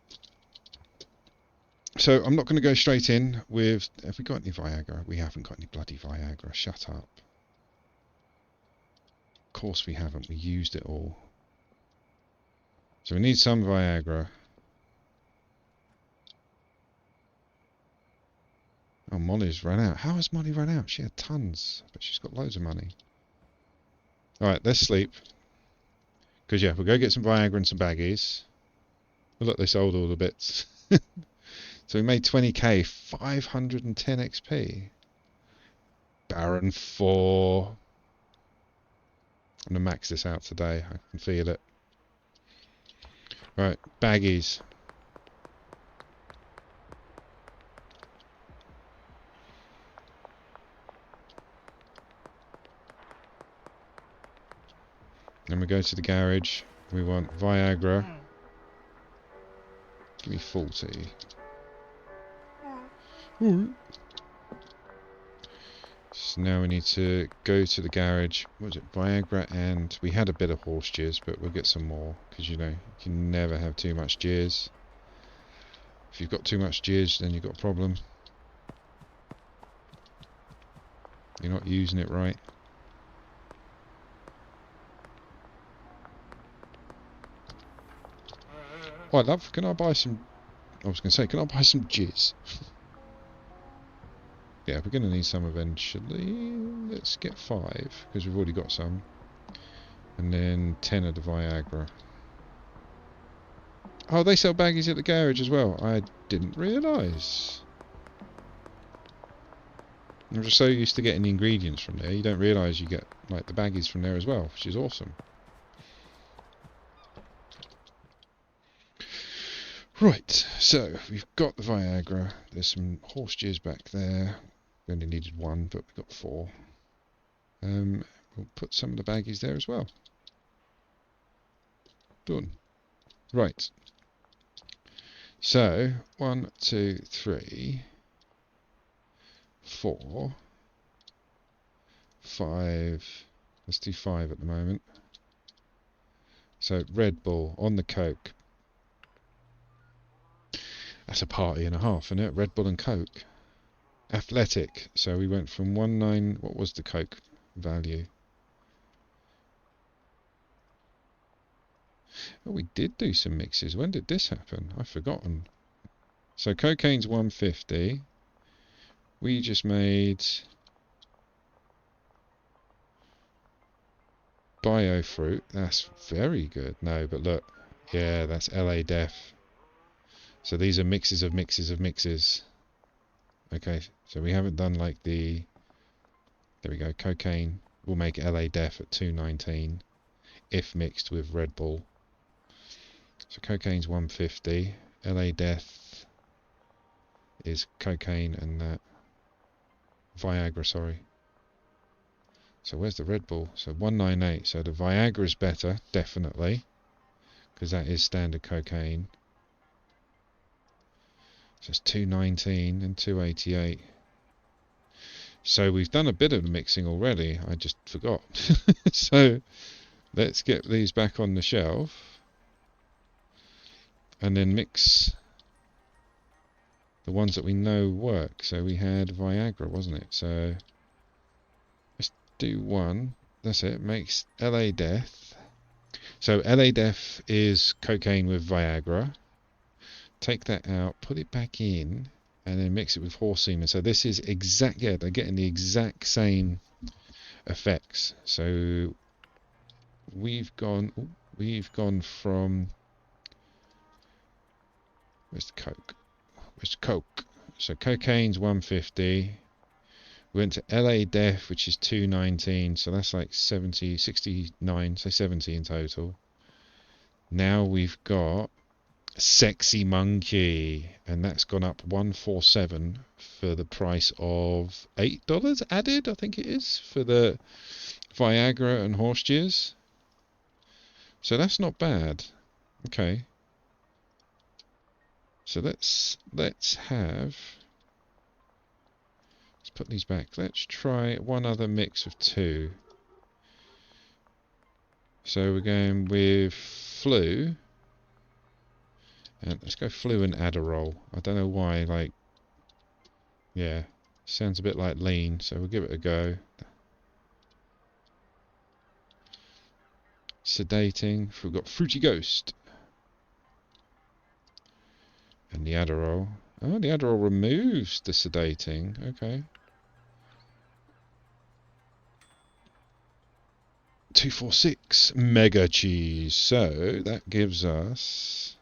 A: So I'm not going to go straight in with... Have we got any Viagra? We haven't got any bloody Viagra. Shut up. Of course we haven't. We used it all. So we need some Viagra. Oh, Molly's run out. How has Molly run out? She had tons. But she's got loads of money. Alright, let's sleep. Because, yeah, we'll go get some Viagra and some baggies. Oh, look, they sold all the bits. So we made 20k, 510 XP. Baron 4. I'm going to max this out today. I can feel it. Right, baggies. Then we go to the garage. We want Viagra. Give me 40. So now we need to go to the garage. What was it? Viagra, and we had a bit of horse jizz, but we'll get some more. Because, you know, you can never have too much jizz. If you've got too much jizz, then you've got a problem. You're not using it right. Oh, love, can I buy some... I was going to say, can I buy some jizz? Yeah, we're going to need some eventually. Let's get 5, because we've already got some. And then 10 of the Viagra. Oh, they sell baggies at the garage as well. I didn't realise. I'm just so used to getting the ingredients from there, you don't realise you get like the baggies from there as well, which is awesome. Right, so we've got the Viagra. There's some horse jizz back there. We only needed 1, but we've got 4. We'll put some of the baggies there as well. Done. Right. So 1, 2, 3, 4, 5. Let's do 5 at the moment. So Red Bull on the Coke. That's a party and a half, isn't it? Red Bull and Coke. Athletic. So we went from 19. What was the Coke value? Oh, we did do some mixes. When did this happen? I've forgotten. So cocaine's 150. We just made Biofruit. That's very good. No, but look. Yeah, that's LA Def. So these are mixes of mixes of mixes. Okay, so we haven't done like the... There we go. Cocaine will make LA Def at 219 if mixed with Red Bull. So cocaine's 150. LA Death is cocaine and that. Viagra, sorry. So where's the Red Bull? So 198. So the Viagra is better, definitely. Because that is standard cocaine. So it's 219 and 288. So we've done a bit of the mixing already. I just forgot. So let's get these back on the shelf. And then mix the ones that we know work. So we had Viagra, wasn't it? So let's do 1. That's it. Makes LA Death. So LA Death is cocaine with Viagra. Take that out, put it back in, and then mix it with horse semen. So this is exact. Yeah, they're getting the exact same effects. So we've gone from... Where's the Coke? Where's Coke? So cocaine's 150. We went to LA Def, which is 219. So that's like 70, 69, so 70 in total. Now we've got Sexy Monkey, and that's gone up 147 for the price of $8 added, I think it is, for the Viagra and horse jizz. So that's not bad. Okay. So let's put these back. Let's try one other mix of two. So we're going with Flu. And let's go Flu and Adderall. I don't know why, like, yeah, sounds a bit like lean, so we'll give it a go. Sedating. We've got Fruity Ghost. And the Adderall. Oh, the Adderall removes the sedating. Okay. 246 mega cheese. So that gives us.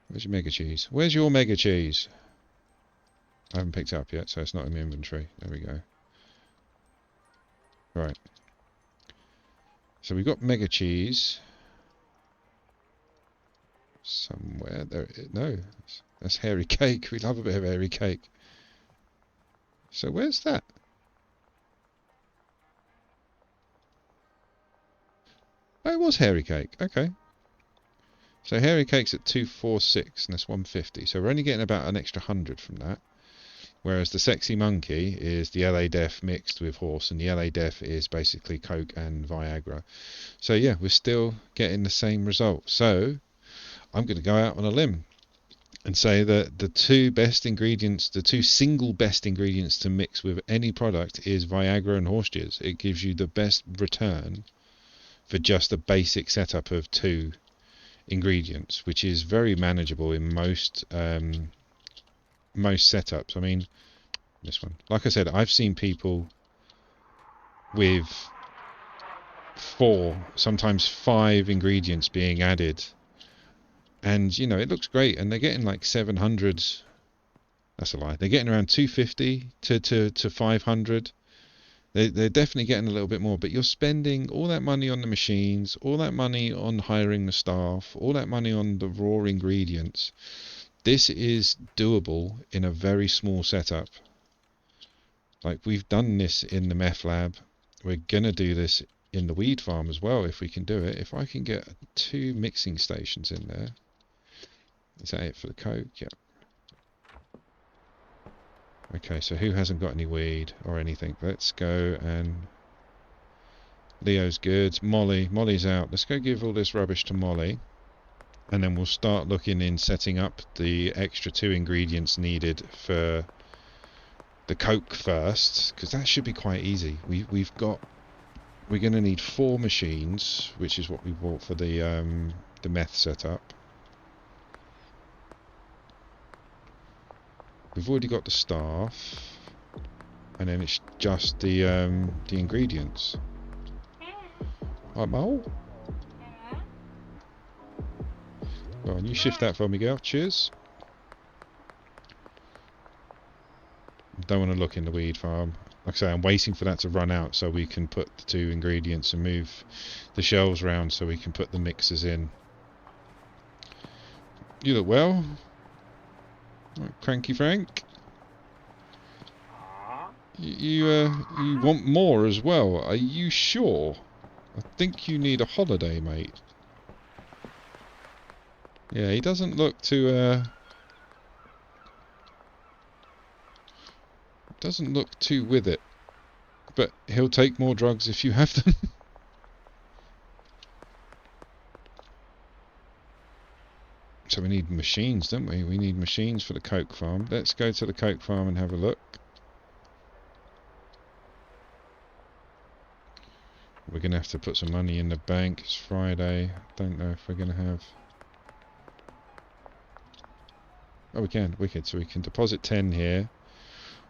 A: Where's your mega cheese? Where's your mega cheese? I haven't picked it up yet, so it's not in the inventory. There we go. Right. So we've got mega cheese. Somewhere there. No, that's hairy cake. We love a bit of hairy cake. So where's that? Oh, it was hairy cake. Okay. So hairy cake's at 246 and that's 150. So we're only getting about an extra 100 from that. Whereas the Sexy Monkey is the LA Def mixed with horse, and the LA Def is basically Coke and Viagra. So yeah, we're still getting the same result. So I'm going to go out on a limb and say that the two best ingredients, the two single best ingredients to mix with any product is Viagra and horse jizz. It gives you the best return for just a basic setup of two ingredients, which is very manageable in most setups. I mean, this one, like I said, I've seen people with 4, sometimes 5 ingredients being added, and you know, it looks great, and they're getting like 700. That's a lie. They're getting around 250 to 500. They're definitely getting a little bit more, but you're spending all that money on the machines, all that money on hiring the staff, all that money on the raw ingredients. This is doable in a very small setup. Like, we've done this in the meth lab. We're going to do this in the weed farm as well if we can do it. If I can get 2 mixing stations in there. Is that it for the Coke? Yeah. Okay, so who hasn't got any weed or anything? Let's go, and Leo's good. Molly's out. Let's go give all this rubbish to Molly. And then we'll start looking in setting up the extra 2 ingredients needed for the Coke first, because that should be quite easy. We're going to need 4 machines, which is what we bought for the meth setup. We've already got the staff, and then it's just the ingredients. Right, Mo? Go on, you shift that for me, girl. Cheers. Don't want to look in the weed farm. Like I say, I'm waiting for that to run out so we can put the 2 ingredients and move the shelves around so we can put the mixers in. You look well. Right, Cranky Frank. You want more as well? Are you sure? I think you need a holiday, mate. Yeah, he doesn't look too with it, but he'll take more drugs if you have them. So we need machines, don't we? We need machines for the Coke farm. Let's go to the Coke farm and have a look. We're going to have to put some money in the bank. It's Friday. Don't know if we're going to have... Oh, we can. Wicked. So we can deposit 10 here.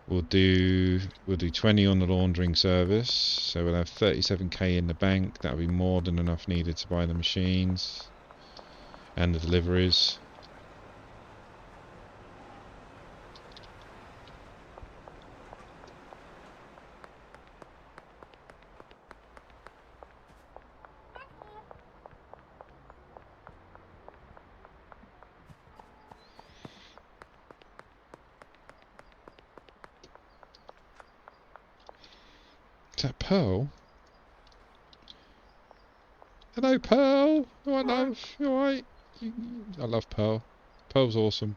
A: We'll do 20 on the laundering service. So we'll have 37k in the bank. That'll be more than enough needed to buy the machines and the deliveries. Pearl? Hello, Pearl. Oh, I love. You alright? I love Pearl. Pearl's awesome.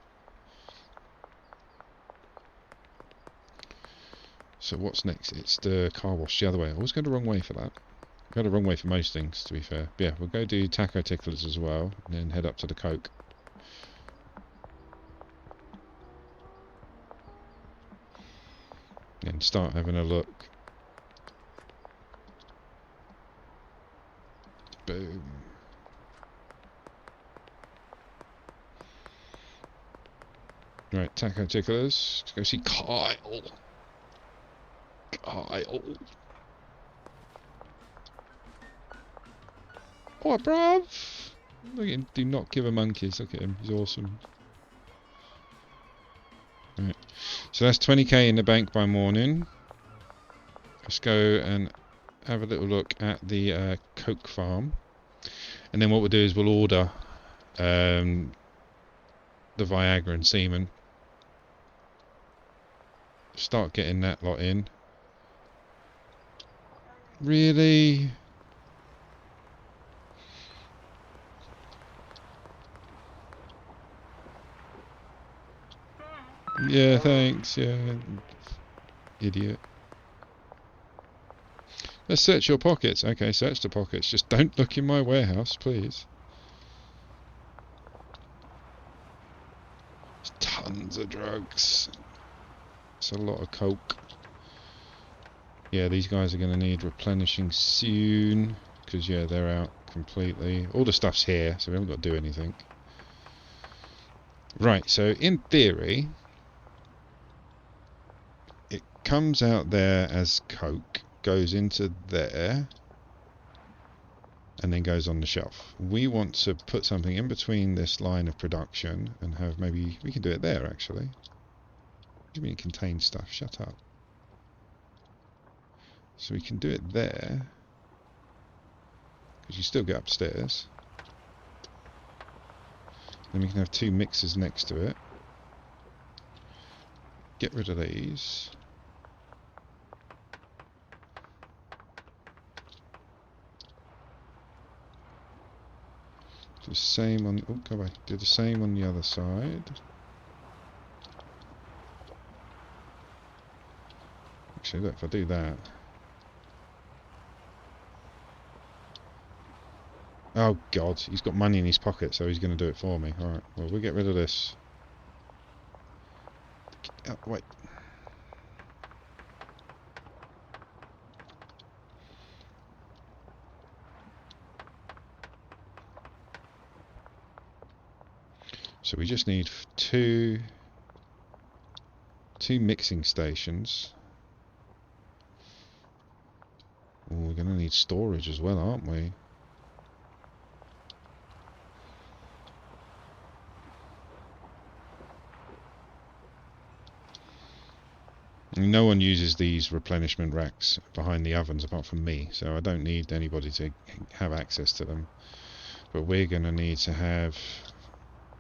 A: So what's next? It's the car wash the other way. I always go the wrong way for that. I go the wrong way for most things, to be fair. But yeah, we'll go do Taco Ticklers as well, and then head up to the Coke. And start having a look. Boom. Right, Taco Ticklers. Let's go see Kyle. Kyle. Oh, bruv! Look at him. Do not give a monkeys. Look at him. He's awesome. Right. So that's 20k in the bank by morning. Let's go and have a little look at the Coke farm. And then what we'll do is we'll order the Viagra and semen. Start getting that lot in. Really? Yeah, thanks. Yeah, idiot. Let's search your pockets. Okay, search the pockets. Just don't look in my warehouse, please. There's tons of drugs. It's a lot of coke. Yeah, these guys are going to need replenishing soon. Because, yeah, they're out completely. All the stuff's here, so we haven't got to do anything. Right, so in theory, it comes out there as coke, goes into there, and then goes on the shelf. We want to put something in between this line of production and have maybe... We can do it there, actually. What do you mean it contains stuff? Shut up. So we can do it there. Because you still get upstairs. Then we can have two mixers next to it. Get rid of these. Do the same on... Oh, go back. Do the same on the other side. Actually, look, if I do that... Oh, God. He's got money in his pocket, so he's going to do it for me. Alright, well, we'll get rid of this. Oh, wait. So we just need two mixing stations. Oh, we're going to need storage as well, aren't we? No one uses these replenishment racks behind the ovens apart from me, so I don't need anybody to have access to them. But we're going to need to have...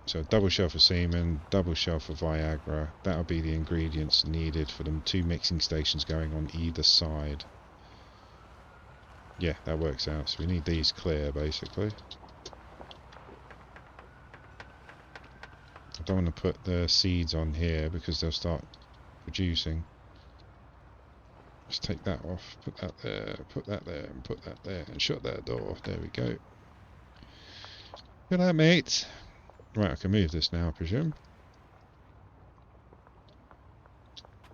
A: So double shelf of semen, double shelf of Viagra. That'll be the ingredients needed for them. Two mixing stations going on either side. Yeah, that works out. So we need these clear, basically. I don't want to put the seeds on here because they'll start producing. Let's take that off, put that there, put that there, and put that there, and shut that door. There we go. Good night, mate. Right, I can move this now, I presume.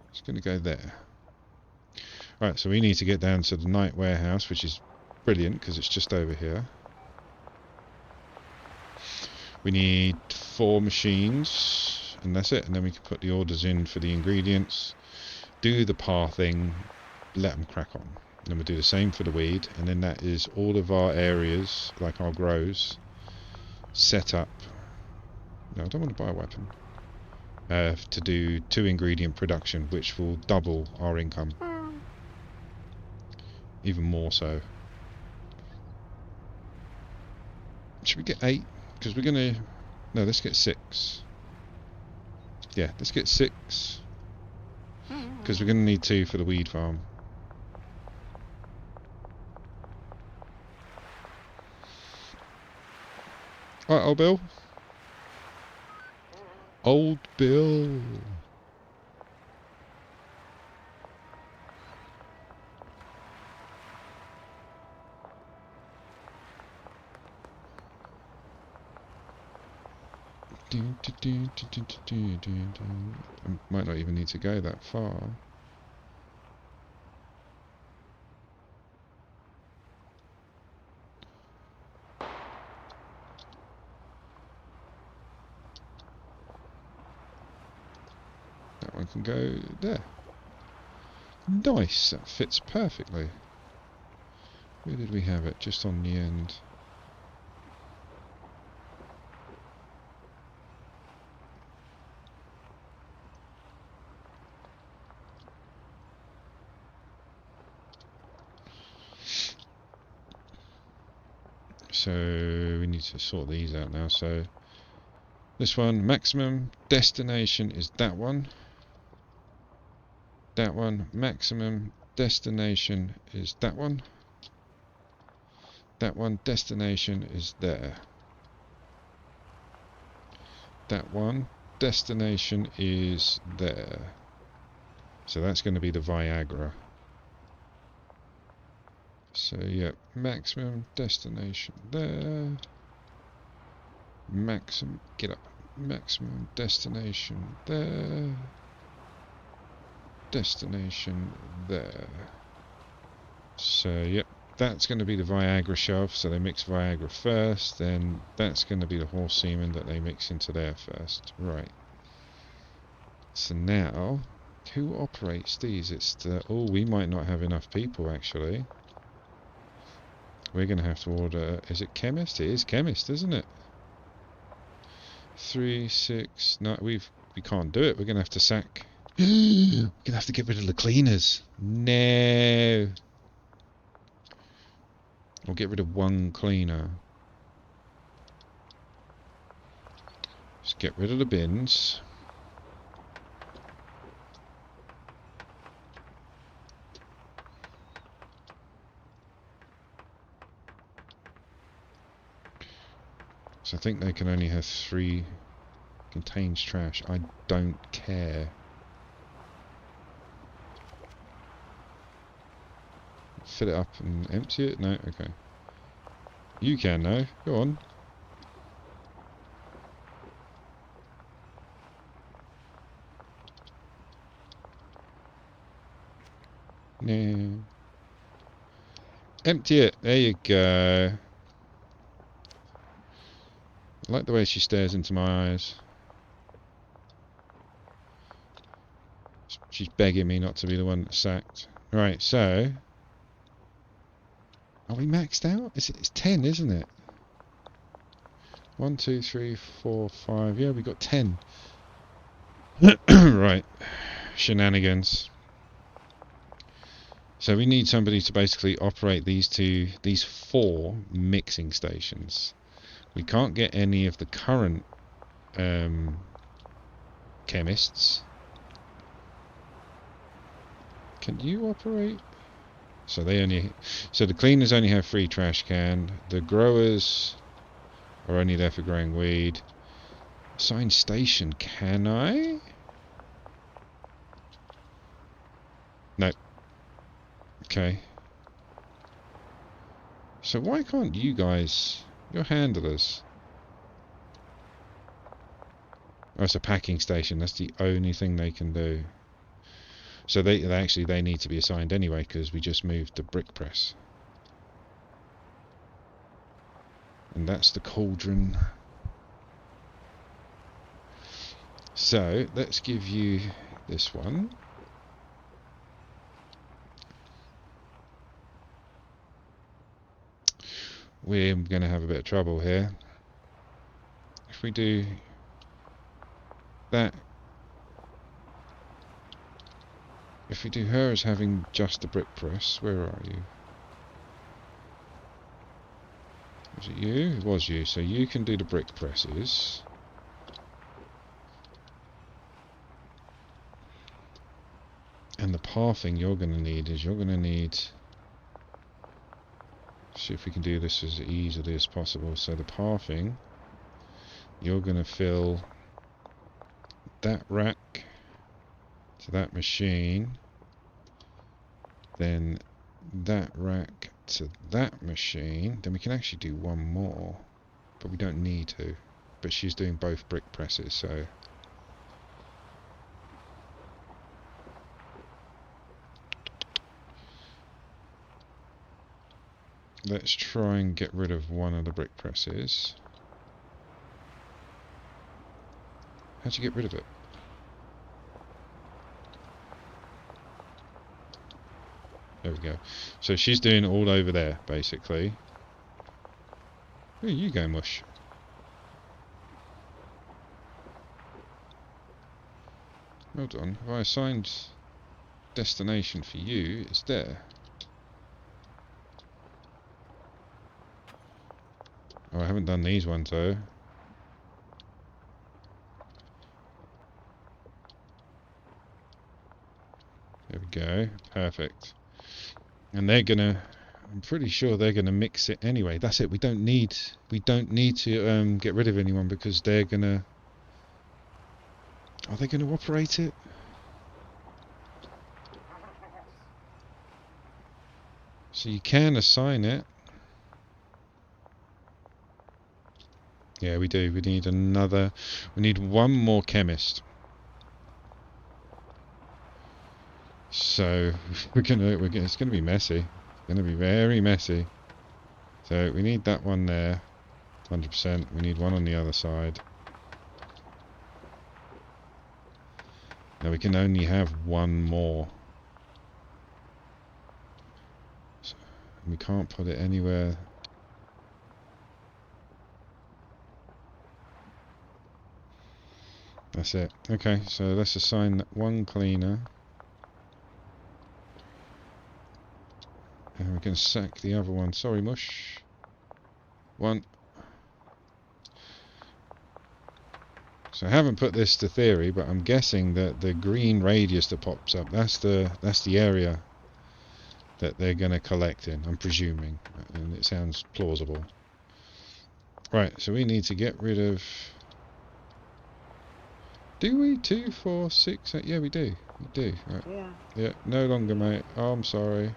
A: It's going to go there. Right, so we need to get down to the night warehouse, which is brilliant because it's just over here. We need 4 machines, and that's it. And then we can put the orders in for the ingredients, do the par thing, let them crack on. And then we'll do the same for the weed, and then that is all of our areas, like our grows, set up. No, I don't want to buy a weapon. To do 2 ingredient production, which will double our income. Even more so. Should we get 8? Because we're going to... No, let's get 6. Yeah, let's get 6. Because we're going to need 2 for the weed farm. Alright, old Bill. Old Bill. I might not even need to go that far. That one can go there. Nice, that fits perfectly. Where did we have it? Just on the end. So we need to sort these out now. So this one, maximum destination is that one. That one, maximum destination is that one. That one, destination is there. That one, destination is there. So that's going to be the Viagra. So yeah, maximum destination there. Maximum, get up. Maximum destination there. Destination there. So yep, that's going to be the Viagra shelf. So they mix Viagra first, then that's going to be the horse semen that they mix into there first. Right. So now, who operates these? It's the... Oh, we might not have enough people actually. We're going to have to order... Is it chemist? It is chemist, isn't it? 3, 6... No, we can't do it. We're going to have to sack... We're going to have to get rid of the cleaners. No. We'll get rid of one cleaner. Just get rid of the bins. So I think they can only have 3 contains trash. I don't care. Fill it up and empty it? No? Okay. You can though. Go on. No. Empty it. There you go. I like the way she stares into my eyes. She's begging me not to be the one that's sacked. Right, so... Are we maxed out? It's 10, isn't it? 1, 2, 3, 4, 5... Yeah, we got 10. Right. Shenanigans. So we need somebody to basically operate these 4 mixing stations. We can't get any of the current chemists. Can you operate? So the cleaners only have 3 trash can. The growers are only there for growing weed. Assign station, can I? No. Okay. So why can't you guys... Your handlers. Oh, it's a packing station. That's the only thing they can do. So they need to be assigned anyway because we just moved the brick press. And that's the cauldron. So let's give you this one. We're going to have a bit of trouble here. If we do that, if we do her as having just the brick press, where are you? Was it you? It was you. So you can do the brick presses. And the pathing you're going to need is see if we can do this as easily as possible. So the pathing you're going to fill that rack to that machine, then that rack to that machine. Then we can actually do one more, but we don't need to. But she's doing both brick presses, so let's try and get rid of one of the brick presses. How'd you get rid of it? There we go. So she's doing all over there, basically. Where you go, Mush? Hold on. Have I assigned destination for you? It's there. Oh, I haven't done these ones, though. There we go. Perfect. And they're gonna... I'm pretty sure they're gonna mix it anyway. That's it. We don't need to get rid of anyone because they're gonna... Are they gonna operate it? So you can assign it. Yeah, we do. We need another... We need one more chemist. So it's gonna be messy. It's gonna be very messy. So we need that one there, 100%. We need one on the other side. Now we can only have one more. So we can't put it anywhere. That's it. Okay, so let's assign one cleaner. And we can sack the other one. Sorry, Mush. One. So I haven't put this to theory, but I'm guessing that the green radius that pops up, that's the area that they're going to collect in, I'm presuming. And it sounds plausible. Right, so we need to get rid of... Do we? 2, 4, 6... Yeah, we do. We do. Right.
B: Yeah.
A: Yeah, no longer, mate. Oh, I'm sorry.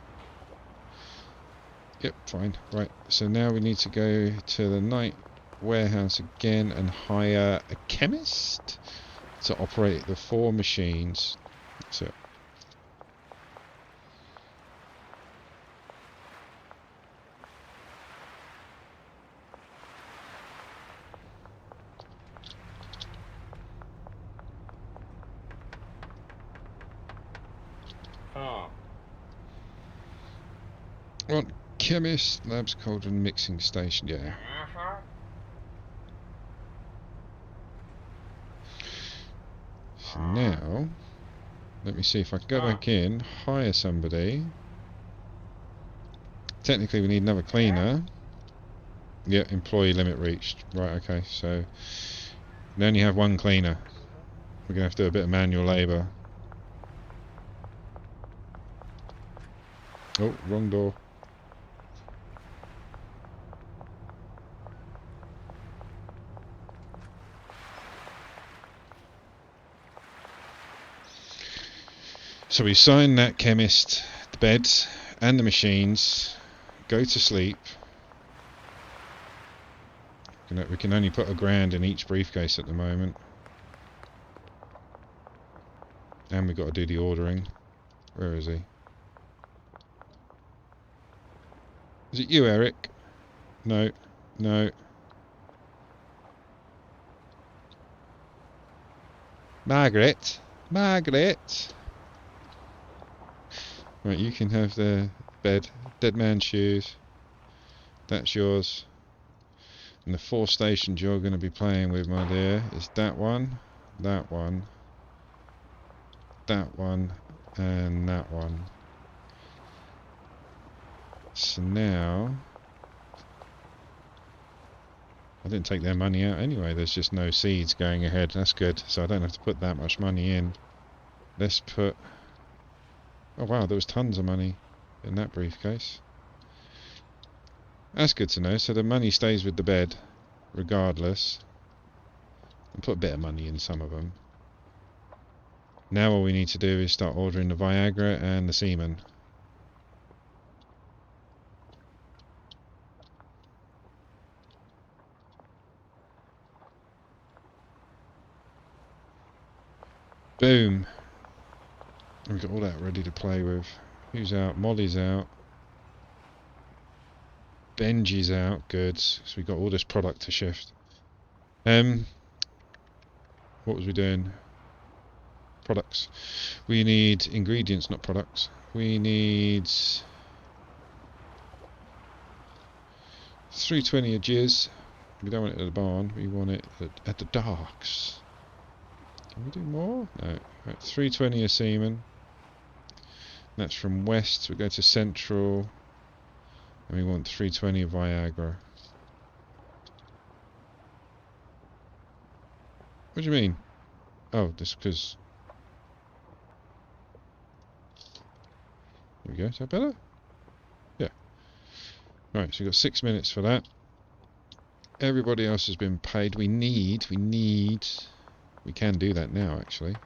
A: Yep, fine. Right, so now we need to go to the night warehouse again and hire a chemist to operate the 4 machines. So well, chemist, labs, cauldron, mixing station, yeah. So now, let me see if I can go back in, hire somebody. Technically we need another cleaner. Yeah, employee limit reached. Right, okay, so we only have one cleaner. We're going to have to do a bit of manual labour. Oh, wrong door. So we assign that chemist the beds and the machines, go to sleep. We can only put £1,000 in each briefcase at the moment. And we've got to do the ordering. Where is he? Is it you, Eric? No. No. Margaret? Margaret? Right, you can have the bed. Dead man's shoes. That's yours. And the 4 stations you're going to be playing with, my dear, is that one, that one, and that one. So now... I didn't take their money out anyway, there's just no seeds going ahead. That's good, so I don't have to put that much money in. Let's put... Oh wow, there was tons of money in that briefcase. That's good to know, so the money stays with the bed, regardless. and put a bit of money in some of them. Now all we need to do is start ordering the Viagra and the semen. Boom. We've got all that ready to play with. Who's out? Molly's out. Benji's out. Good. So we've got all this product to shift. What was we doing? Products. We need ingredients, not products. We need 320 of jizz. We don't want it at the barn. We want it at the docks. Can we do more? No. Right, 320 of semen. That's from west. We go to central. And we want 320 of Viagra. What do you mean? Oh, just because... There we go. Is that better? Yeah. Right, so we've got 6 minutes for that. Everybody else has been paid. We can do that now, actually.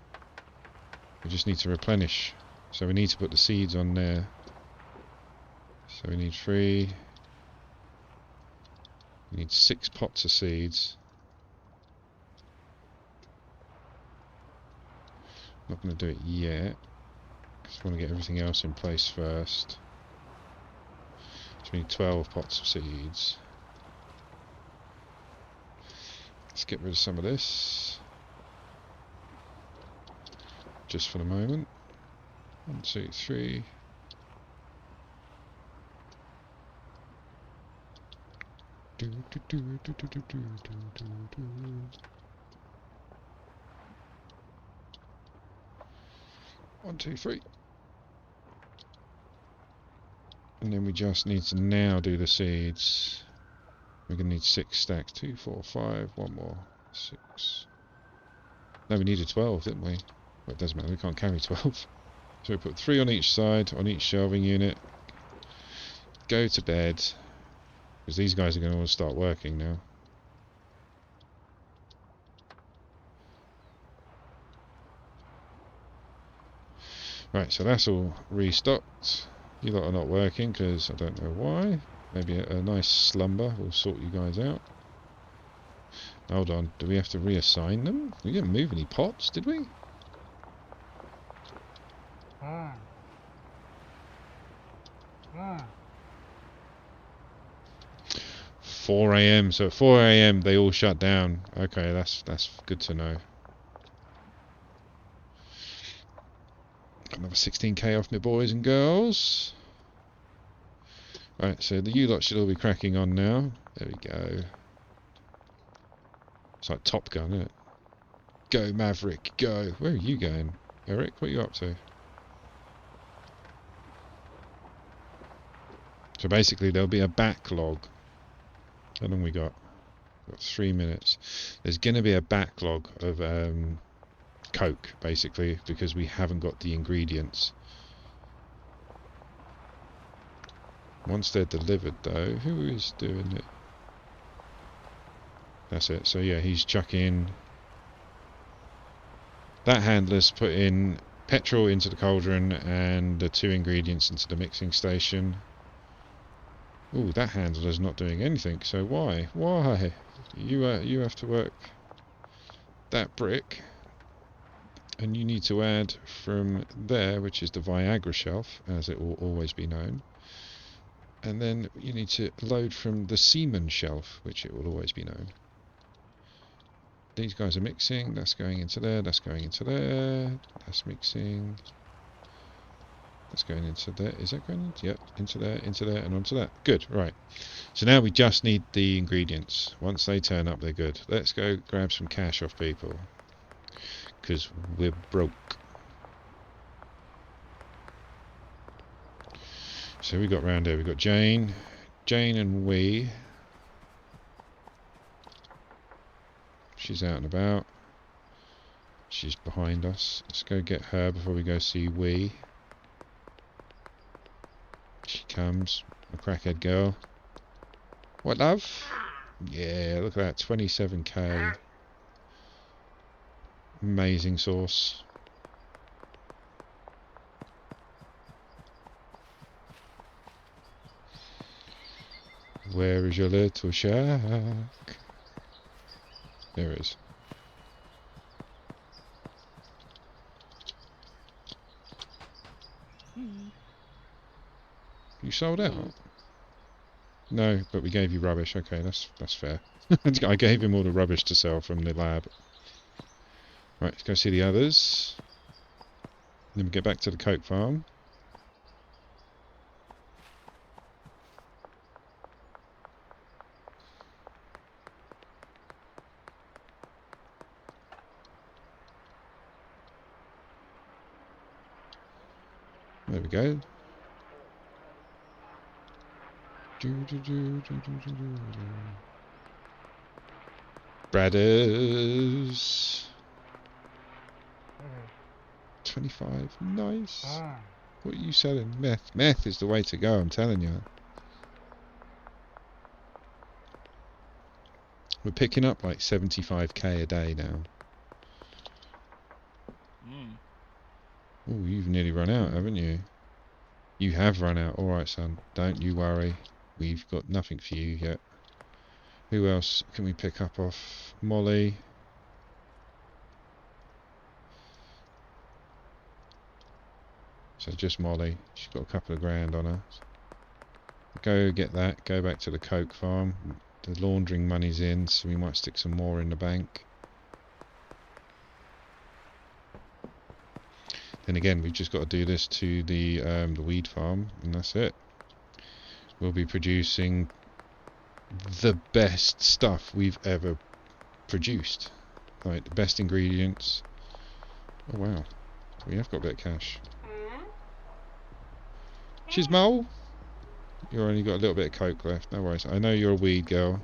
A: We just need to replenish. So we need to put the seeds on there. So we need 3. We need 6 pots of seeds. I'm not going to do it yet. Because I want to get everything else in place first. So we need 12 pots of seeds. Let's get rid of some of this. Just for the moment. 1, 2, 3. Do, do, do, do, do, do, do, do, do. 1, 2, 3. And then we just need to now do the seeds. We're going to need 6 stacks. 2, 4, 5. One more. 6. No, we needed 12, didn't we? Well, it doesn't matter. We can't carry 12. So we put 3 on each side, on each shelving unit. Go to bed. Because these guys are going to all start working now. Right, so that's all restocked. You lot are not working because I don't know why. Maybe a nice slumber will sort you guys out. Hold on, do we have to reassign them? We didn't move any pots, did we? 4 AM, so at 4 AM they all shut down. Okay, that's good to know. Another 16k off my boys and girls. Right, so the U-lot should all be cracking on now. There we go. It's like Top Gun, isn't it? Go Maverick, go. Where are you going, Eric? What are you up to? So basically there'll be a backlog. How long we got? We've got 3 minutes. There's going to be a backlog of Coke, basically, because we haven't got the ingredients. Once they're delivered, though, who is doing it? That's it. So yeah, he's chucking... That handler's put in petrol into the cauldron and the 2 ingredients into the mixing station. Ooh, that handler's not doing anything, so why? Why? You have to work that brick. And you need to add from there, which is the Viagra shelf, as it will always be known. And then you need to load from the semen shelf, which it will always be known. These guys are mixing, that's going into there, that's going into there, that's mixing. That's going into there. Is that going into? Yep, into there, and onto that. Good, right. So now we just need the ingredients. Once they turn up, they're good. Let's go grab some cash off people. Because we're broke. So we got round here. We got Jane. Jane and Wee. She's out and about. She's behind us. Let's go get her before we go see Wee. She comes, a crackhead girl. What, love? Yeah, look at that, 27k. Amazing sauce. Where is your little shack? There it is. You sold out? No, but we gave you rubbish. Okay, that's fair. I gave him all the rubbish to sell from the lab. Right, let's go see the others. Then we get back to the coke farm. There we go. Bradders. 25. Nice. What are you selling? Meth. Meth is the way to go, I'm telling you. We're picking up like 75k a day now. Oh, you've nearly run out, haven't you? You have run out. Alright, son. Don't you worry. We've got nothing for you yet. Who else can we pick up off? Molly. So just Molly. She's got a couple of grand on her. Go get that. Go back to the coke farm. The laundering money's in, so we might stick some more in the bank. Then again, we've just got to do this to the weed farm, and that's it. We'll be producing the best stuff we've ever produced. Like, the best ingredients. Oh wow, we have got a bit of cash. Chismo! You've only got a little bit of coke left, no worries. I know you're a weed girl.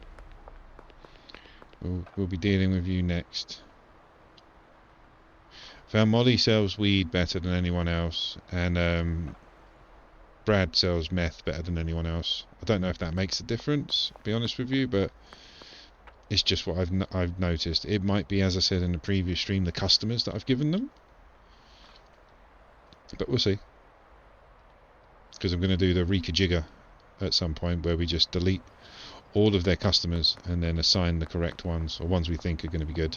A: We'll be dealing with you next. Found Molly sells weed better than anyone else, and Brad sells meth better than anyone else. I don't know if that makes a difference, to be honest with you, but it's just what I've noticed. It might be, as I said in the previous stream, the customers that I've given them, but we'll see. Because I'm going to do the Rika Jigger at some point, where we just delete all of their customers and then assign the correct ones, or ones we think are going to be good.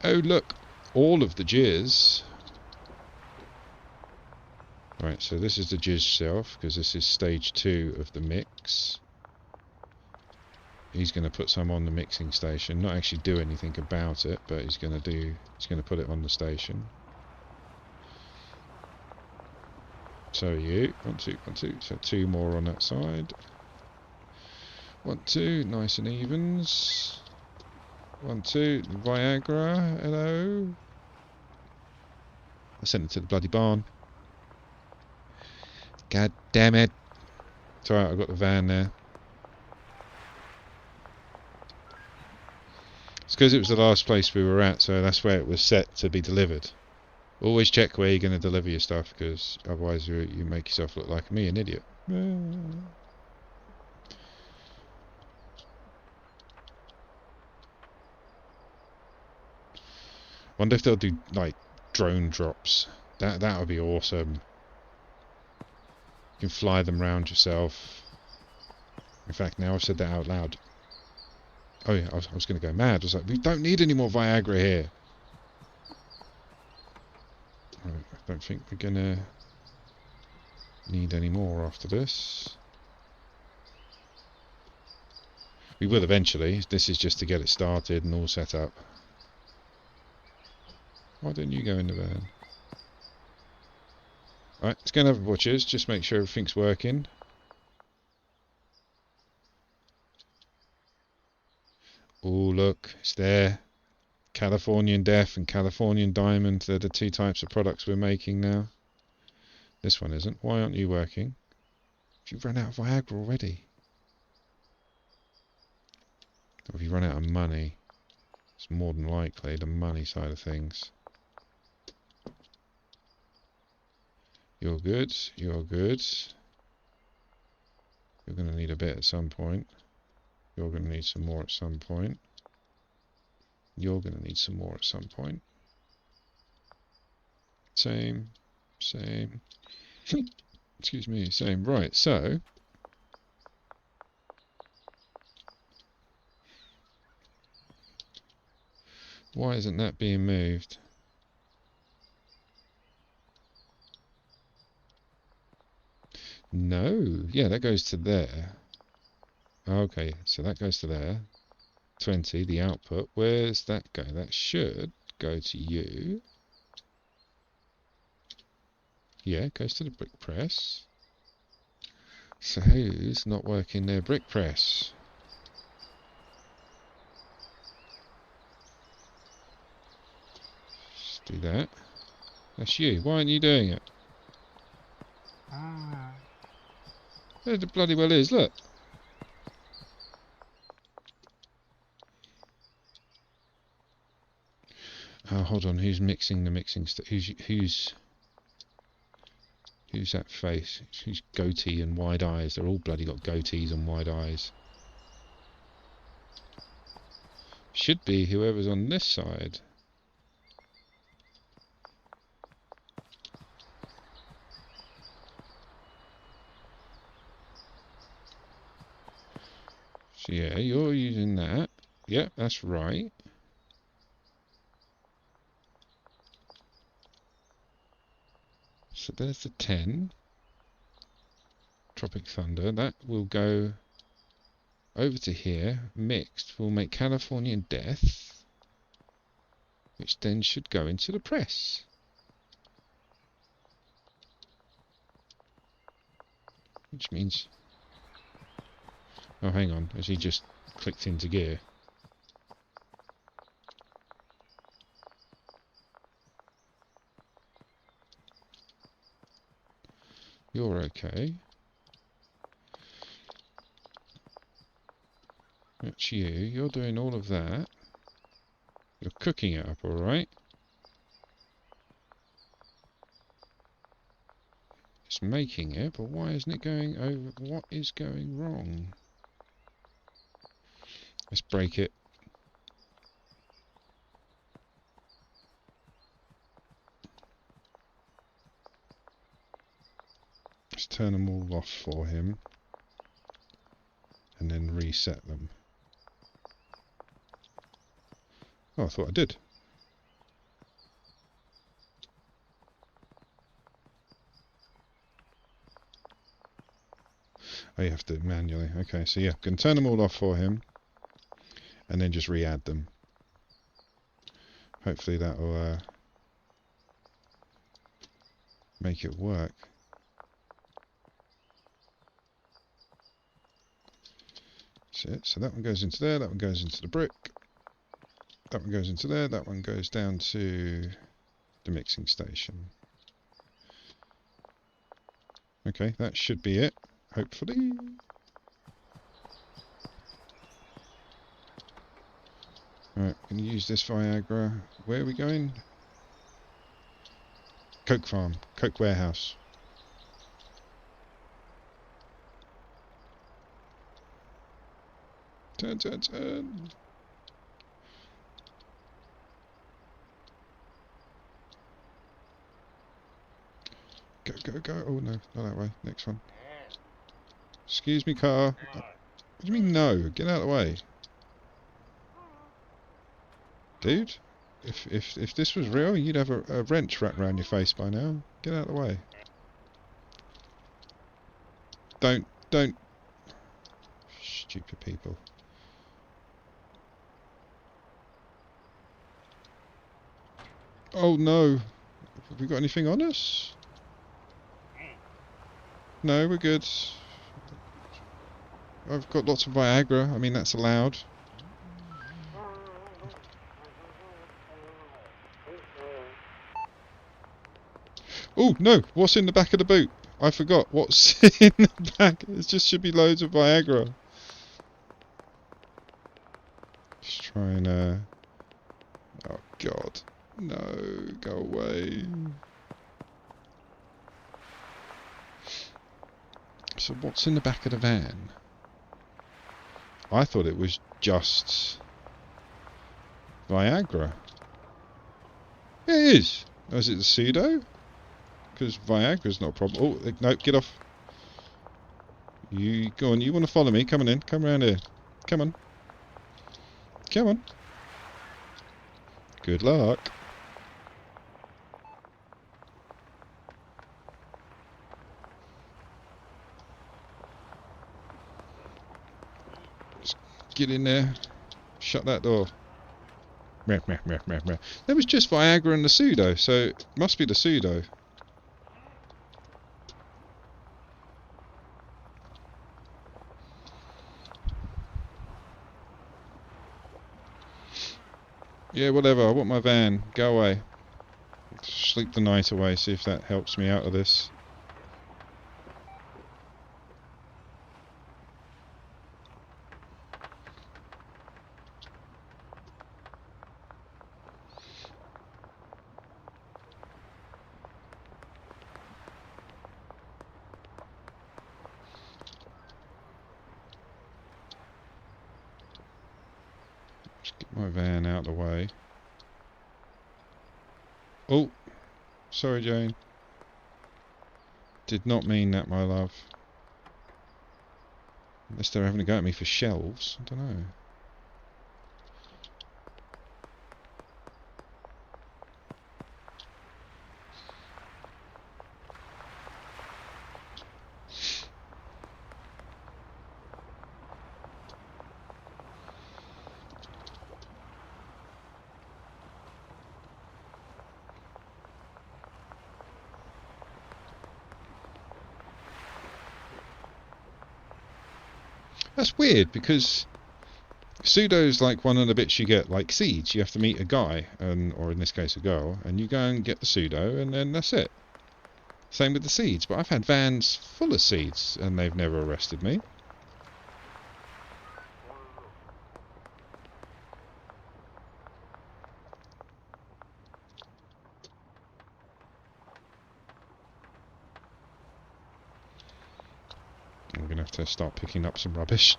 A: Oh look, all of the jizz. Right, so this is the jizz shelf, because this is stage 2 of the mix. He's going to put some on the mixing station, not actually do anything about it, but he's going to put it on the station. So you, 1, 2, 1, 2, so 2 more on that side. 1, 2, nice and evens. 1, 2, Viagra, hello. I sent it to the bloody barn. God damn it. It's alright, I've got the van there. It's because it was the last place we were at, so that's where it was set to be delivered. Always check where you're going to deliver your stuff, because otherwise you make yourself look like me, an idiot. Wonder if they'll do, like, drone drops. That would be awesome. You can fly them round yourself. In fact, now I've said that out loud. Oh yeah, I was going to go mad. I was like, we don't need any more Viagra here. Right, I don't think we're going to need any more after this. We will eventually. This is just to get it started and all set up. Why don't you go in the van? Alright, let's go and have a butcher's. Just make sure everything's working. Oh look, it's there. Californian Death and Californian Diamond. They're the 2 types of products we're making now. This one isn't. Why aren't you working? Have you run out of Viagra already? Or have you run out of money? It's more than likely the money side of things. You're good. You're good. You're going to need a bit at some point. You're going to need some more at some point. You're going to need some more at some point. Same. Excuse me, same. Right, so why isn't that being moved? No, yeah, that goes to there. Okay, so that goes to there. 20, the output. Where's that go? That should go to you. Yeah, it goes to the brick press. So who's not working their brick press? Just do that. That's you. Why aren't you doing it? There it bloody well is, look. Oh, hold on, who's mixing the mixing stuff? Who's that face? Who's goatee and wide eyes? They're all bloody got goatees and wide eyes. Should be whoever's on this side. So yeah, you're using that. Yep, that's right. So there's the 10. Tropic Thunder. That will go over to here. Mixed will make Californian Death, which then should go into the press. Which means... oh, hang on. Has he just clicked into gear? You're okay. That's you. You're doing all of that. You're cooking it up, alright? It's making it, but why isn't it going over? What is going wrong? Let's break it. Let's turn them all off for him. And then reset them. Oh, I thought I did. Oh, you have to manually. Okay, so yeah, can turn them all off for him. And then just re-add them. Hopefully that will make it work. That's it. So that one goes into there, that one goes into the brick. That one goes into there, that one goes down to the mixing station. Okay, that should be it, hopefully. Alright, going to use this Viagra. Where are we going? Coke farm, Coke warehouse. Turn, turn, turn. Go, go, go. Oh no, not that way. Next one. Excuse me, car. What do you mean no? Get out of the way. Dude, if this was real, you'd have a wrench wrapped around your face by now. Get out of the way. Don't. Stupid people. Oh no. Have we got anything on us? No, we're good. I've got lots of Viagra. I mean, that's allowed. Oh, no! What's in the back of the boot? I forgot. What's in the back? It just should be loads of Viagra. Just try and, oh, God. No, go away. So what's in the back of the van? I thought it was just Viagra. It is. Oh, is it the pseudo? Because Viagra's not a problem. Oh, no, get off. You go on. You want to follow me? Come on in. Come around here. Come on. Come on. Good luck. Just get in there. Shut that door. Meh, meh, meh, meh, meh. There was just Viagra and the pseudo, so it must be the pseudo. Yeah, whatever. I want my van. Go away. Sleep the night away, see if that helps me out of this. Just get my van out of the way. Oh, sorry, Jane. Did not mean that, my love. Unless they're having a go at me for shelves. I don't know. That's weird, because pseudo's like one of the bits you get, like seeds. You have to meet a guy, or in this case a girl, and you go and get the pseudo, and then that's it. Same with the seeds, but I've had vans full of seeds, and they've never arrested me. I'm going to have to start picking up some rubbish.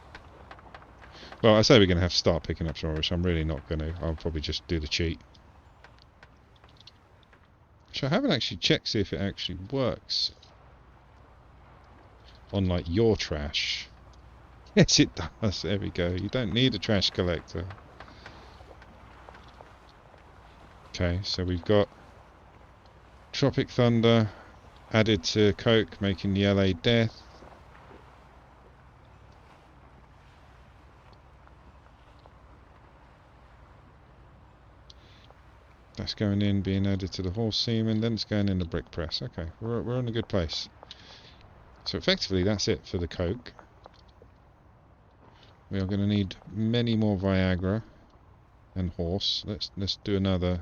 A: Well, I say we're going to have to start picking up some rubbish. I'm really not going to. I'll probably just do the cheat. So I haven't actually checked see if it actually works on, like, your trash. Yes, it does. There we go. You don't need a trash collector. Okay, so we've got Tropic Thunder added to Coke, making the LA Death. That's going in, being added to the horse semen, then it's going in the brick press. Okay, we're in a good place. So effectively that's it for the Coke. We are going to need many more Viagra and horse. Let's do another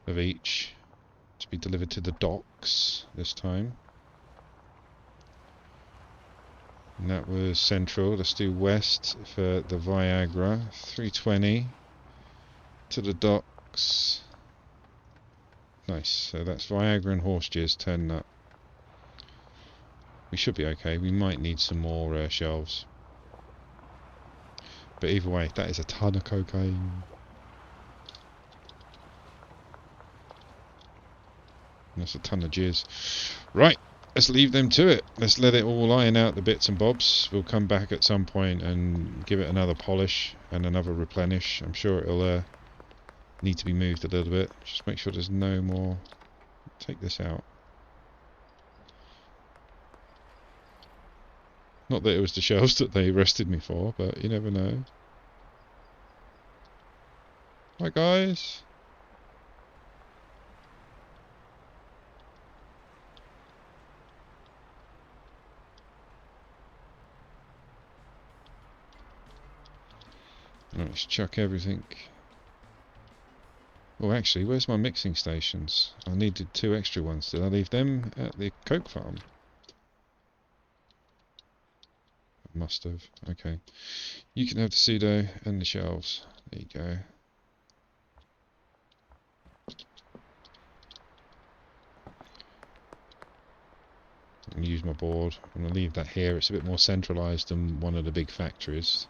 A: of each to be delivered to the docks this time. And that was central. Let's do west for the Viagra. 320 to the docks. Nice. So that's Viagra and horse jizz turning up. We should be okay. We might need some more shelves. But either way, that is a ton of cocaine. That's a ton of jizz. Right, let's leave them to it. Let's let it all iron out the bits and bobs. We'll come back at some point and give it another polish and another replenish. I'm sure it'll need to be moved a little bit. Just make sure there's no more. Take this out. Not that it was the shelves that they arrested me for, but you never know. Hi guys. Right, let's chuck everything. Oh, actually, where's my mixing stations? I needed 2 extra ones. Did I leave them at the Coke farm? I must have. Okay. You can have the pseudo and the shelves. There you go. And use my board. I'm going to leave that here. It's a bit more centralised than one of the big factories.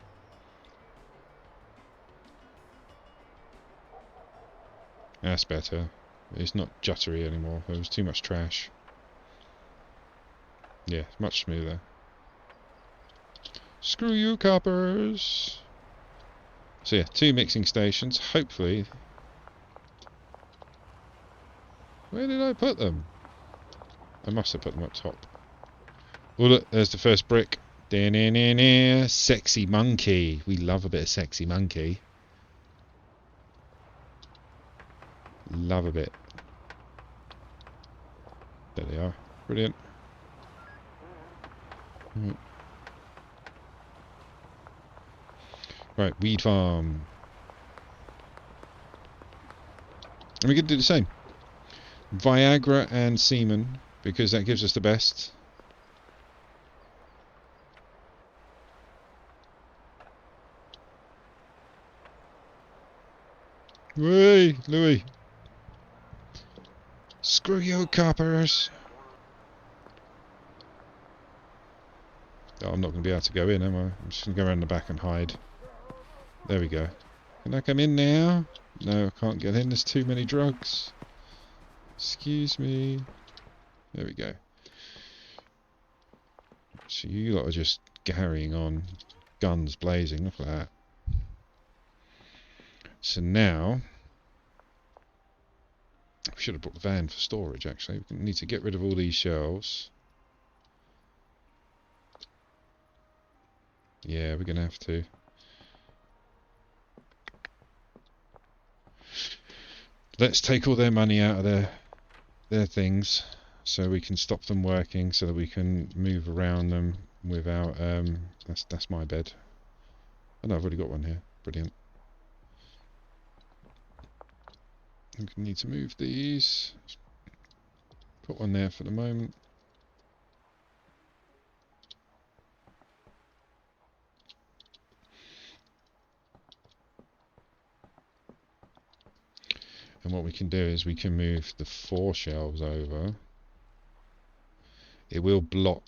A: That's better. It's not juttery anymore. There was too much trash. Yeah, much smoother. Screw you, coppers! So yeah, 2 mixing stations. Hopefully... Where did I put them? I must have put them up top. Oh look, there's the first brick. Sexy monkey. We love a bit of sexy monkey. Love a bit. There they are. Brilliant. Right, weed farm. And we can do the same. Viagra and semen, because that gives us the best. Hey, Louis. Screw you, coppers. Oh, I'm not going to be able to go in, am I? I'm just going to go around the back and hide. There we go. Can I come in now? No, I can't get in. There's too many drugs. Excuse me. There we go. So you lot are just carrying on. Guns blazing. Look at that. So now... we should have brought the van for storage, actually. We need to get rid of all these shelves. Yeah, we're going to have to. Let's take all their money out of their things, so we can stop them working, so that we can move around them without... that's my bed. Oh no, I've already got one here. Brilliant. We need to move these. Put one there for the moment. And what we can do is we can move the 4 shelves over. It will block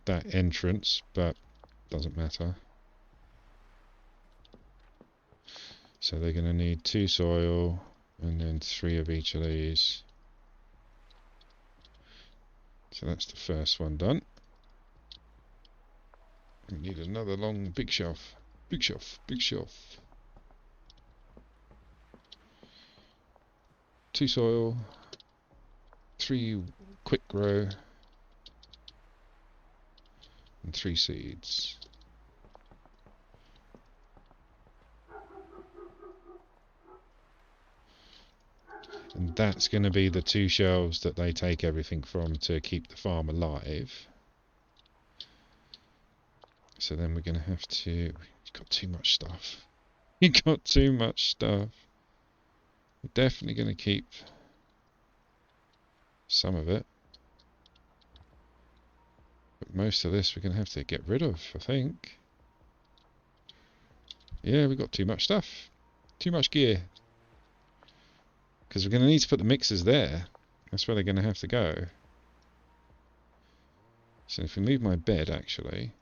A: that entrance, but doesn't matter. So they're going to need 2 soil and then 3 of each of these. So that's the first one done. We need another long big shelf. Big shelf, big shelf. 2 soil, 3 quick grow, and 3 seeds. And that's going to be the 2 shelves that they take everything from to keep the farm alive. So then we're going to have to... We've got too much stuff. We've got too much stuff. We're definitely going to keep some of it. But most of this we're going to have to get rid of, I think. Yeah, we've got too much stuff. Too much gear. Because we're going to need to put the mixers there. That's where they're going to have to go. So if we move my bed, actually...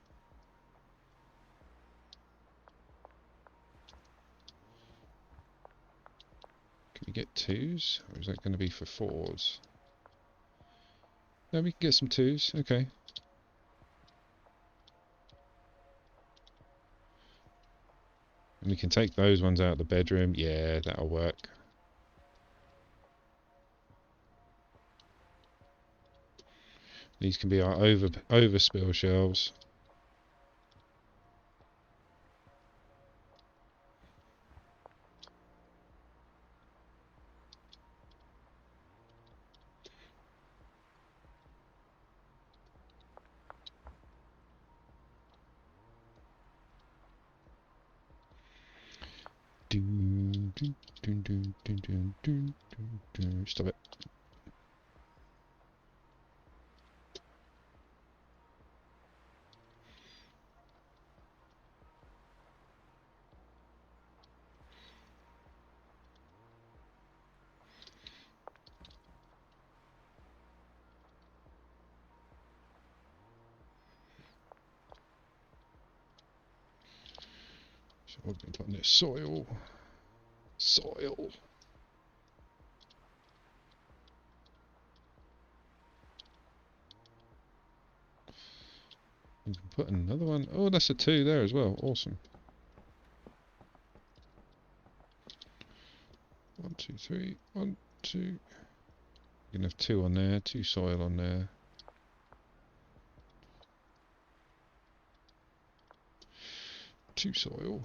A: Can we get 2s? Or is that going to be for 4s? No, we can get some 2s. Okay. And we can take those ones out of the bedroom. Yeah, that'll work. These can be our overspill shelves. Stop it. So we're going to put in this soil. Soil. put another one. Oh, that's a 2 there as well. Awesome. 1, 2, 3. 1, 2. You can have 2 on there. 2 soil on there. Two soil.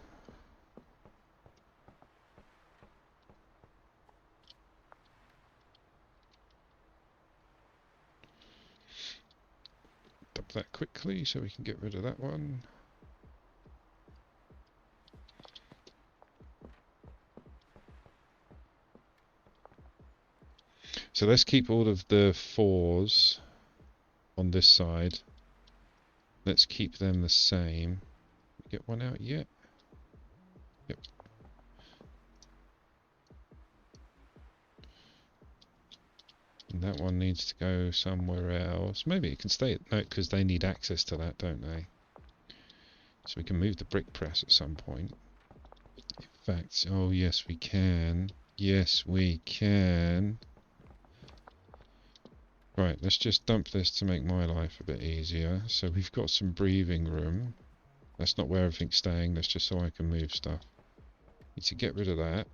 A: Dump that quickly so we can get rid of that one. So let's keep all of the 4s on this side. Let's keep them the same. Get one out yet? Yep. And that one needs to go somewhere else. Maybe it can stay. No, because they need access to that, don't they? So we can move the brick press at some point. In fact, oh yes we can. Yes we can. Right, let's just dump this to make my life a bit easier. So we've got some breathing room. That's not where everything's staying, that's just so I can move stuff. Need to get rid of that.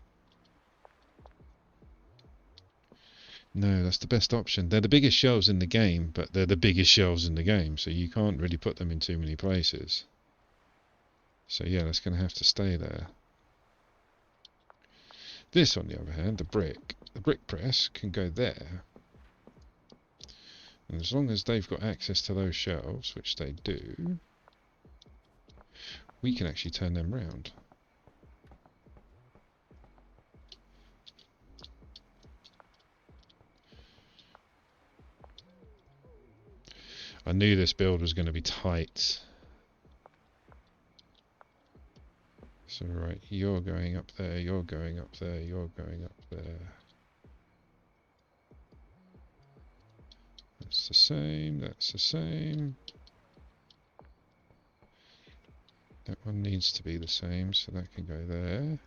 A: No, that's the best option. They're the biggest shelves in the game, but they're the biggest shelves in the game, so you can't really put them in too many places. So yeah, that's going to have to stay there. This, on the other hand, the brick press can go there. And as long as they've got access to those shelves, which they do, we can actually turn them round. I knew this build was going to be tight. So right, you're going up there, you're going up there, you're going up there. That's the same, that's the same. That one needs to be the same, so that can go there.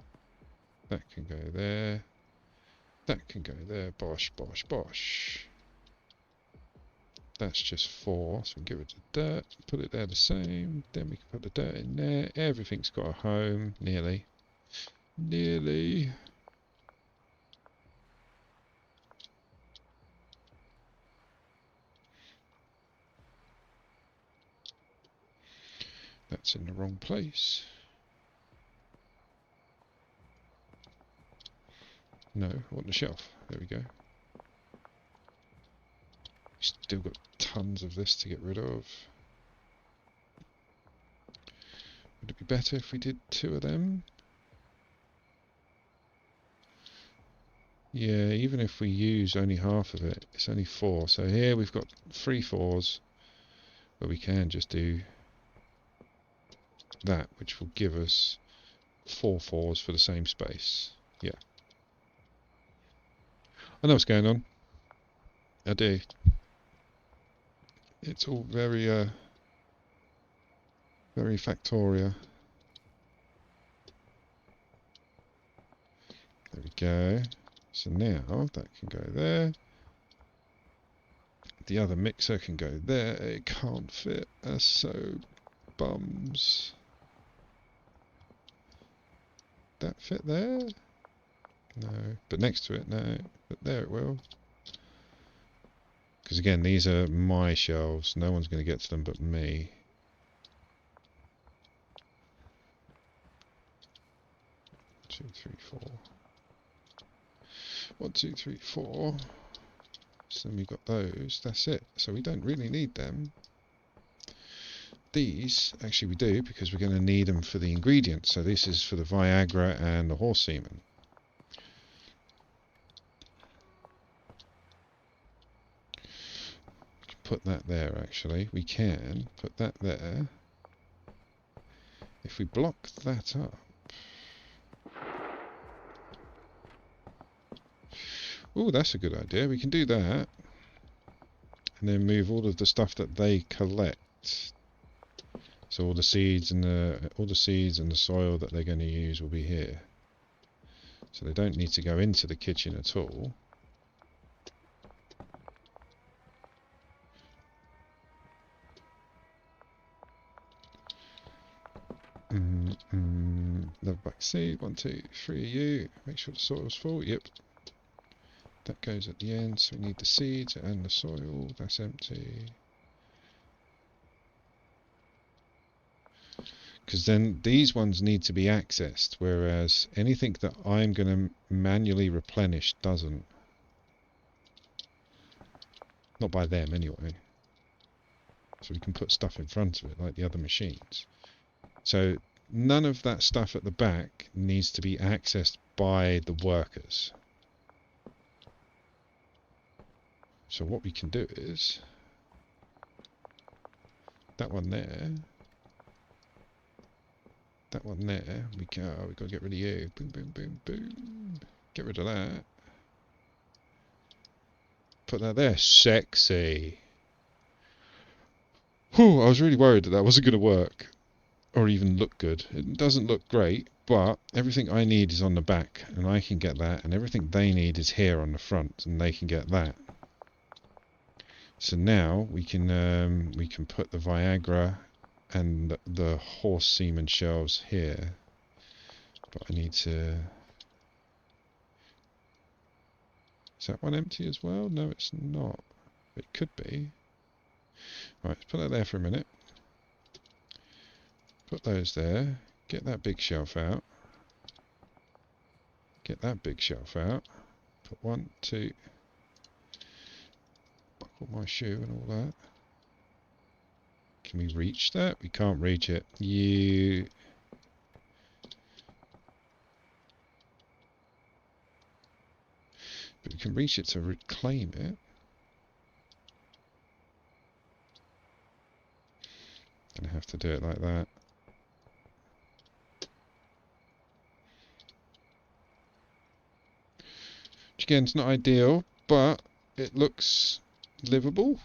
A: That can go there. That can go there. Bosh, bosh, bosh. That's just 4, so we can get rid of the dirt, put it there the same, then we can put the dirt in there. Everything's got a home, nearly. Nearly. That's in the wrong place. No, on the shelf. There we go. Still got tons of this to get rid of. Would it be better if we did 2 of them? Yeah, even if we use only half of it, it's only 4. So here we've got 3 4s, but we can just do that, which will give us 4 4s for the same space. Yeah. I know what's going on. I do. It's all very, very Factoria. There we go. So now that can go there. The other mixer can go there. It can't fit. So bums. That fit there? No. But next to it, no. But there it will. Because again, these are my shelves. No one's going to get to them but me. Two, three, 4. 1, 2, 3, 4. So then we've got those. That's it. So we don't really need them. These, actually we do, because we're going to need them for the ingredients. So this is for the Viagra and the horse semen. Put that there, actually. We can put that there. If we block that up. Oh, that's a good idea. We can do that. And then move all of the stuff that they collect. So all the seeds and the soil that they're going to use will be here. So they don't need to go into the kitchen at all. seed. 1, 2, 3 of you. Make sure the soil's full. Yep. That goes at the end, so we need the seeds and the soil. That's empty. Because then these ones need to be accessed, whereas anything that I'm going to manually replenish doesn't. Not by them, anyway. So we can put stuff in front of it, like the other machines. So none of that stuff at the back needs to be accessed by the workers. So what we can do is that one there, that one there. We've got to get rid of you. Boom, boom, boom, boom. Get rid of that. Put that there. Sexy. Whew, I was really worried that that wasn't going to work or even look good. It doesn't look great, but everything I need is on the back, and I can get that, and everything they need is here on the front, and they can get that. So now we can put the Viagra and the horse semen shelves here, but I need to. Is that one empty as well? No, it's not. It could be. Right, let's put that there for a minute. Put those there. Get that big shelf out. Get that big shelf out. Put 1, 2. Buckle my shoe and all that. Can we reach that? We can't reach it. You. But we can reach it to reclaim it. Gonna have to do it like that. Which again, it's not ideal, but it looks livable.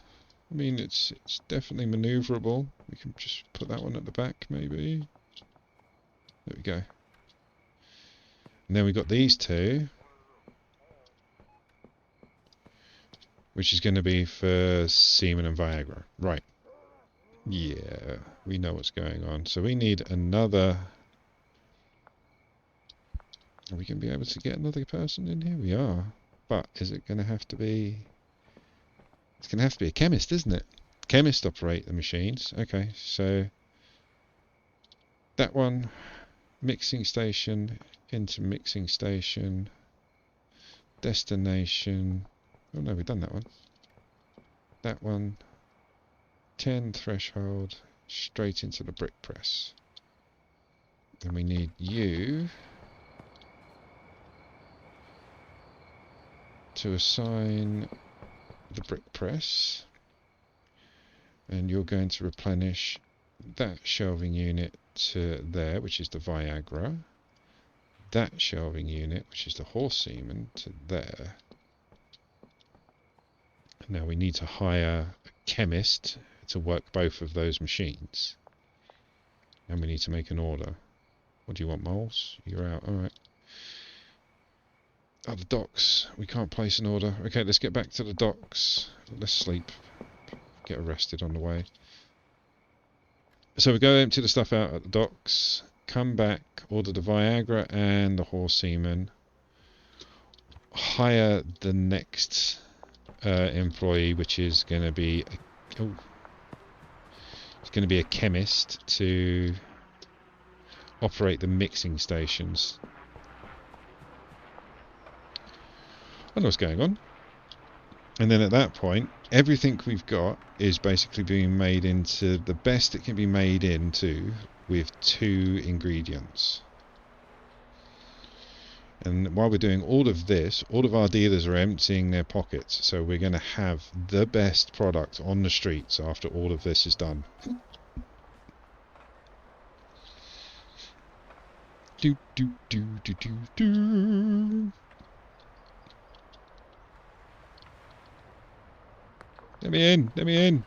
A: I mean, it's definitely manoeuvrable. We can just put that one at the back, maybe. There we go. And then we've got these two, which is going to be for semen and Viagra. Right. Yeah, we know what's going on. So we need another. Are we going to be able to get another person in here? We are. But is it going to have to be... It's going to have to be a chemist, isn't it? Chemists operate the machines. Okay, so... That one, mixing station, into mixing station, destination... Oh no, we've done that one. That one, 10 threshold, straight into the brick press. Then we need you... to assign the brick press, and you're going to replenish that shelving unit to there, which is the Viagra, that shelving unit, which is the horse semen, to there. Now we need to hire a chemist to work both of those machines, and we need to make an order. What do you want, moles? You're out. Alright. Oh, the docks. We can't place an order. Okay, let's get back to the docks. Let's sleep. Get arrested on the way. So we go empty the stuff out at the docks. Come back, order the Viagra and the horse semen. Hire the next employee, which is going to be... it's going to be a chemist to operate the mixing stations. I know what's going on. And then at that point, everything we've got is basically being made into the best it can be made into with 2 ingredients. And while we're doing all of this, all of our dealers are emptying their pockets. So we're going to have the best product on the streets after all of this is done. Do do do do do do. Let me in, let me in.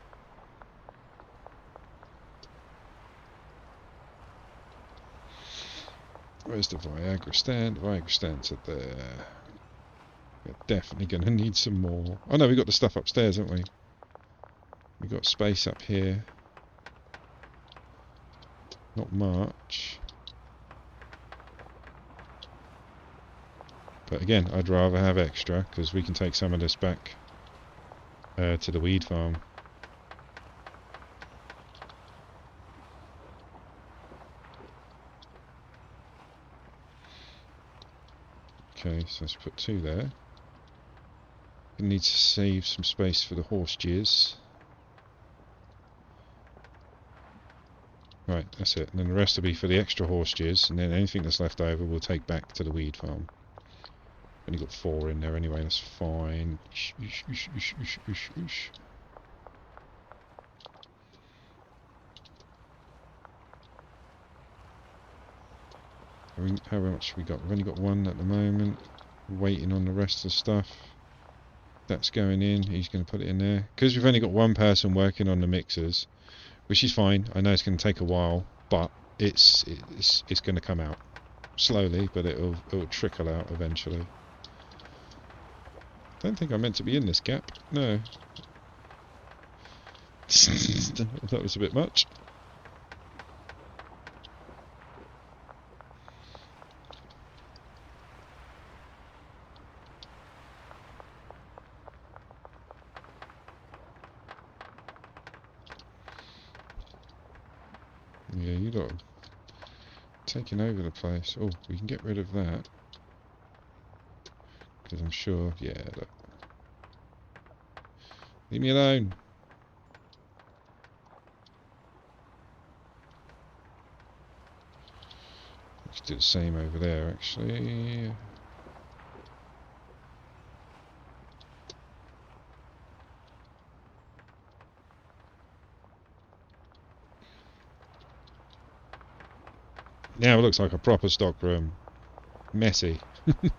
A: Where's the Viagra stand? Viagra stand's at there. We're definitely going to need some more. Oh no, we've got the stuff upstairs, haven't we? We've got space up here. Not much. But again, I'd rather have extra, because we can take some of this back to the weed farm. Okay, so let's put 2 there. We need to save some space for the horse jizz. Right, that's it. And then the rest will be for the extra horse jizz, and then anything that's left over we'll take back to the weed farm. Only got 4 in there anyway, that's fine. How much we got? We've only got 1 at the moment. Waiting on the rest of the stuff. That's going in. He's going to put it in there. Because we've only got 1 person working on the mixers, which is fine. I know it's going to take a while, but it's going to come out slowly, but it'll trickle out eventually. Don't think I meant to be in this gap. No. That was a bit much. Yeah, you lot are taking over the place. Oh, we can get rid of that. Because I'm sure, yeah, look. Leave me alone. Let's do the same over there, actually. Now it looks like a proper stock room. Messy. Can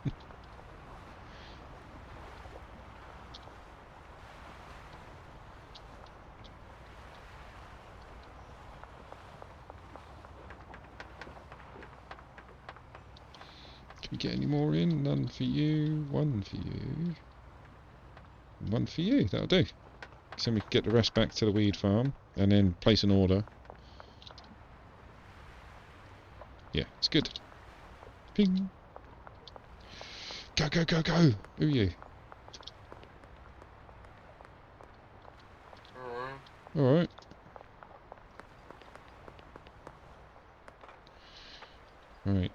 A: we get any more in? None for you. 1 for you. 1 for you. That'll do. So we can get the rest back to the weed farm and then place an order. Yeah, it's good. Ping. Go, go, go, go. Who are you? Alright. Right.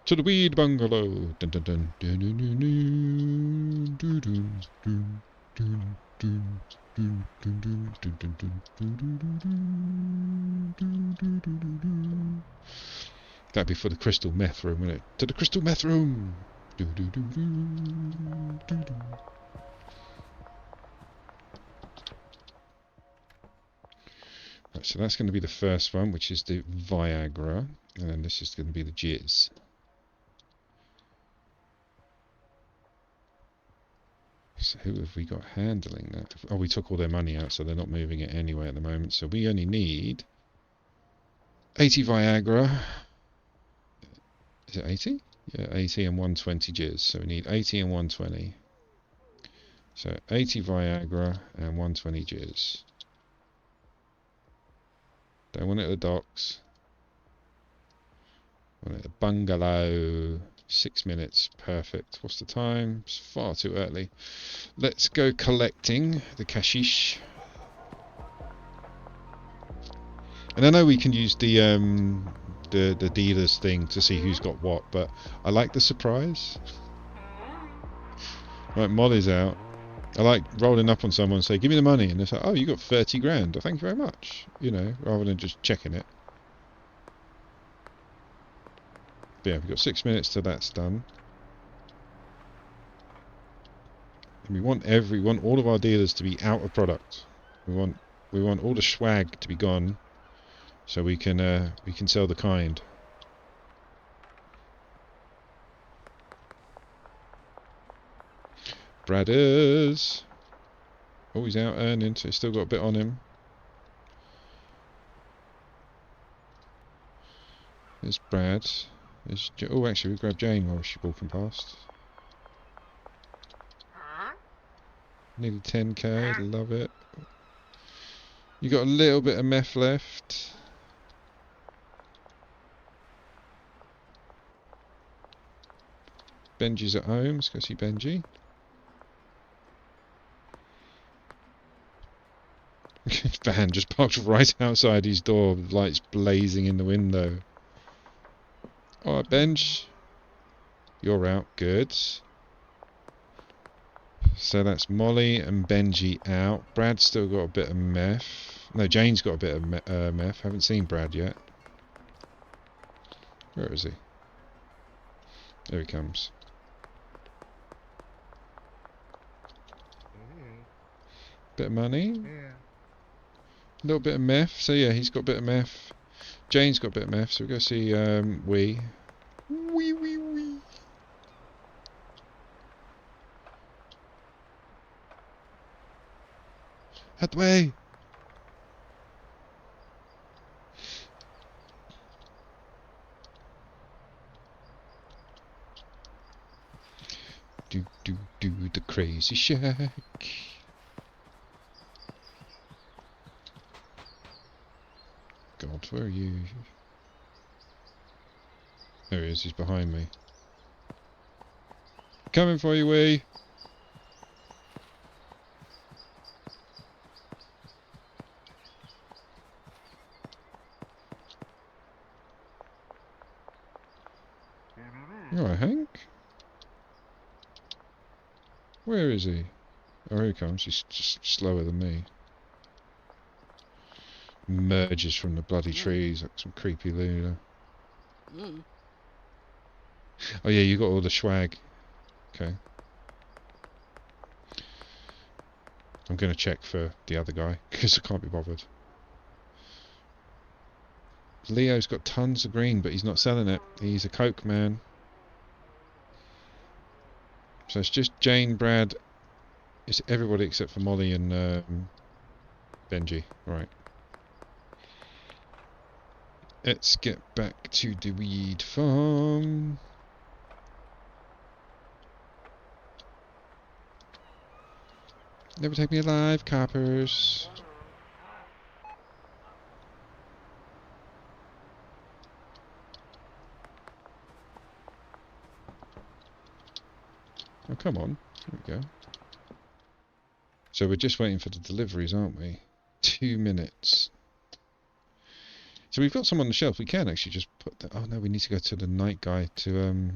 A: To the weed bungalow. Dun dun dun. Dun dun dun dun. Dun dun dun. Dun dun. Dun dun dun. Dun dun dun. Dun dun dun. Dun dun dun. That'd be for the crystal meth room, wouldn't it? To the crystal meth room. Dun dun dun dun. Dun dun. Right, so that's going to be the first one, which is the Viagra, and then this is going to be the jizz. So who have we got handling that? Oh, we took all their money out, so they're not moving it anyway at the moment. So we only need 80 Viagra. Is it 80? Yeah, 80 and 120 jizz. So we need 80 and 120. So 80 Viagra and 120 jizz. Don't want it at the docks. Want it at the bungalow. 6 minutes. Perfect. What's the time? It's far too early. Let's go collecting the cashish. And I know we can use the dealer's thing to see who's got what, but I like the surprise. Right, Molly's out. I like rolling up on someone and say, give me the money, and they say, oh, you got 30 grand. Oh, thank you very much. You know, rather than just checking it. But yeah, we've got 6 minutes till that's done. And we want all of our dealers to be out of product. We want all the swag to be gone, so we can sell the kind. Bradders. Oh, he's out earning, so he's still got a bit on him. There's Brad. Oh, actually, we grabbed Jane while she's walking past. Nearly 10k, love it. You got a little bit of meth left. Benji's at home. Let's go see Benji. Van just parked right outside his door, with lights blazing in the window. Alright, Benj. You're out. Good. So that's Molly and Benji out. Brad's still got a bit of meth. No, Jane's got a bit of meth. Haven't seen Brad yet. Where is he? There he comes. Bit of money. A little bit of meth. So yeah, he's got a bit of meth. Jane's got a bit of meth. So we go see Wee. Wee. Out the way. Do the crazy shack. God, where are you? There he is, he's behind me. Coming for you, Wee. You alright, Hank? Where is he? Oh, here he comes. He's just slower than me. Emerges from the bloody trees like some creepy Luna. Oh yeah, you got all the swag. Okay. I'm gonna check for the other guy, because I can't be bothered. Leo's got tons of green, but he's not selling it. He's a coke man. So it's just Jane, Brad, it's everybody except for Molly and Benji. Right. Let's get back to the weed farm. Never take me alive, coppers. Oh, come on. There we go. So we're just waiting for the deliveries, aren't we? 2 minutes. So we've got some on the shelf. We can actually just put that... Oh, no, we need to go to the night guy to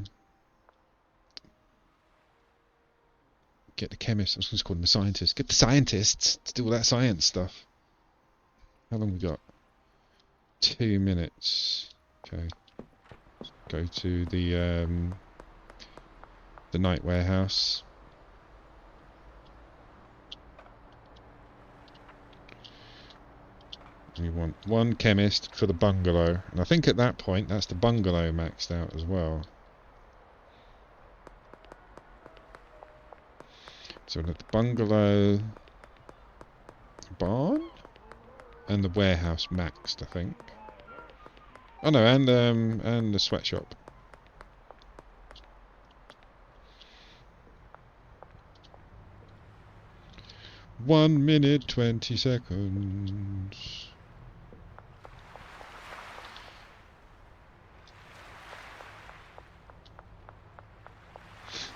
A: get the chemist. I was going to call him the scientist. Get the scientists to do all that science stuff. How long we got? 2 minutes. Okay. Go to the night warehouse. We want one chemist for the bungalow, and I think at that point that's the bungalow maxed out as well. So we've got the bungalow, barn, and the warehouse maxed, I think. Oh no, and the sweatshop. One minute 20 seconds.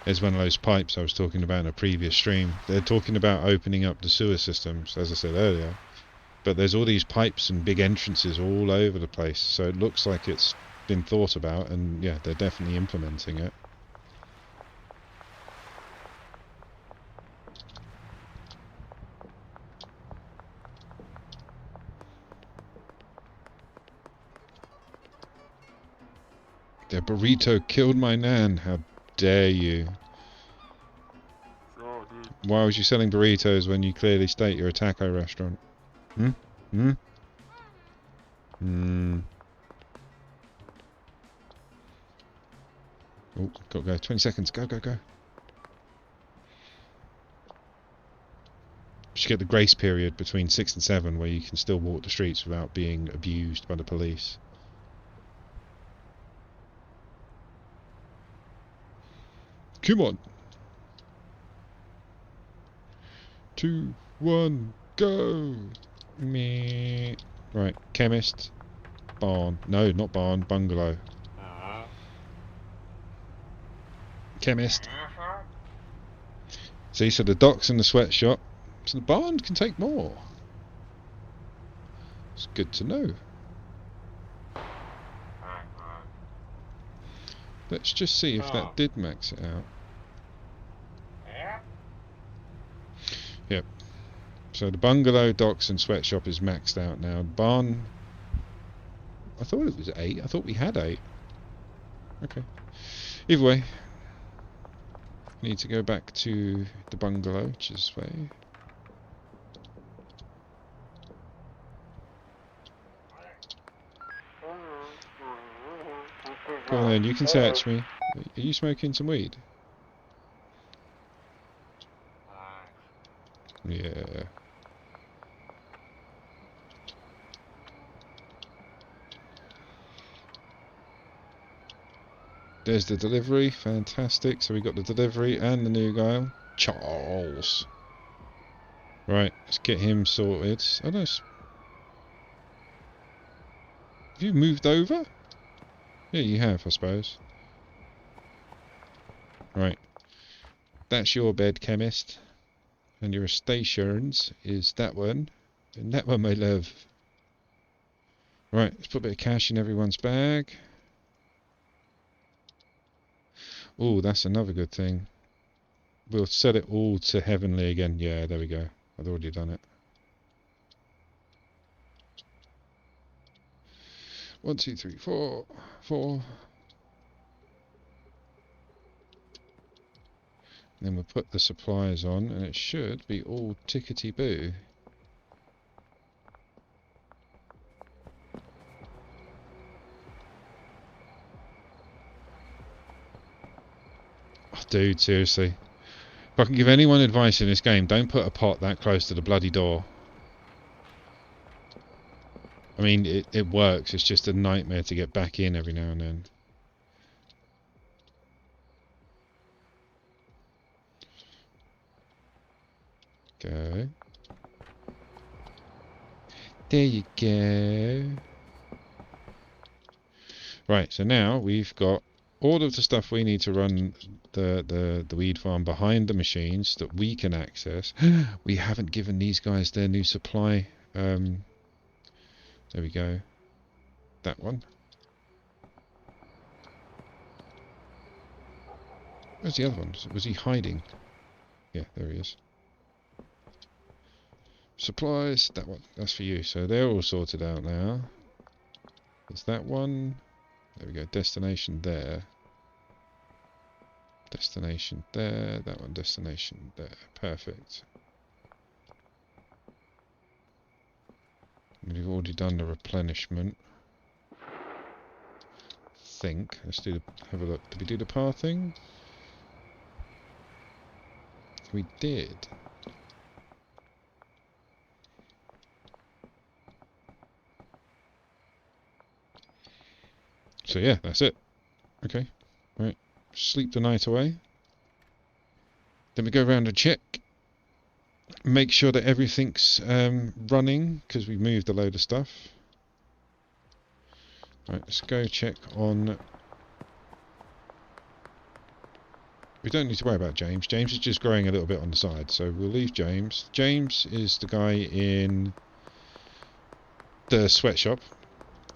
A: There's one of those pipes I was talking about in a previous stream. They're talking about opening up the sewer systems, as I said earlier. But there's all these pipes and big entrances all over the place, so it looks like it's been thought about, and yeah, they're definitely implementing it. The burrito killed my nan. How dare you? Why was you selling burritos when you clearly state you're a taco restaurant? Oh, gotta go. 20 seconds. Go. Should get the grace period between 6 and 7 where you can still walk the streets without being abused by the police. Come on. 2, 1, go! Me. Right, chemist. Barn. No, not barn, bungalow. Chemist. See, so the docks and the sweatshop. So the barn can take more. It's good to know. Let's just see if that did max it out. Yep. So the bungalow, docks and sweatshop is maxed out now. Barn, I thought it was 8. I thought we had 8. Okay. Either way, need to go back to the bungalow, which is this way. Go on then, you can search me. Are you smoking some weed? Yeah. There's the delivery, fantastic. So we got the delivery and the new guy, Charles. Right, let's get him sorted. Oh no, have you moved over? Yeah, you have, I suppose. Right, that's your bed, chemist. And your stations is that one. And that one, my love. Right, let's put a bit of cash in everyone's bag. Oh, that's another good thing. We'll set it all to heavenly again. Yeah, there we go. I've already done it. 1, 2, 3, 4. 4. Then we'll put the supplies on, and it should be all tickety-boo. Oh, dude, seriously. If I can give anyone advice in this game, don't put a pot that close to the bloody door. I mean, it works, it's just a nightmare to get back in every now and then. Go. There you go. Right, so now we've got all of the stuff we need to run the weed farm behind the machines that we can access. We haven't given these guys their new supply. There we go. That one. Where's the other one? Was he hiding? Yeah, there he is. Supplies, that one. That's for you. So they're all sorted out now. There's that one. There we go. Destination there. Destination there. That one. Destination there. Perfect. We've already done the replenishment. Think. Let's do have a look. Did we do the par thing? We did. So yeah, that's it. Okay. Right. Sleep the night away. Then we go around and check. Make sure that everything's running, because we moved a load of stuff. Right, let's go check on... We don't need to worry about James. James is just growing a little bit on the side, so we'll leave James. James is the guy in the sweatshop.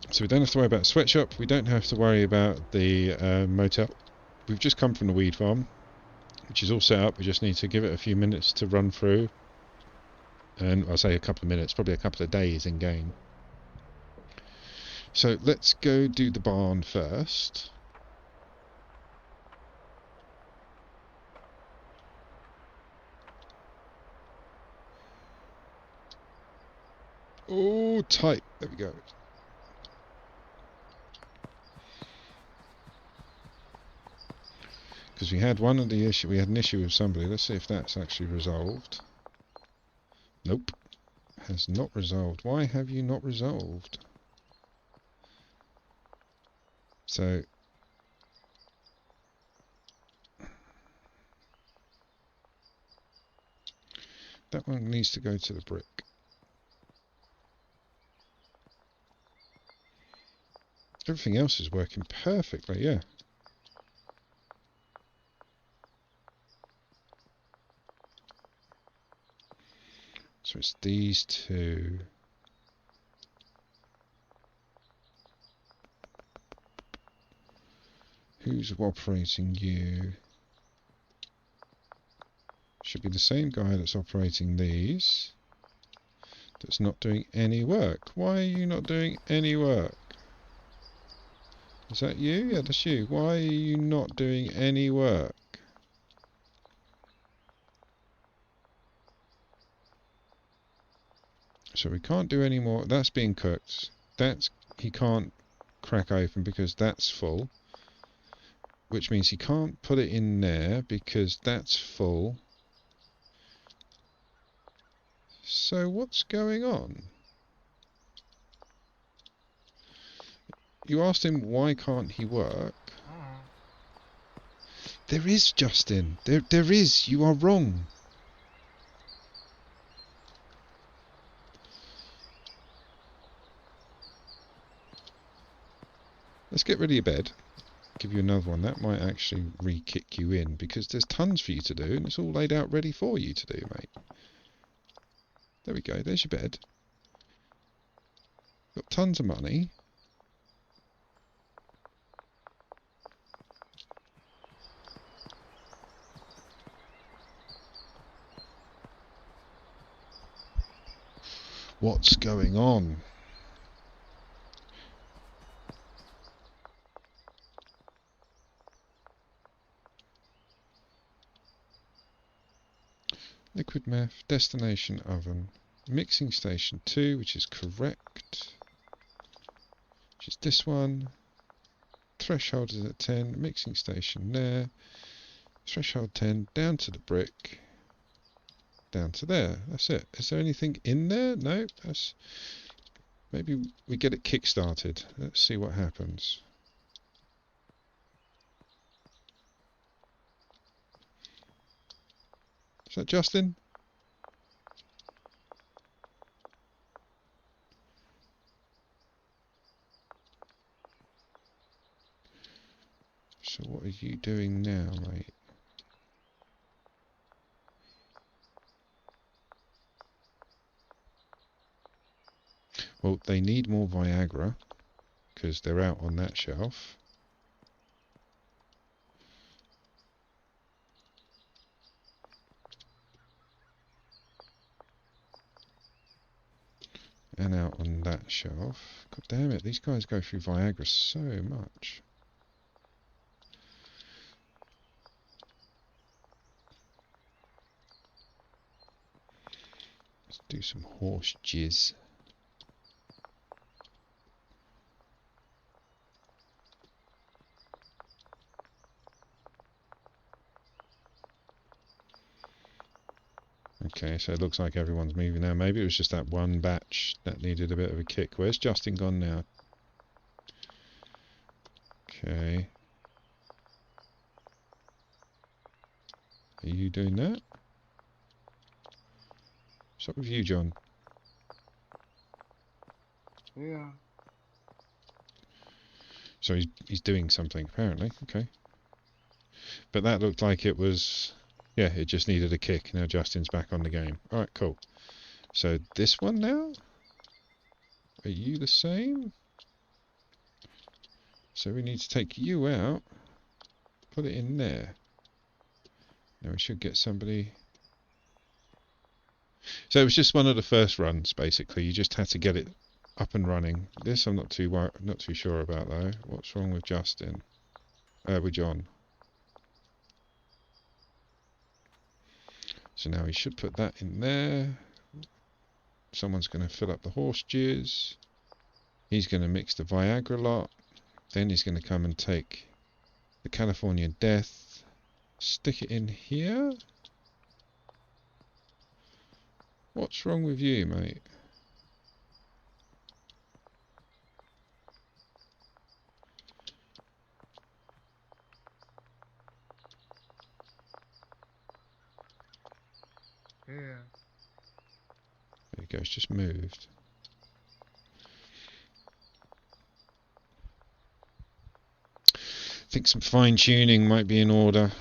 A: So we don't have to worry about sweatshop. We don't have to worry about the motel. We've just come from the weed farm, which is all set up. We just need to give it a few minutes to run through. And I'll say a couple of minutes, probably a couple of days in game. So let's go do the barn first. Oh, tight. There we go. Because we had one of the issue. We had an issue with somebody. Let's see if that's actually resolved. Nope. Has not resolved. Why have you not resolved? So that one needs to go to the brick. Everything else is working perfectly, yeah. So it's these two. Who's operating you? Should be the same guy that's operating these. That's not doing any work. Why are you not doing any work? Is that you? Yeah, that's you. Why are you not doing any work? So we can't do any more. That's being cooked. He can't crack open because that's full. Which means he can't put it in there because that's full. So what's going on? You asked him why can't he work. There is, Justin. There is. You are wrong. Let's get rid of your bed. Give you another one. That might actually re-kick you in because there's tons for you to do and it's all laid out ready for you to do, mate. There we go. There's your bed. Got tons of money. What's going on? Liquid meth, destination oven, mixing station 2, which is correct. Which is this one. Threshold is at 10, mixing station there. Threshold 10, down to the brick. Down to there. That's it. Is there anything in there? No. That's... Maybe we get it kick-started. Let's see what happens. Is that Justin? So what are you doing now, mate? Well, they need more Viagra because they're out on that shelf. And out on that shelf. God damn it, these guys go through Viagra so much. Let's do some horse jizz. Okay, so it looks like everyone's moving now. Maybe it was just that one batch that needed a bit of a kick. Where's Justin gone now? Okay. Are you doing that? What's up with you, John?
B: Yeah.
A: So he's doing something, apparently. Okay. But that looked like it was... Yeah, it just needed a kick. Now Justin's back on the game. Alright, cool. So this one now? Are you the same? So we need to take you out. Put it in there. Now we should get somebody... So it was just one of the first runs, basically. You just had to get it up and running. This I'm not too sure about, though. What's wrong with Justin? With John. So now he should put that in there. Someone's going to fill up the horse jizz. He's going to mix the Viagra lot. Then he's going to come and take the California Death. Stick it in here. What's wrong with you, mate?
B: Yeah.
A: There you go, it's just moved. I think some fine tuning might be in order.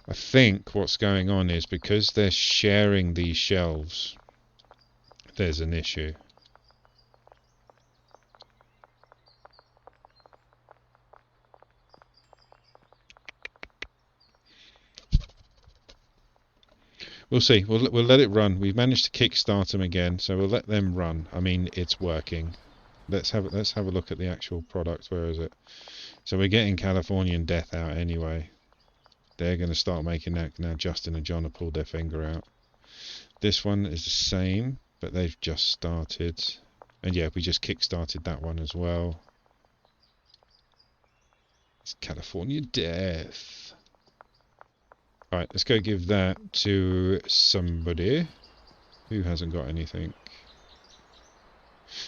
A: I think what's going on is because they're sharing these shelves, there's an issue. We'll see. We'll let it run. We've managed to kickstart them again, so we'll let them run. I mean, it's working. Let's have a look at the actual product. Where is it? So we're getting Californian Death out anyway. They're going to start making that now. Justin and John have pulled their finger out. This one is the same, but they've just started. And yeah, we just kick-started that one as well. It's California Death. Alright, let's go give that to somebody who hasn't got anything.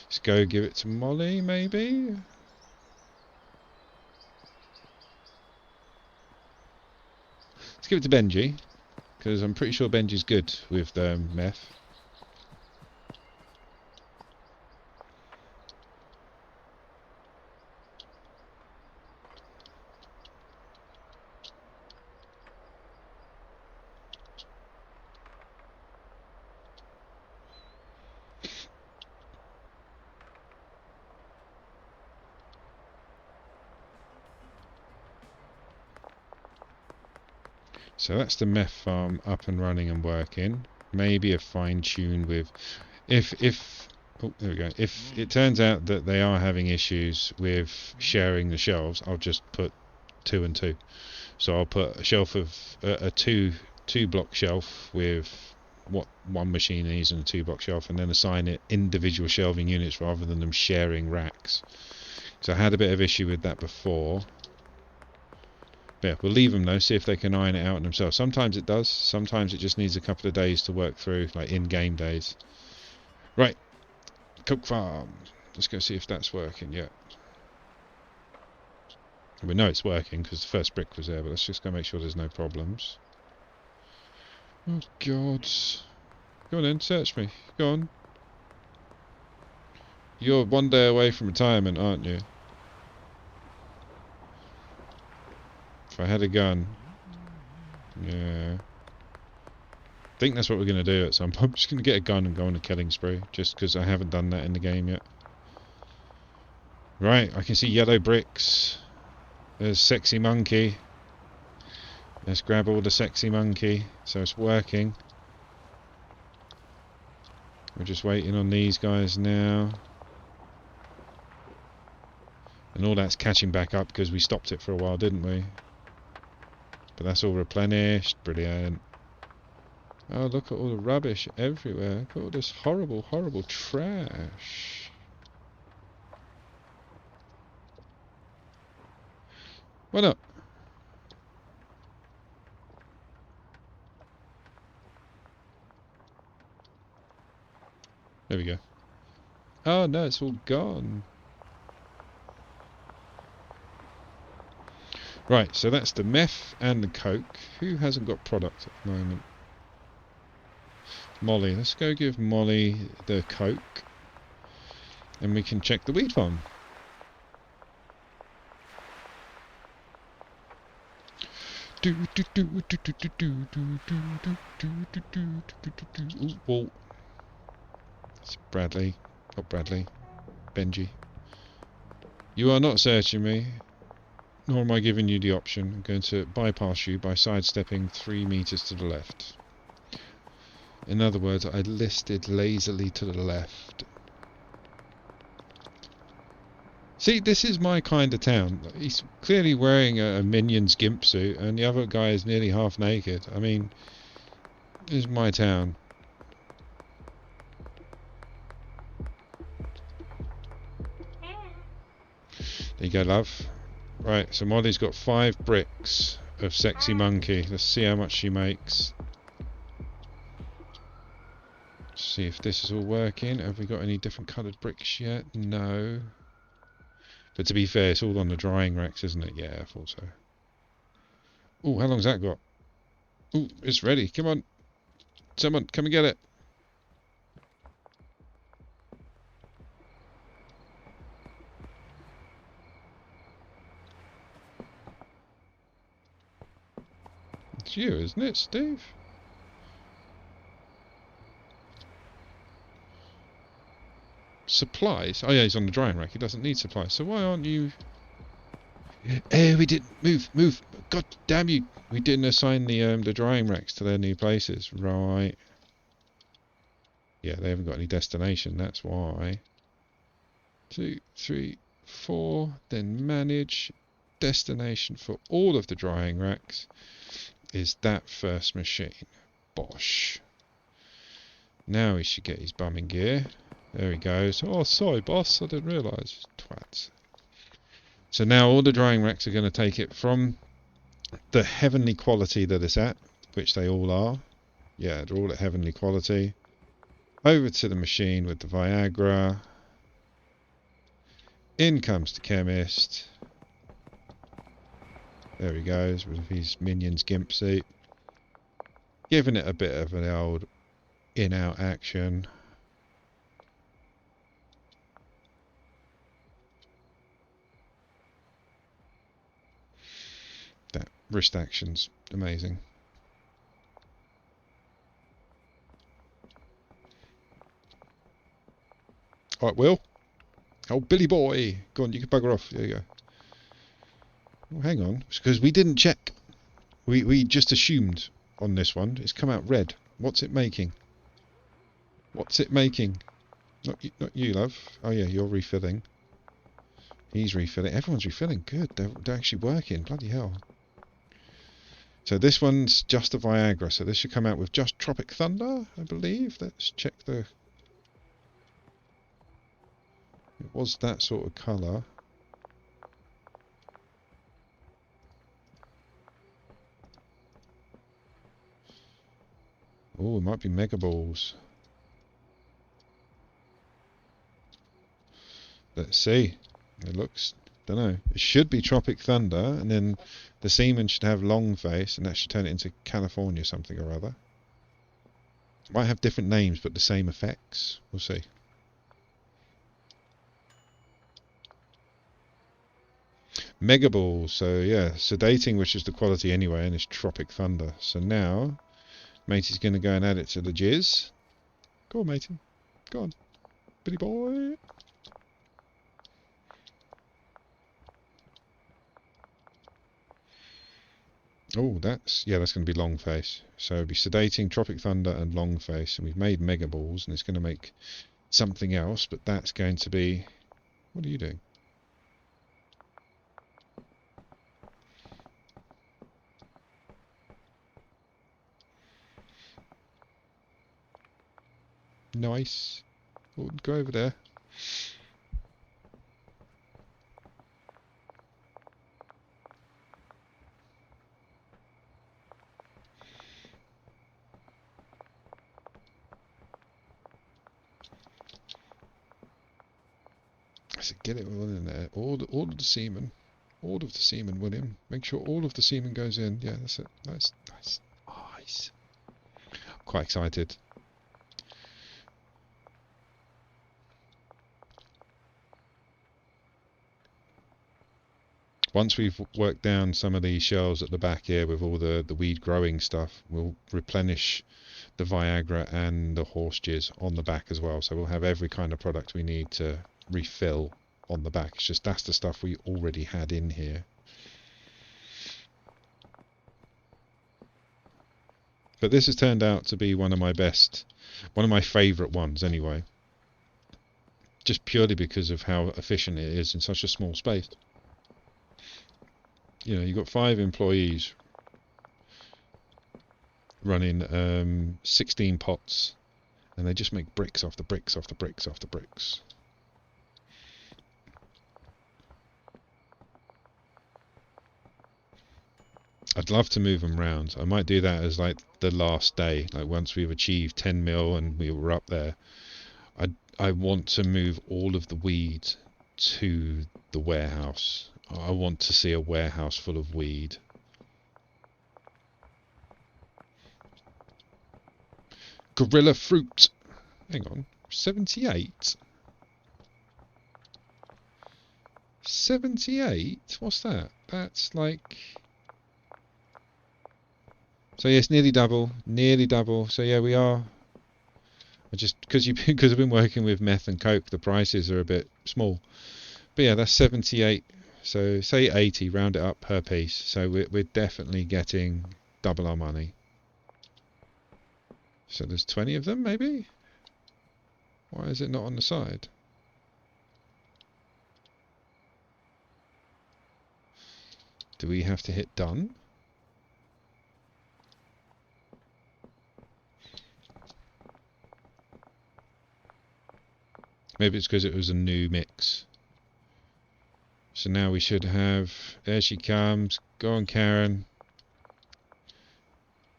A: Let's go give it to Molly, maybe? Let's give it to Benji, because I'm pretty sure Benji's good with the meth. So that's the meth farm up and running and working. Maybe a fine tune with oh, there we go. If it turns out that they are having issues with sharing the shelves, I'll just put 2 and 2. So I'll put a shelf of a two block shelf with what one machine needs and a 2-block shelf, and then assign it individual shelving units rather than them sharing racks. So I had a bit of issue with that before. But yeah, we'll leave them though, see if they can iron it out themselves. Sometimes it does, sometimes it just needs a couple of days to work through, like in-game days. Right, Coke Farm. Let's go see if that's working yet. We know it's working because the first brick was there, but let's just go make sure there's no problems. Oh God. Go on then, search me. Go on. You're one day away from retirement, aren't you? If I had a gun. Yeah. I think that's what we're going to do at some point. I'm just going to get a gun and go on a killing spree, just because I haven't done that in the game yet. Right, I can see yellow bricks. There's Sexy Monkey. Let's grab all the Sexy Monkey. So it's working. We're just waiting on these guys now. And all that's catching back up because we stopped it for a while, didn't we? But that's all replenished. Brilliant. Oh, look at all the rubbish everywhere. Look at all this horrible, horrible trash. Why not? There we go. Oh no, it's all gone. Right, so that's the meth and the coke. Who hasn't got product at the moment? Molly. Let's go give Molly the coke. And we can check the weed farm. Ooh, whoa. It's Bradley. Not Bradley. Benji. You are not searching me. Nor am I giving you the option. I'm going to bypass you by sidestepping 3 meters to the left. In other words, I listed lazily to the left. See, this is my kind of town. He's clearly wearing a Minions gimp suit, and the other guy is nearly half naked. I mean, this is my town. There you go, love. Right, so Molly's got 5 bricks of Sexy Monkey. Let's see how much she makes. See if this is all working. Have we got any different coloured bricks yet? No. But to be fair, it's all on the drying racks, isn't it? Yeah, I thought so. Oh, how long's that got? Oh, it's ready. Come on. Someone, come and get it. It's you, isn't it, Steve? Supplies? Oh yeah, he's on the drying rack. He doesn't need supplies. So why aren't you... we didn't... Move! God damn you! We didn't assign the drying racks to their new places. Right. Yeah, they haven't got any destination, that's why. 2, 3, 4, then manage. Destination for all of the drying racks is that first machine. Bosh. Now he should get his bumming gear. There he goes. Oh, sorry, boss, I didn't realise. Twat. So now all the drying racks are going to take it from the heavenly quality that it's at, which they all are. Yeah, they're all at heavenly quality. Over to the machine with the Viagra. In comes the chemist. There he goes with his Minions Gimp suit. Giving it a bit of an old in-out action. That wrist action's amazing. Alright, Will. Oh, Billy boy. Go on, you can bugger off. There you go. Oh, hang on. Because we didn't check. We just assumed on this one. It's come out red. What's it making? What's it making? Not you, love. Oh yeah, you're refilling. He's refilling. Everyone's refilling. Good. They're actually working. Bloody hell. So this one's just a Viagra. So this should come out with just Tropic Thunder, I believe. Let's check the... It was that sort of colour. Oh, it might be Mega Balls. Let's see. It looks... Don't know. It should be Tropic Thunder, and then the semen should have Long Face, and that should turn it into California something or other. Might have different names, but the same effects. We'll see. Mega Balls. So yeah, sedating, which is the quality anyway, and it's Tropic Thunder. So now, matey's going to go and add it to the jizz. Go on, matey. Go on, Billy boy. Oh, that's going to be Long Face. So it'll be sedating, Tropic Thunder, and Long Face, and we've made Mega Balls, and it's going to make something else, but that's going to be... What are you doing? Nice. Oh, go over there. I said, get it all in there. All of the semen. All of the semen, William. Make sure all of the semen goes in. Yeah, that's it. Nice. Nice. I'm quite excited. Once we've worked down some of these shelves at the back here with all the weed growing stuff, we'll replenish the Viagra and the horse jizz on the back as well. So we'll have every kind of product we need to refill on the back. It's just that's the stuff we already had in here. But this has turned out to be one of my favourite ones anyway. Just purely because of how efficient it is in such a small space. You know, you've got 5 employees running 16 pots, and they just make bricks after bricks after bricks after bricks. I'd love to move them round. I might do that as like the last day, like once we've achieved 10 mil and we were up there. I want to move all of the weed to the warehouse. I want to see a warehouse full of weed. Gorilla fruit. Hang on. 78? 78? What's that? That's like... So yes, nearly double, nearly double. So yeah, we are. I just because I've been working with meth and coke, the prices are a bit small. But yeah, that's 78. So say 80, round it up per piece. So we're definitely getting double our money. So there's 20 of them, maybe? Why is it not on the side? Do we have to hit done? Maybe it's because it was a new mix. So now we should have... There she comes. Go on, Karen.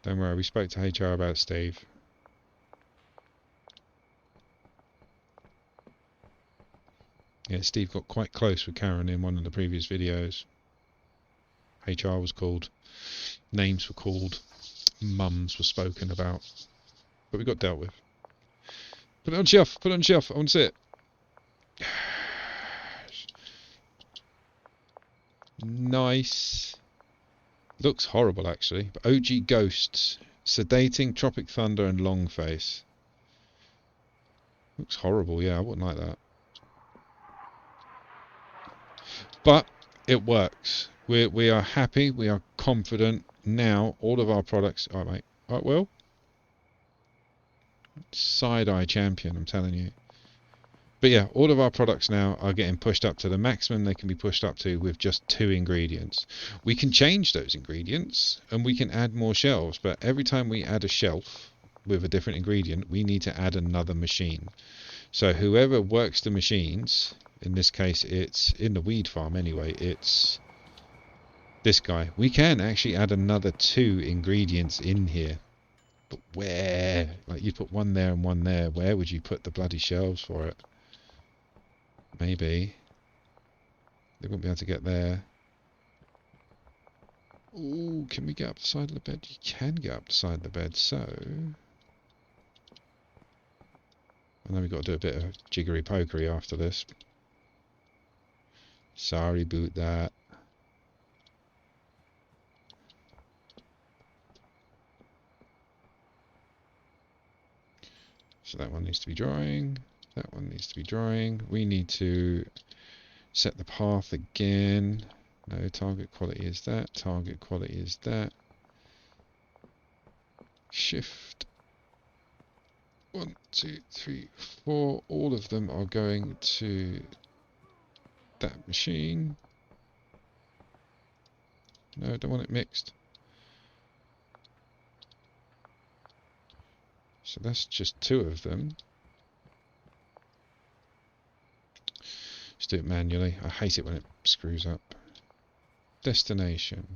A: Don't worry, we spoke to HR about Steve. Yeah, Steve got quite close with Karen in one of the previous videos. HR was called. Names were called. Mums were spoken about. But we got dealt with. Put it on shelf. Put it on shelf. I want to see it. Nice. Looks horrible, actually. But OG Ghosts. Sedating, Tropic Thunder, and Longface. Looks horrible, yeah. I wouldn't like that. But it works. We are happy. We are confident. Now, all of our products... Alright, mate. Alright, Will? Side-eye champion, I'm telling you. But yeah, all of our products now are getting pushed up to the maximum they can be pushed up to with just 2 ingredients. We can change those ingredients and we can add more shelves, but every time we add a shelf with a different ingredient, we need to add another machine. So whoever works the machines, in this case it's in the weed farm anyway, it's this guy. We can actually add another 2 ingredients in here. But where? Like you put one there and one there, where would you put the bloody shelves for it? Maybe. They won't be able to get there. Ooh, can we get up the side of the bed? You can get up the side of the bed, so... I know we've got to do a bit of jiggery-pokery after this. Sorry about that. So that one needs to be drying. That one needs to be drying. We need to set the path again. No, target quality is that. Target quality is that. Shift. 1, 2, 3, 4. All of them are going to that machine. No, I don't want it mixed. So that's just 2 of them. Just do it manually. I hate it when it screws up. Destination.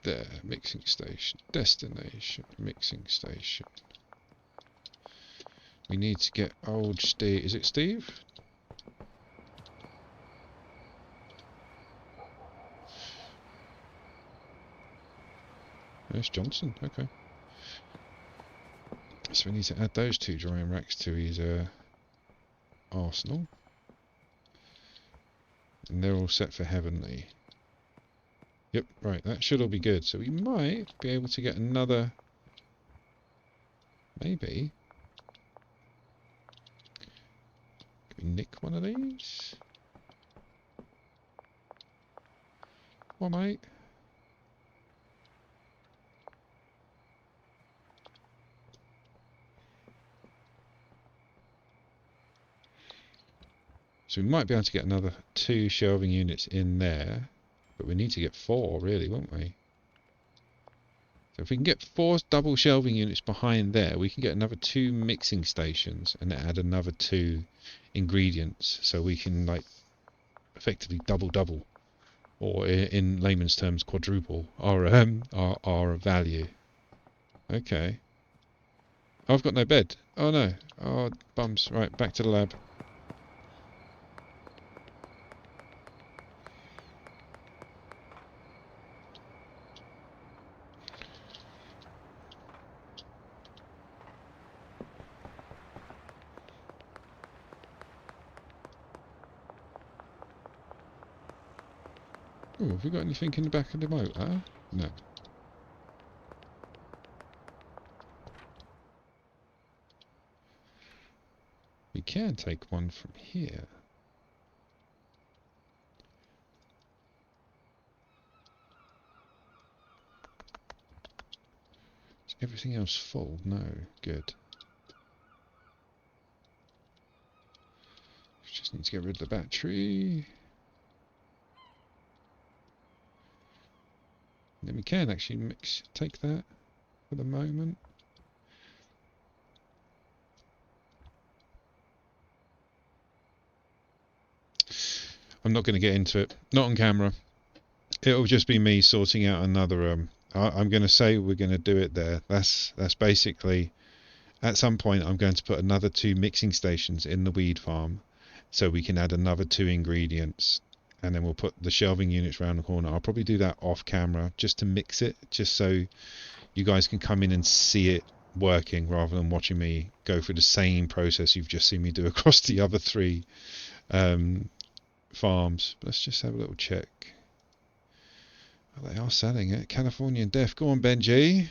A: There, mixing station. Destination, mixing station. We need to get old Steve. Is it Steve? There's Johnson. Okay. So we need to add those 2 drying racks to his arsenal. And they're all set for Heavenly. Yep, right, that should all be good. So we might be able to get another... Maybe. Can we nick one of these? Come on, mate. So we might be able to get another 2 shelving units in there. But we need to get 4, really, won't we? So if we can get 4 double shelving units behind there, we can get another 2 mixing stations and add another 2 ingredients. So we can, like, effectively double, or in layman's terms, quadruple our value. Okay. Oh, I've got no bed. Oh no. Oh, bums. Right, back to the lab. Oh, have we got anything in the back of the motor? No. We can take one from here. Is everything else full? No. Good. Just need to get rid of the battery. And then we can actually take that for the moment. I'm not going to get into it. Not on camera. It'll just be me sorting out another. I'm going to say we're going to do it there. That's basically. At some point, I'm going to put another 2 mixing stations in the weed farm, so we can add another 2 ingredients, and then we'll put the shelving units around the corner. I'll probably do that off camera just to mix it, just so you guys can come in and see it working rather than watching me go through the same process you've just seen me do across the other 3 farms. But let's just have a little check. Oh, they are selling it. Californian Death. Go on, Benji.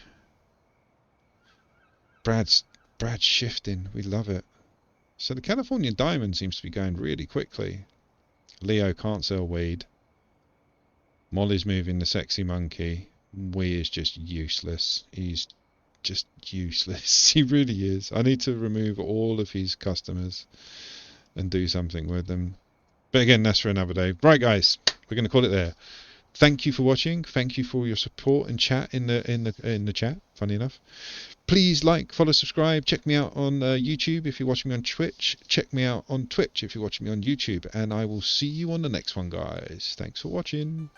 A: Brad's shifting. We love it. So the Californian Diamond seems to be going really quickly. Leo can't sell weed. Molly's moving the Sexy Monkey. Wee is just useless. He's just useless. He really is. I need to remove all of his customers and do something with them. But again, that's for another day. Right, guys, we're going to call it there. Thank you for watching. Thank you for your support and chat in the chat. Funny enough, please like, follow, subscribe. Check me out on YouTube if you're watching me on Twitch. Check me out on Twitch if you're watching me on YouTube. And I will see you on the next one, guys. Thanks for watching.